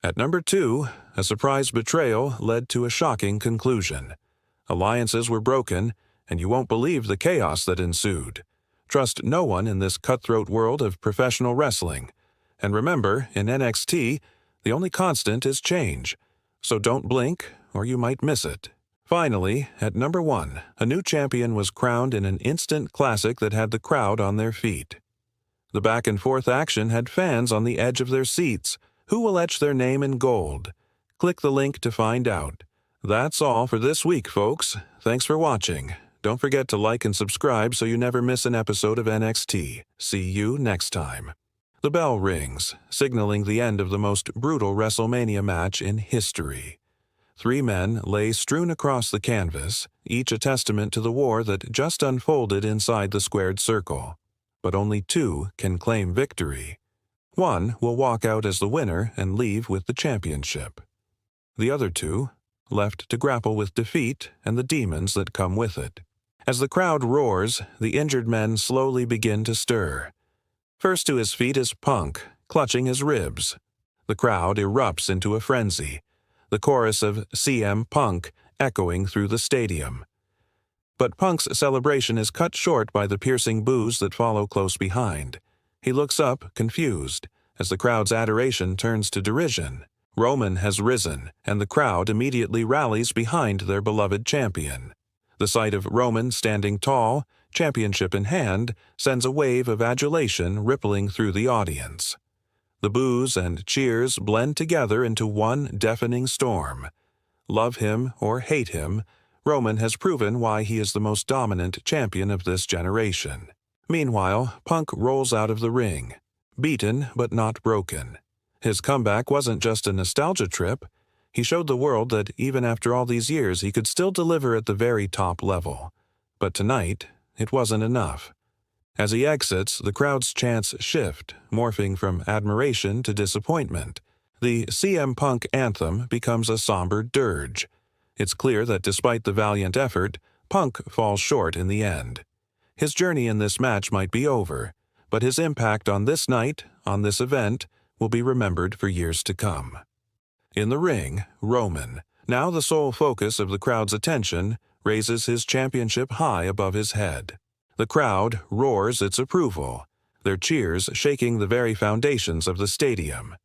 At number 2, a surprise betrayal led to a shocking conclusion. Alliances were broken, and you won't believe the chaos that ensued. Trust no one in this cutthroat world of professional wrestling. And remember, in NXT, the only constant is change. So don't blink, or you might miss it. Finally, at number 1, a new champion was crowned in an instant classic that had the crowd on their feet. The back-and-forth action had fans on the edge of their seats. Who will etch their name in gold? Click the link to find out. That's all for this week, folks. Thanks for watching. Don't forget to like and subscribe so you never miss an episode of NXT. See you next time. The bell rings, signaling the end of the most brutal WrestleMania match in history. 3 men lay strewn across the canvas, each a testament to the war that just unfolded inside the squared circle. But only 2 can claim victory. 1 will walk out as the winner and leave with the championship. The other 2, left to grapple with defeat and the demons that come with it. As the crowd roars, the injured men slowly begin to stir. First to his feet is Punk, clutching his ribs. The crowd erupts into a frenzy, the chorus of CM Punk echoing through the stadium. But Punk's celebration is cut short by the piercing boos that follow close behind. He looks up, confused, as the crowd's adoration turns to derision. Roman has risen, and the crowd immediately rallies behind their beloved champion. The sight of Roman standing tall, championship in hand, sends a wave of adulation rippling through the audience. The boos and cheers blend together into one deafening storm. Love him or hate him, Roman has proven why he is the most dominant champion of this generation. Meanwhile, Punk rolls out of the ring, beaten but not broken. His comeback wasn't just a nostalgia trip. He showed the world that even after all these years he could still deliver at the very top level. But tonight, it wasn't enough. As he exits, the crowd's chants shift, morphing from admiration to disappointment. The CM Punk anthem becomes a somber dirge. It's clear that despite the valiant effort, Punk falls short in the end. His journey in this match might be over, but his impact on this night, on this event, will be remembered for years to come. In the ring, Roman, now the sole focus of the crowd's attention, raises his championship high above his head. The crowd roars its approval, their cheers shaking the very foundations of the stadium.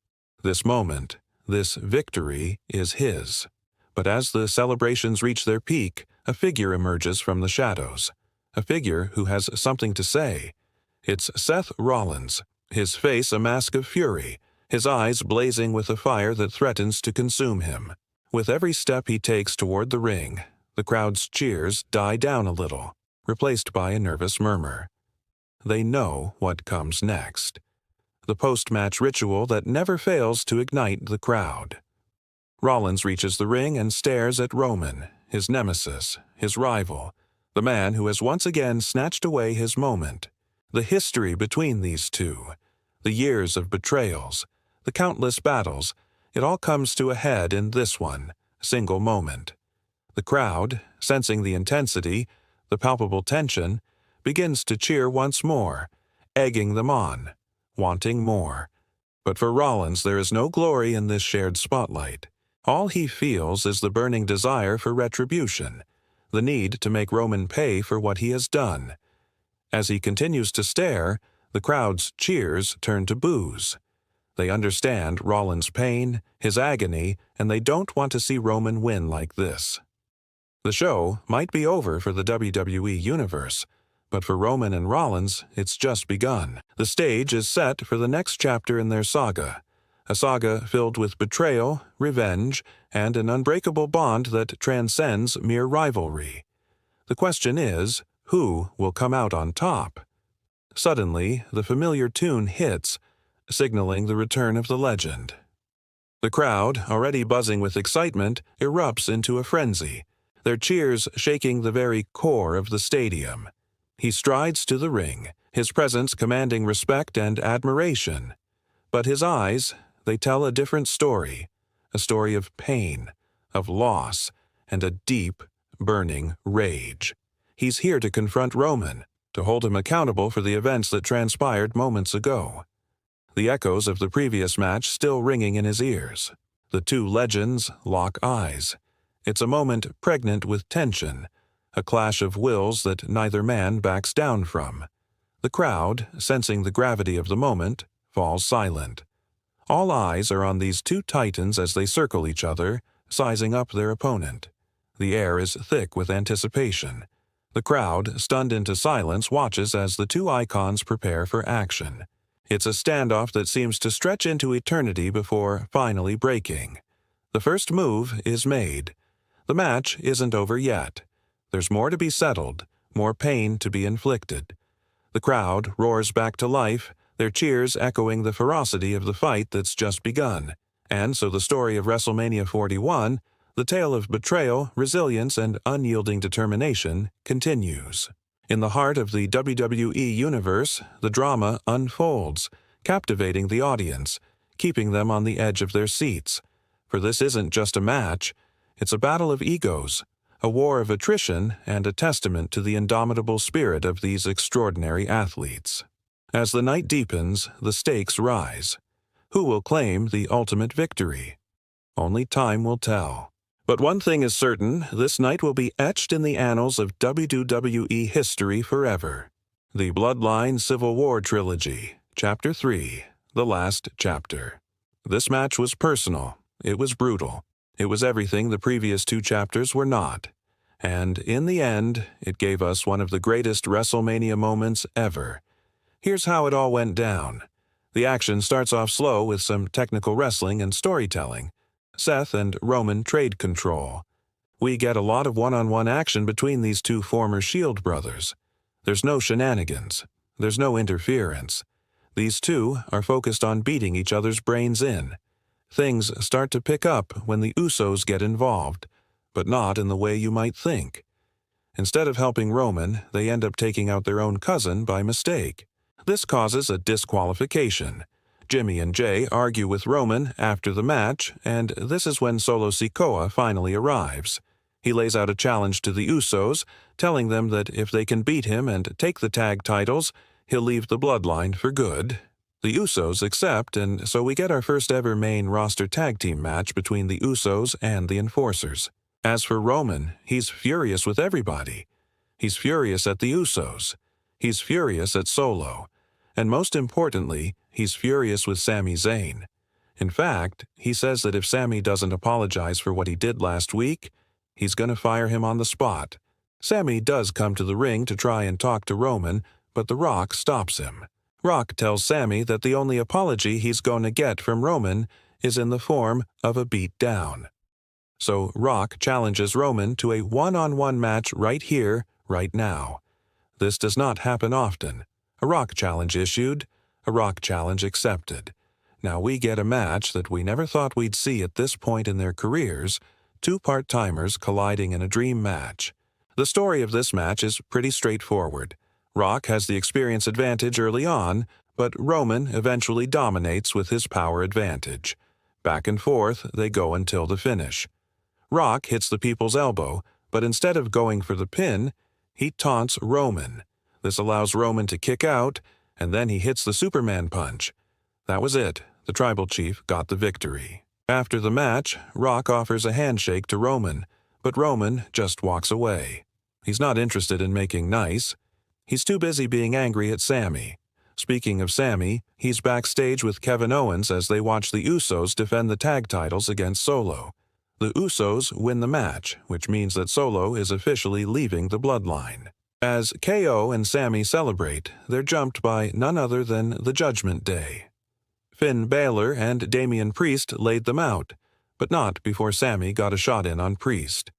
This moment, this victory, is his. But as the celebrations reach their peak, a figure emerges from the shadows. A figure who has something to say. It's Seth Rollins, his face a mask of fury, his eyes blazing with a fire that threatens to consume him. With every step he takes toward the ring, the crowd's cheers die down a little. replaced by a nervous murmur. They know what comes next. The post-match ritual that never fails to ignite the crowd. Rollins reaches the ring and stares at Roman, his nemesis, his rival, the man who has once again snatched away his moment. The history between these two, the years of betrayals, the countless battles, it all comes to a head in this one, single moment. The crowd, sensing the intensity, the palpable tension, begins to cheer once more, egging them on, wanting more. But for Rollins there is no glory in this shared spotlight. All he feels is the burning desire for retribution, the need to make Roman pay for what he has done. As he continues to stare, the crowd's cheers turn to boos. They understand Rollins' pain, his agony, and they don't want to see Roman win like this. The show might be over for the WWE Universe, but for Roman and Rollins, it's just begun. The stage is set for the next chapter in their saga, a saga filled with betrayal, revenge, and an unbreakable bond that transcends mere rivalry. The question is, who will come out on top? Suddenly, the familiar tune hits, signaling the return of the legend. The crowd, already buzzing with excitement, erupts into a frenzy, their cheers shaking the very core of the stadium. He strides to the ring, his presence commanding respect and admiration. But his eyes, they tell a different story, a story of pain, of loss, and a deep, burning rage. He's here to confront Roman, to hold him accountable for the events that transpired moments ago. The echoes of the previous match still ringing in his ears. The two legends lock eyes. It's a moment pregnant with tension, a clash of wills that neither man backs down from. The crowd, sensing the gravity of the moment, falls silent. All eyes are on these two titans as they circle each other, sizing up their opponent. The air is thick with anticipation. The crowd, stunned into silence, watches as the two icons prepare for action. It's a standoff that seems to stretch into eternity before finally breaking. The first move is made. The match isn't over yet. There's more to be settled, more pain to be inflicted. The crowd roars back to life, their cheers echoing the ferocity of the fight that's just begun. And so the story of WrestleMania 41, the tale of betrayal, resilience, and unyielding determination, continues. In the heart of the WWE Universe, the drama unfolds, captivating the audience, keeping them on the edge of their seats. For this isn't just a match, it's a battle of egos, a war of attrition, and a testament to the indomitable spirit of these extraordinary athletes. As the night deepens, the stakes rise. Who will claim the ultimate victory? Only time will tell. But one thing is certain, this night will be etched in the annals of WWE history forever. The Bloodline Civil War Trilogy, Chapter 3, The Last Chapter. This match was personal. It was brutal. It was everything the previous two chapters were not. And in the end, it gave us one of the greatest WrestleMania moments ever. Here's how it all went down. The action starts off slow with some technical wrestling and storytelling. Seth and Roman trade control. We get a lot of one-on-one action between these two former Shield brothers. There's no shenanigans. There's no interference. These two are focused on beating each other's brains in. Things start to pick up when the Usos get involved, but not in the way you might think. Instead of helping Roman, they end up taking out their own cousin by mistake. This causes a disqualification. Jimmy and Jay argue with Roman after the match, and this is when Solo Sikoa finally arrives. He lays out a challenge to the Usos, telling them that if they can beat him and take the tag titles, he'll leave the bloodline for good. The Usos accept, and so we get our first ever main roster tag team match between the Usos and the Enforcers. As for Roman, he's furious with everybody. He's furious at the Usos. He's furious at Solo. And most importantly, he's furious with Sami Zayn. In fact, he says that if Sami doesn't apologize for what he did last week, he's going to fire him on the spot. Sami does come to the ring to try and talk to Roman, but The Rock stops him. Rock tells Sami that the only apology he's going to get from Roman is in the form of a beat down. So Rock challenges Roman to a one-on-one match right here, right now. This does not happen often. A rock challenge issued, a rock challenge accepted. Now we get a match that we never thought we'd see at this point in their careers, two part-timers colliding in a dream match. The story of this match is pretty straightforward. Rock has the experience advantage early on, but Roman eventually dominates with his power advantage. Back and forth they go until the finish. Rock hits the people's elbow, but instead of going for the pin, he taunts Roman. This allows Roman to kick out, and then he hits the Superman punch. That was it. The tribal chief got the victory. After the match, Rock offers a handshake to Roman, but Roman just walks away. He's not interested in making nice. He's too busy being angry at Sami. Speaking of Sami, he's backstage with Kevin Owens as they watch the Usos defend the tag titles against Solo. The Usos win the match, which means that Solo is officially leaving the bloodline. As KO and Sami celebrate, they're jumped by none other than the Judgment Day. Finn Balor and Damian Priest laid them out, but not before Sami got a shot in on Priest.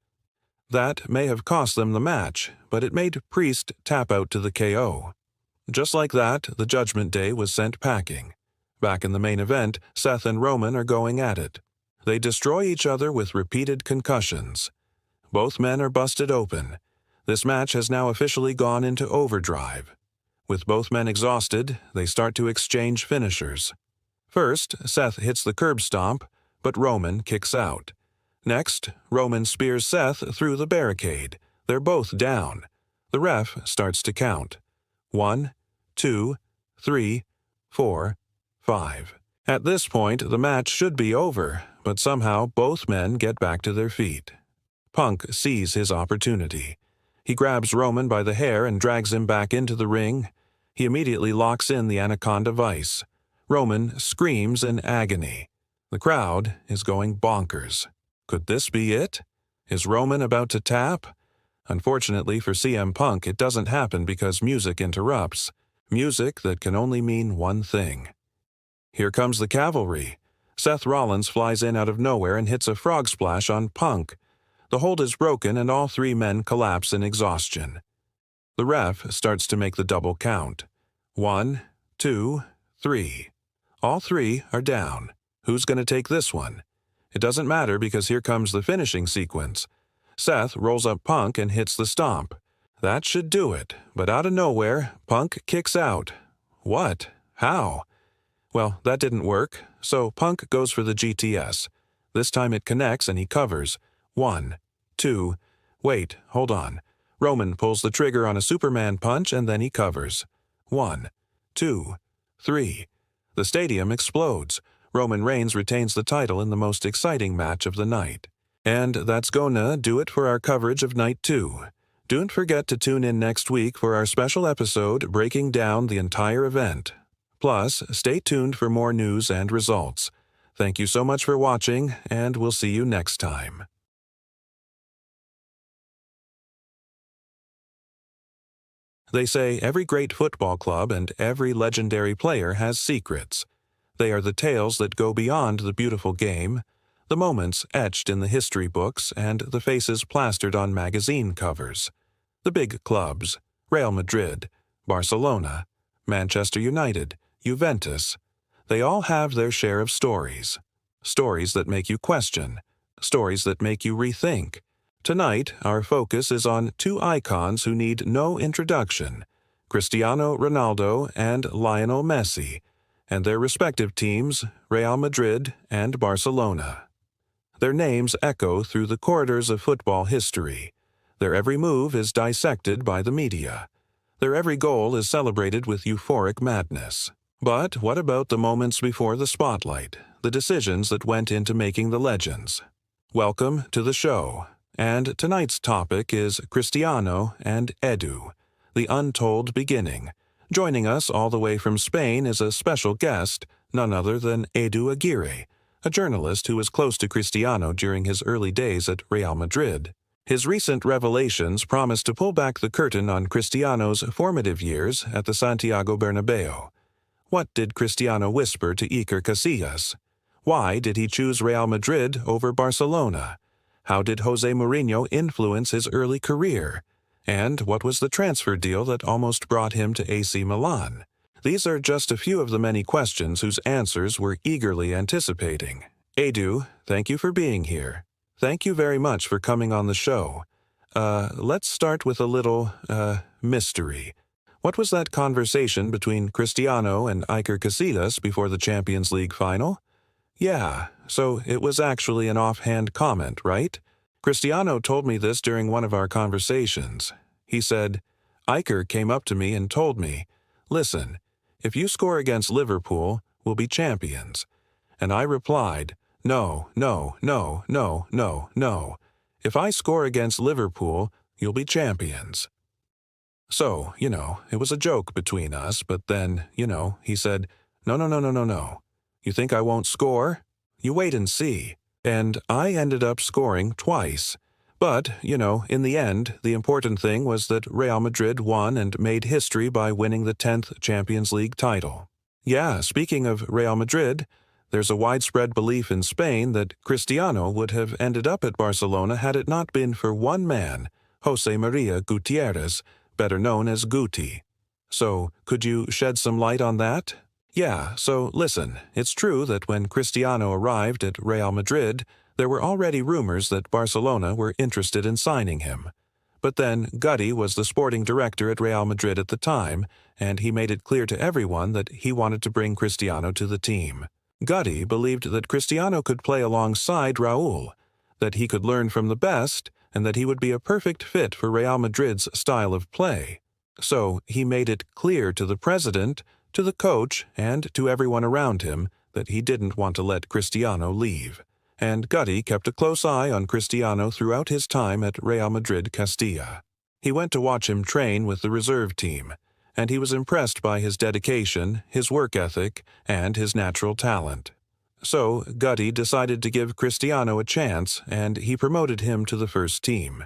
That may have cost them the match, but it made Priest tap out to the KO. Just like that, the Judgment Day was sent packing. Back in the main event, Seth and Roman are going at it. They destroy each other with repeated concussions. Both men are busted open. This match has now officially gone into overdrive. With both men exhausted, they start to exchange finishers. First, Seth hits the curb stomp, but Roman kicks out. Next, Roman spears Seth through the barricade. They're both down. The ref starts to count. 1, 2, 3, 4, 5. At this point, the match should be over, but somehow both men get back to their feet. Punk sees his opportunity. He grabs Roman by the hair and drags him back into the ring. He immediately locks in the Anaconda Vice. Roman screams in agony. The crowd is going bonkers. Could this be it? Is Roman about to tap? Unfortunately for CM Punk, it doesn't happen because music interrupts. Music that can only mean one thing. Here comes the cavalry. Seth Rollins flies in out of nowhere and hits a frog splash on Punk. The hold is broken and all three men collapse in exhaustion. The ref starts to make the double count. 1, 2, 3. All three are down. Who's going to take this one? It doesn't matter because here comes the finishing sequence. Seth rolls up Punk and hits the stomp. That should do it, but out of nowhere, Punk kicks out. What? How? Well, that didn't work, so Punk goes for the GTS. This time it connects and he covers. 1, 2, wait, hold on. Roman pulls the trigger on a Superman punch and then he covers. 1, 2, 3. The stadium explodes. Roman Reigns retains the title in the most exciting match of the night. And that's gonna do it for our coverage of Night 2. Don't forget to tune in next week for our special episode breaking down the entire event. Plus, stay tuned for more news and results. Thank you so much for watching, and we'll see you next time. They say every great football club and every legendary player has secrets. They are the tales that go beyond the beautiful game, the moments etched in the history books and the faces plastered on magazine covers. The big clubs, Real Madrid, Barcelona, Manchester United, Juventus, they all have their share of stories. Stories that make you question, stories that make you rethink. Tonight, our focus is on two icons who need no introduction, Cristiano Ronaldo and Lionel Messi, and their respective teams, Real Madrid and Barcelona. Their names echo through the corridors of football history. Their every move is dissected by the media. Their every goal is celebrated with euphoric madness. But what about the moments before the spotlight, the decisions that went into making the legends? Welcome to the show. And tonight's topic is Cristiano and Edu, the untold beginning. Joining us all the way from Spain is a special guest, none other than Edu Aguirre, a journalist who was close to Cristiano during his early days at Real Madrid. His recent revelations promise to pull back the curtain on Cristiano's formative years at the Santiago Bernabeu. What did Cristiano whisper to Iker Casillas? Why did he choose Real Madrid over Barcelona? How did Jose Mourinho influence his early career? And what was the transfer deal that almost brought him to AC Milan? These are just a few of the many questions whose answers we're eagerly anticipating. Edu, thank you for being here. Thank you very much for coming on the show. Let's start with a little, mystery. What was that conversation between Cristiano and Iker Casillas before the Champions League final? Yeah, so it was actually an offhand comment, right? Cristiano told me this during one of our conversations. He said, Iker came up to me and told me, listen, if you score against Liverpool, we'll be champions. And I replied, no, no, no, no, no, no. If I score against Liverpool, you'll be champions. So, it was a joke between us, but then, he said, no, no, no, no, no, no. You think I won't score? You wait and see. And I ended up scoring twice. But, in the end, the important thing was that Real Madrid won and made history by winning the 10th Champions League title. Yeah, speaking of Real Madrid, there's a widespread belief in Spain that Cristiano would have ended up at Barcelona had it not been for one man, José María Gutiérrez, better known as Guti. So, could you shed some light on that? Yeah, so listen, it's true that when Cristiano arrived at Real Madrid, there were already rumors that Barcelona were interested in signing him. But then Guti was the sporting director at Real Madrid at the time, and he made it clear to everyone that he wanted to bring Cristiano to the team. Guti believed that Cristiano could play alongside Raúl, that he could learn from the best, and that he would be a perfect fit for Real Madrid's style of play. So he made it clear to the president, to the coach, and to everyone around him that he didn't want to let Cristiano leave. And Guti kept a close eye on Cristiano throughout his time at Real Madrid Castilla. He went to watch him train with the reserve team, and he was impressed by his dedication, his work ethic, and his natural talent. So Guti decided to give Cristiano a chance, and he promoted him to the first team.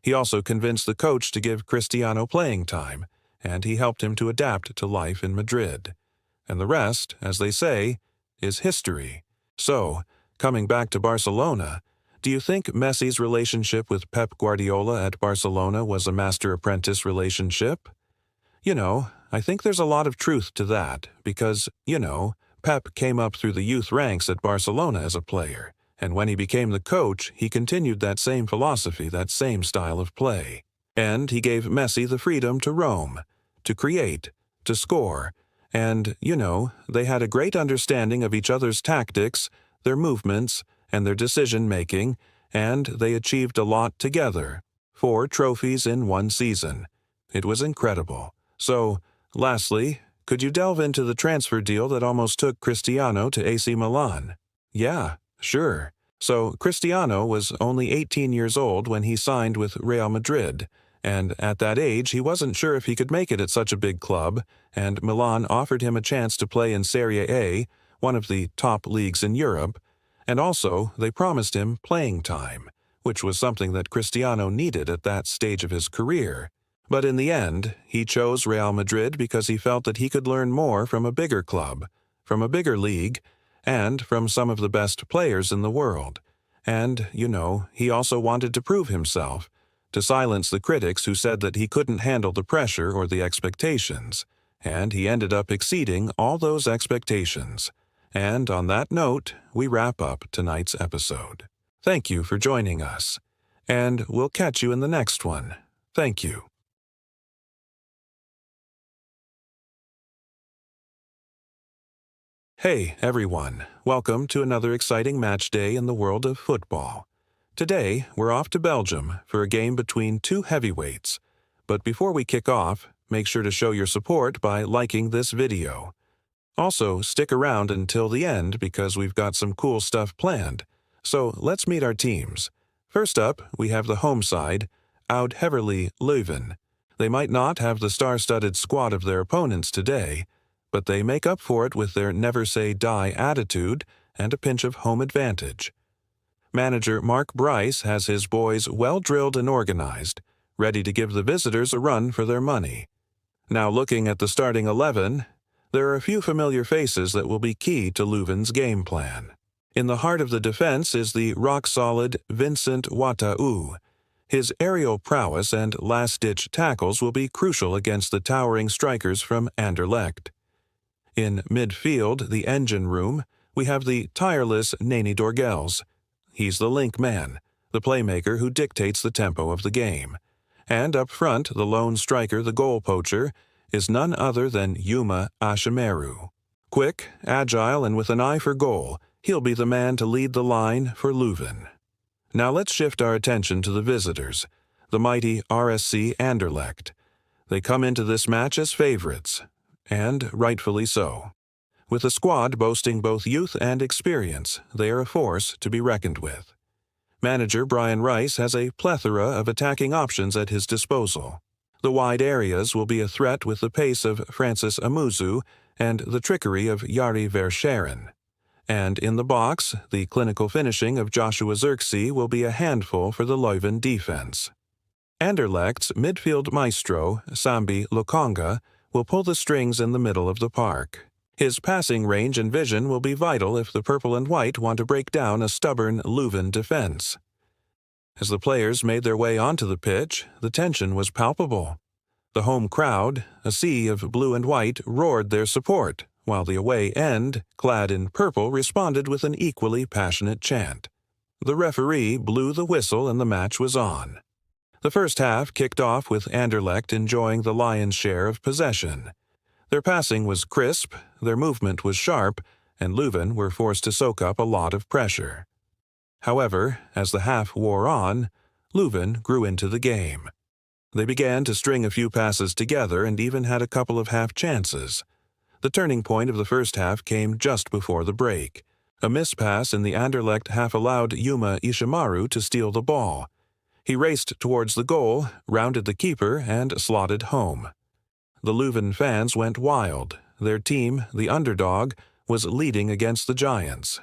He also convinced the coach to give Cristiano playing time, and he helped him to adapt to life in Madrid. And the rest, as they say, is history. So, coming back to Barcelona, do you think Messi's relationship with Pep Guardiola at Barcelona was a master-apprentice relationship? I think there's a lot of truth to that, because, Pep came up through the youth ranks at Barcelona as a player, and when he became the coach, he continued that same philosophy, that same style of play. And he gave Messi the freedom to roam, to create, to score, and, they had a great understanding of each other's tactics, their movements, and their decision-making, and they achieved a lot together. 4 trophies in one season. It was incredible. So, lastly, could you delve into the transfer deal that almost took Cristiano to AC Milan? Yeah, sure. So, Cristiano was only 18 years old when he signed with Real Madrid, and at that age he wasn't sure if he could make it at such a big club, and Milan offered him a chance to play in Serie A, one of the top leagues in Europe, and also they promised him playing time, which was something that Cristiano needed at that stage of his career. But in the end, he chose Real Madrid because he felt that he could learn more from a bigger club, from a bigger league, and from some of the best players in the world. And, he also wanted to prove himself, to silence the critics who said that he couldn't handle the pressure or the expectations. And he ended up exceeding all those expectations. And on that note, we wrap up tonight's episode. Thank you for joining us. And we'll catch you in the next one. Thank you. Hey, everyone. Welcome to another exciting match day in the world of football. Today, we're off to Belgium for a game between 2 heavyweights. But before we kick off, make sure to show your support by liking this video. Also, stick around until the end because we've got some cool stuff planned. So let's meet our teams. First up, we have the home side, Oud-Heverlee Leuven. They might not have the star-studded squad of their opponents today, but they make up for it with their never-say-die attitude and a pinch of home advantage. Manager Mark Bryce has his boys well-drilled and organized, ready to give the visitors a run for their money. Now looking at the starting 11, there are a few familiar faces that will be key to Leuven's game plan. In the heart of the defense is the rock-solid Vincent Watau. His aerial prowess and last-ditch tackles will be crucial against the towering strikers from Anderlecht. In midfield, the engine room, we have the tireless Nani Dorgels. He's the link man, the playmaker who dictates the tempo of the game. And up front, the lone striker, the goal poacher, is none other than Yuma Ashimeru. Quick, agile, and with an eye for goal, he'll be the man to lead the line for Leuven. Now let's shift our attention to the visitors, the mighty RSC Anderlecht. They come into this match as favorites, and rightfully so. With a squad boasting both youth and experience, they are a force to be reckoned with. Manager Brian Rice has a plethora of attacking options at his disposal. The wide areas will be a threat with the pace of Francis Amuzu and the trickery of Jari Verscharen. And in the box, the clinical finishing of Joshua Zirkzee will be a handful for the Leuven defense. Anderlecht's midfield maestro, Sambi Lokonga, will pull the strings in the middle of the park. His passing range and vision will be vital if the purple and white want to break down a stubborn Leuven defense. As the players made their way onto the pitch, the tension was palpable. The home crowd, a sea of blue and white, roared their support, while the away end, clad in purple, responded with an equally passionate chant. The referee blew the whistle and the match was on. The first half kicked off with Anderlecht enjoying the lion's share of possession. Their passing was crisp, their movement was sharp, and Leuven were forced to soak up a lot of pressure. However, as the half wore on, Leuven grew into the game. They began to string a few passes together and even had a couple of half chances. The turning point of the first half came just before the break. A mispass in the Anderlecht half allowed Yuma Ishimaru to steal the ball. He raced towards the goal, rounded the keeper, and slotted home. The Leuven fans went wild. Their team, the underdog, was leading against the Giants.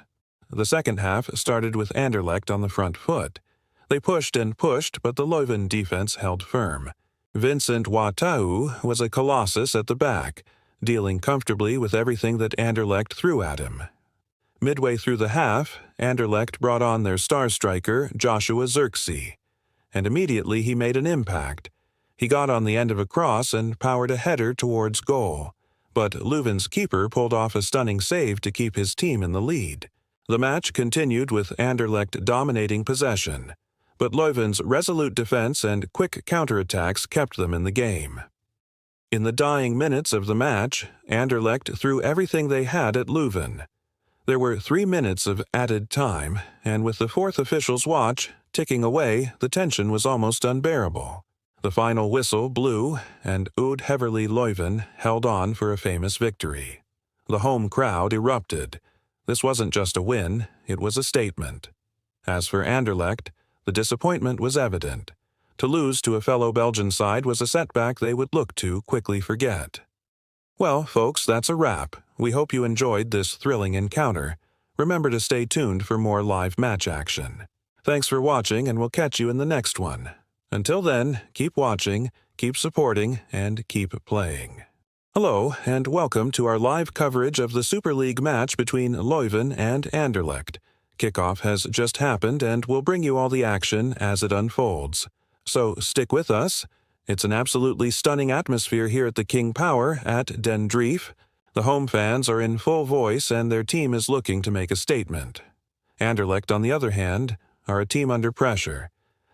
The second half started with Anderlecht on the front foot. They pushed and pushed, but the Leuven defense held firm. Vincent Thoug was a colossus at the back, dealing comfortably with everything that Anderlecht threw at him. Midway through the half, Anderlecht brought on their star striker, Joshua Zirkzee, and immediately he made an impact. He got on the end of a cross and powered a header towards goal, but Leuven's keeper pulled off a stunning save to keep his team in the lead. The match continued with Anderlecht dominating possession, but Leuven's resolute defense and quick counterattacks kept them in the game. In the dying minutes of the match, Anderlecht threw everything they had at Leuven. There were 3 minutes of added time, and with the fourth official's watch ticking away, the tension was almost unbearable. The final whistle blew, and Oud-Heverlee Leuven held on for a famous victory. The home crowd erupted. This wasn't just a win, it was a statement. As for Anderlecht, the disappointment was evident. To lose to a fellow Belgian side was a setback they would look to quickly forget. Well, folks, that's a wrap. We hope you enjoyed this thrilling encounter. Remember to stay tuned for more live match action. Thanks for watching, and we'll catch you in the next one. Until then, keep watching, keep supporting, and keep playing. Hello, and welcome to our live coverage of the Super League match between Leuven and Anderlecht. Kickoff has just happened, and we'll bring you all the action as it unfolds. So stick with us. It's an absolutely stunning atmosphere here at the King Power at Den Dreef. The home fans are in full voice, and their team is looking to make a statement. Anderlecht, on the other hand, are a team under pressure.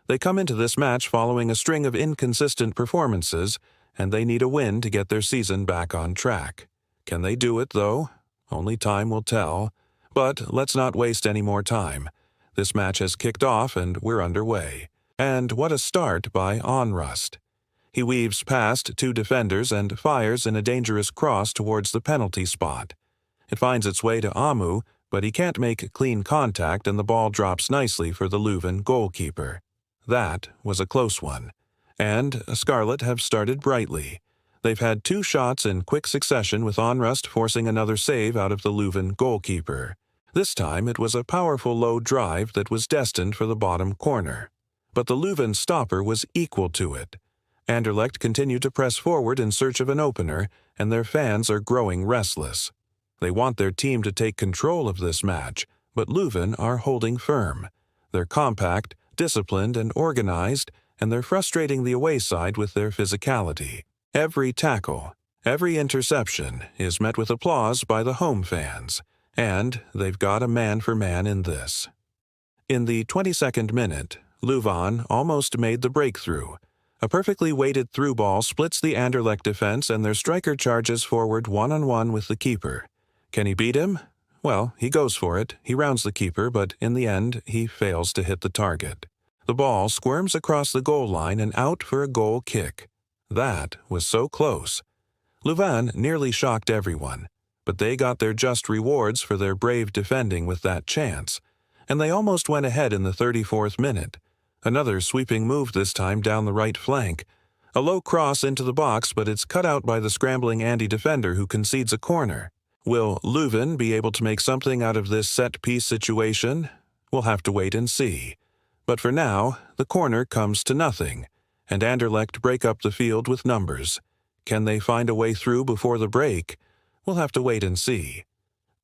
They come into this match following a string of inconsistent performances, and they need a win to get their season back on track. Can they do it, though? Only time will tell. But let's not waste any more time. This match has kicked off, and we're underway. And what a start by Onrust. He weaves past 2 defenders and fires in a dangerous cross towards the penalty spot. It finds its way to Amu, but he can't make clean contact, and the ball drops nicely for the Leuven goalkeeper. That was a close one. And Scarlet have started brightly. They've had 2 shots in quick succession, with Onrust forcing another save out of the Leuven goalkeeper. This time it was a powerful low drive that was destined for the bottom corner. But the Leuven stopper was equal to it. Anderlecht continued to press forward in search of an opener, and their fans are growing restless. They want their team to take control of this match, but Leuven are holding firm. They're compact, disciplined, and organized, and they're frustrating the away side with their physicality. Every tackle, every interception is met with applause by the home fans, and they've got a man for man in this. In the 22nd minute, Leuven almost made the breakthrough. A perfectly weighted through ball splits the Anderlecht defense and their striker charges forward one-on-one with the keeper. Can he beat him? Well, he goes for it, he rounds the keeper, but in the end, he fails to hit the target. The ball squirms across the goal line and out for a goal kick. That was so close. Leuven nearly shocked everyone, but they got their just rewards for their brave defending with that chance, and they almost went ahead in the 34th minute. Another sweeping move this time down the right flank. A low cross into the box, but it's cut out by the scrambling Andy defender who concedes a corner. Will Leuven be able to make something out of this set-piece situation? We'll have to wait and see. But for now, the corner comes to nothing, and Anderlecht break up the field with numbers. Can they find a way through before the break? We'll have to wait and see.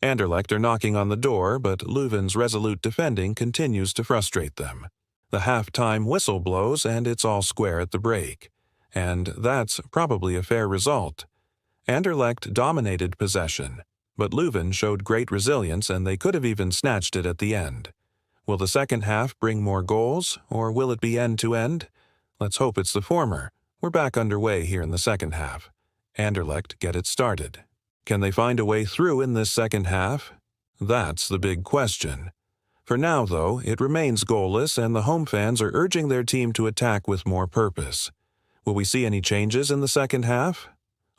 Anderlecht are knocking on the door, but Leuven's resolute defending continues to frustrate them. The half-time whistle blows and it's all square at the break. And that's probably a fair result. Anderlecht dominated possession, but Leuven showed great resilience and they could have even snatched it at the end. Will the second half bring more goals, or will it be end-to-end? Let's hope it's the former. We're back underway here in the second half. Anderlecht get it started. Can they find a way through in this second half? That's the big question. For now, though, it remains goalless and the home fans are urging their team to attack with more purpose. Will we see any changes in the second half?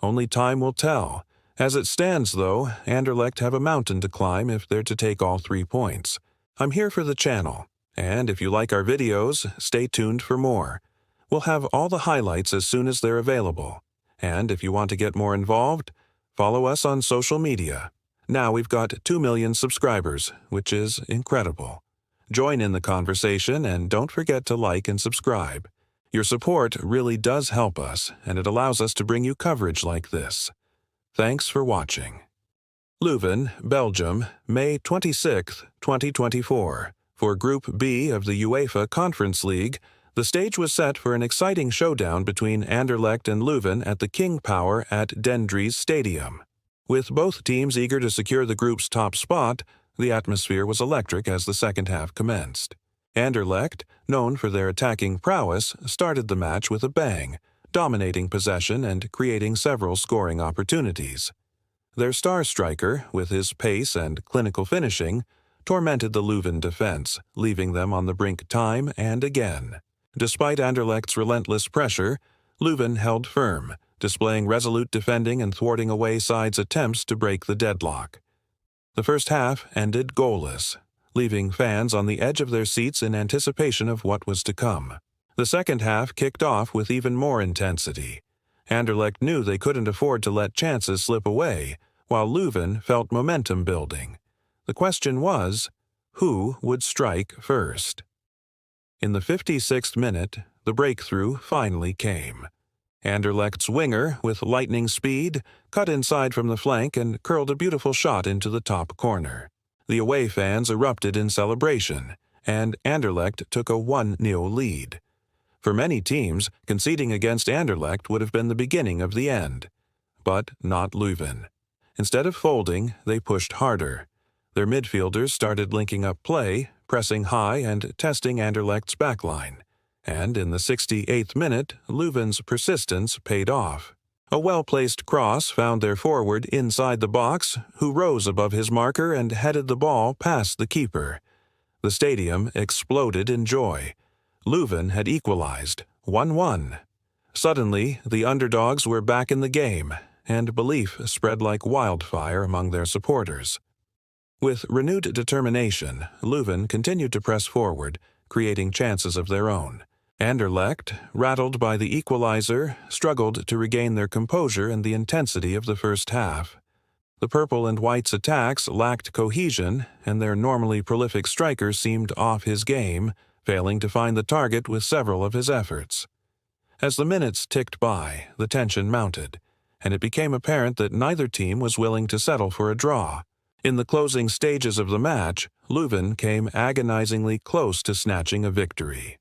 Only time will tell. As it stands, though, Anderlecht have a mountain to climb if they're to take all 3 points. I'm here for the channel, and if you like our videos, stay tuned for more. We'll have all the highlights as soon as they're available. And if you want to get more involved, follow us on social media. Now we've got 2 million subscribers, which is incredible. Join in the conversation and don't forget to like and subscribe. Your support really does help us, and it allows us to bring you coverage like this. Thanks for watching. Leuven, Belgium, May 26, 2024. For Group B of the UEFA Conference League, the stage was set for an exciting showdown between Anderlecht and Leuven at the King Power at Den Dries Stadium. With both teams eager to secure the group's top spot, the atmosphere was electric as the second half commenced. Anderlecht, known for their attacking prowess, started the match with a bang, dominating possession and creating several scoring opportunities. Their star striker, with his pace and clinical finishing, tormented the Leuven defense, leaving them on the brink time and again. Despite Anderlecht's relentless pressure, Leuven held firm, displaying resolute defending and thwarting away sides' attempts to break the deadlock. The first half ended goalless, leaving fans on the edge of their seats in anticipation of what was to come. The second half kicked off with even more intensity. Anderlecht knew they couldn't afford to let chances slip away, while Leuven felt momentum building. The question was, who would strike first? In the 56th minute, the breakthrough finally came. Anderlecht's winger, with lightning speed, cut inside from the flank and curled a beautiful shot into the top corner. The away fans erupted in celebration, and Anderlecht took a 1-0 lead. For many teams, conceding against Anderlecht would have been the beginning of the end. But not Leuven. Instead of folding, they pushed harder. Their midfielders started linking up play, pressing high and testing Anderlecht's backline. And in the 68th minute, Leuven's persistence paid off. A well-placed cross found their forward inside the box, who rose above his marker and headed the ball past the keeper. The stadium exploded in joy. Leuven had equalized, 1-1. Suddenly, the underdogs were back in the game, and belief spread like wildfire among their supporters. With renewed determination, Leuven continued to press forward, creating chances of their own. Anderlecht, rattled by the equalizer, struggled to regain their composure and the intensity of the first half. The purple and white's attacks lacked cohesion, and their normally prolific striker seemed off his game, failing to find the target with several of his efforts. As the minutes ticked by, the tension mounted, and it became apparent that neither team was willing to settle for a draw. In the closing stages of the match, Leuven came agonizingly close to snatching a victory.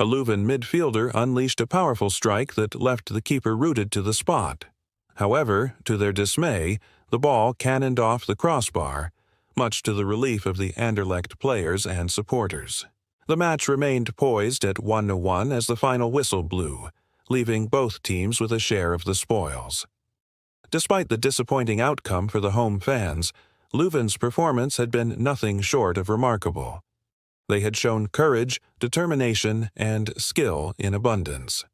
A Leuven midfielder unleashed a powerful strike that left the keeper rooted to the spot. However, to their dismay, the ball cannoned off the crossbar, much to the relief of the Anderlecht players and supporters. The match remained poised at 1-1 as the final whistle blew, leaving both teams with a share of the spoils. Despite the disappointing outcome for the home fans, Leuven's performance had been nothing short of remarkable. They had shown courage, determination, and skill in abundance.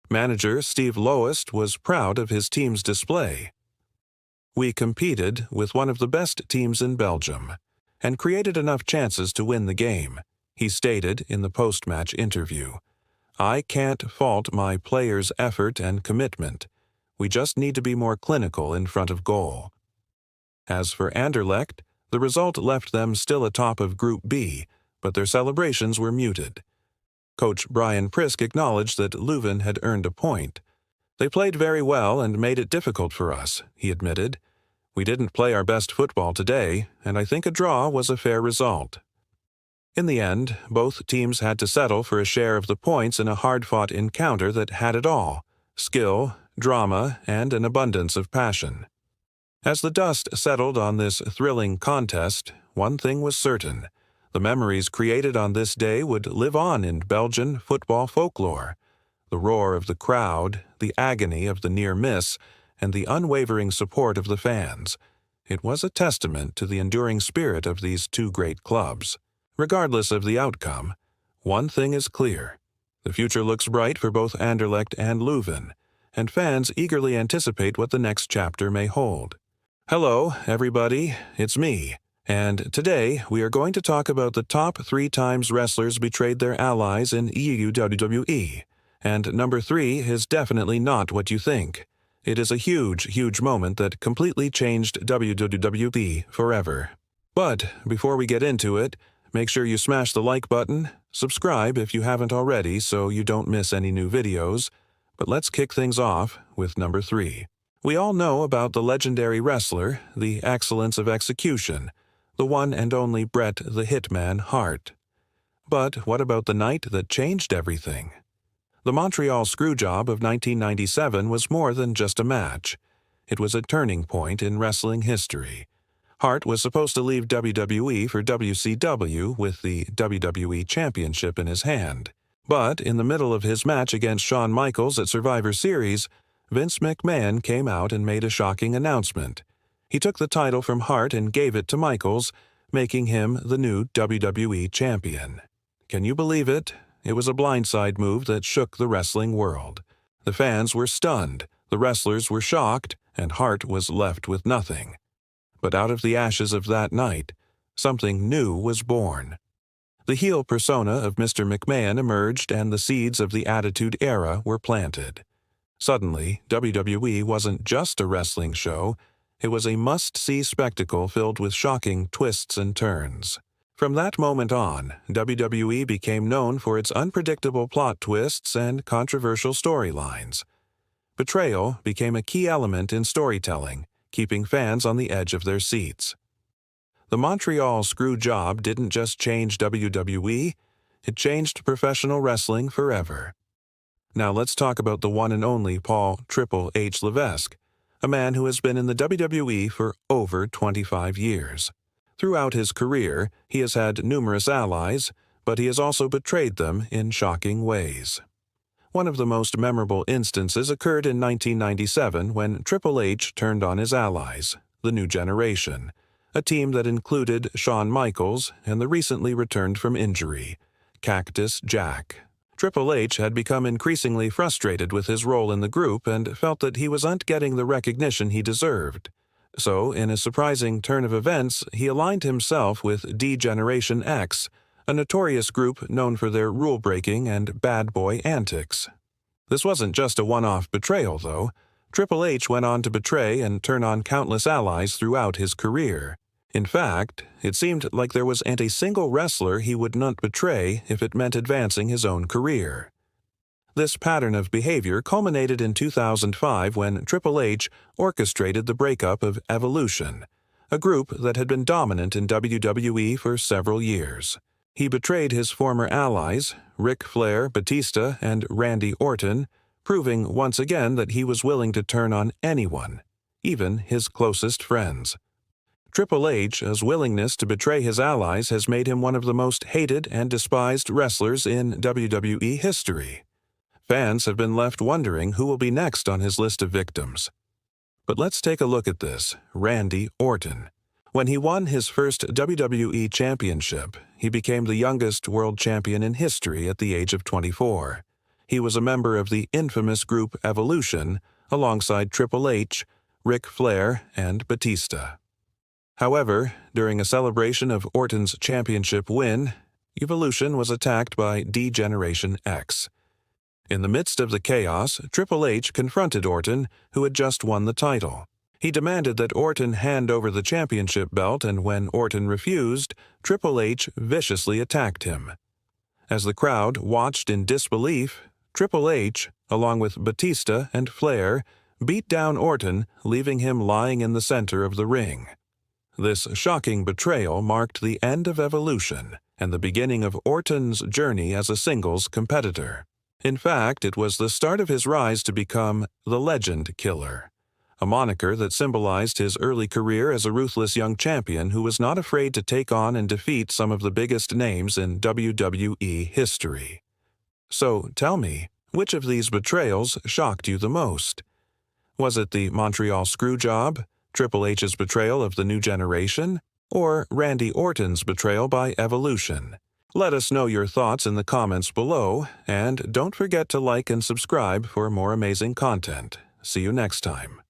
Manager Steve Loest was proud of his team's display. "We competed with one of the best teams in Belgium and created enough chances to win the game," he stated in the post-match interview. "I can't fault my players' effort and commitment. We just need to be more clinical in front of goal." As for Anderlecht, the result left them still atop of Group B, but their celebrations were muted. Coach Brian Prisk acknowledged that Leuven had earned a point. "They played very well and made it difficult for us," he admitted. "We didn't play our best football today, and I think a draw was a fair result." In the end, both teams had to settle for a share of the points in a hard-fought encounter that had it all: skill, drama, and an abundance of passion. As the dust settled on this thrilling contest, one thing was certain: the memories created on this day would live on in Belgian football folklore. The roar of the crowd, the agony of the near miss, and the unwavering support of the fans. It was a testament to the enduring spirit of these two great clubs. Regardless of the outcome, one thing is clear: the future looks bright for both Anderlecht and Leuven, and fans eagerly anticipate what the next chapter may hold. Hello, everybody, it's me, and today we are going to talk about the top 3 times wrestlers betrayed their allies in WWE, and number 3 is definitely not what you think. It is a huge moment that completely changed WWE forever. But before we get into it, make sure you smash the like button, subscribe if you haven't already so you don't miss any new videos. But let's kick things off with number 3. We all know about the legendary wrestler, the excellence of execution, the one and only Bret the Hitman Hart. But what about the night that changed everything? The Montreal Screwjob of 1997 was more than just a match. It was a turning point in wrestling history. Hart was supposed to leave WWE for WCW with the WWE Championship in his hand. But in the middle of his match against Shawn Michaels at Survivor Series, Vince McMahon came out and made a shocking announcement. He took the title from Hart and gave it to Michaels, making him the new WWE Champion. Can you believe it? It was a blindside move that shook the wrestling world. The fans were stunned, the wrestlers were shocked, and Hart was left with nothing. But out of the ashes of that night, something new was born. The heel persona of Mr. McMahon emerged and the seeds of the Attitude Era were planted. Suddenly, WWE wasn't just a wrestling show, it was a must-see spectacle filled with shocking twists and turns. From that moment on, WWE became known for its unpredictable plot twists and controversial storylines. Betrayal became a key element in storytelling, keeping fans on the edge of their seats. The Montreal Screwjob didn't just change WWE, it changed professional wrestling forever. Now let's talk about the one and only Paul Triple H Levesque, a man who has been in the WWE for over 25 years. Throughout his career, he has had numerous allies, but he has also betrayed them in shocking ways. One of the most memorable instances occurred in 1997 when Triple H turned on his allies, the New Generation, a team that included Shawn Michaels and the recently returned from injury, Cactus Jack. Triple H had become increasingly frustrated with his role in the group and felt that he wasn't getting the recognition he deserved. So, in a surprising turn of events, he aligned himself with D-Generation X, a notorious group known for their rule-breaking and bad boy antics. This wasn't just a one-off betrayal, though. Triple H went on to betray and turn on countless allies throughout his career. In fact, it seemed like there wasn't a single wrestler he would not betray if it meant advancing his own career. This pattern of behavior culminated in 2005 when Triple H orchestrated the breakup of Evolution, a group that had been dominant in WWE for several years. He betrayed his former allies, Ric Flair, Batista, and Randy Orton, proving once again that he was willing to turn on anyone, even his closest friends. Triple H's willingness to betray his allies has made him one of the most hated and despised wrestlers in WWE history. Fans have been left wondering who will be next on his list of victims. But let's take a look at this, Randy Orton. When he won his first WWE Championship, he became the youngest world champion in history at the age of 24. He was a member of the infamous group Evolution, alongside Triple H, Ric Flair, and Batista. However, during a celebration of Orton's championship win, Evolution was attacked by D-Generation X. In the midst of the chaos, Triple H confronted Orton, who had just won the title. He demanded that Orton hand over the championship belt, and when Orton refused, Triple H viciously attacked him. As the crowd watched in disbelief, Triple H, along with Batista and Flair, beat down Orton, leaving him lying in the center of the ring. This shocking betrayal marked the end of Evolution and the beginning of Orton's journey as a singles competitor. In fact, it was the start of his rise to become the Legend Killer, a moniker that symbolized his early career as a ruthless young champion who was not afraid to take on and defeat some of the biggest names in WWE history. So tell me, which of these betrayals shocked you the most? Was it the Montreal Screwjob, Triple H's betrayal of the New Generation, or Randy Orton's betrayal by Evolution? Let us know your thoughts in the comments below, and don't forget to like and subscribe for more amazing content. See you next time.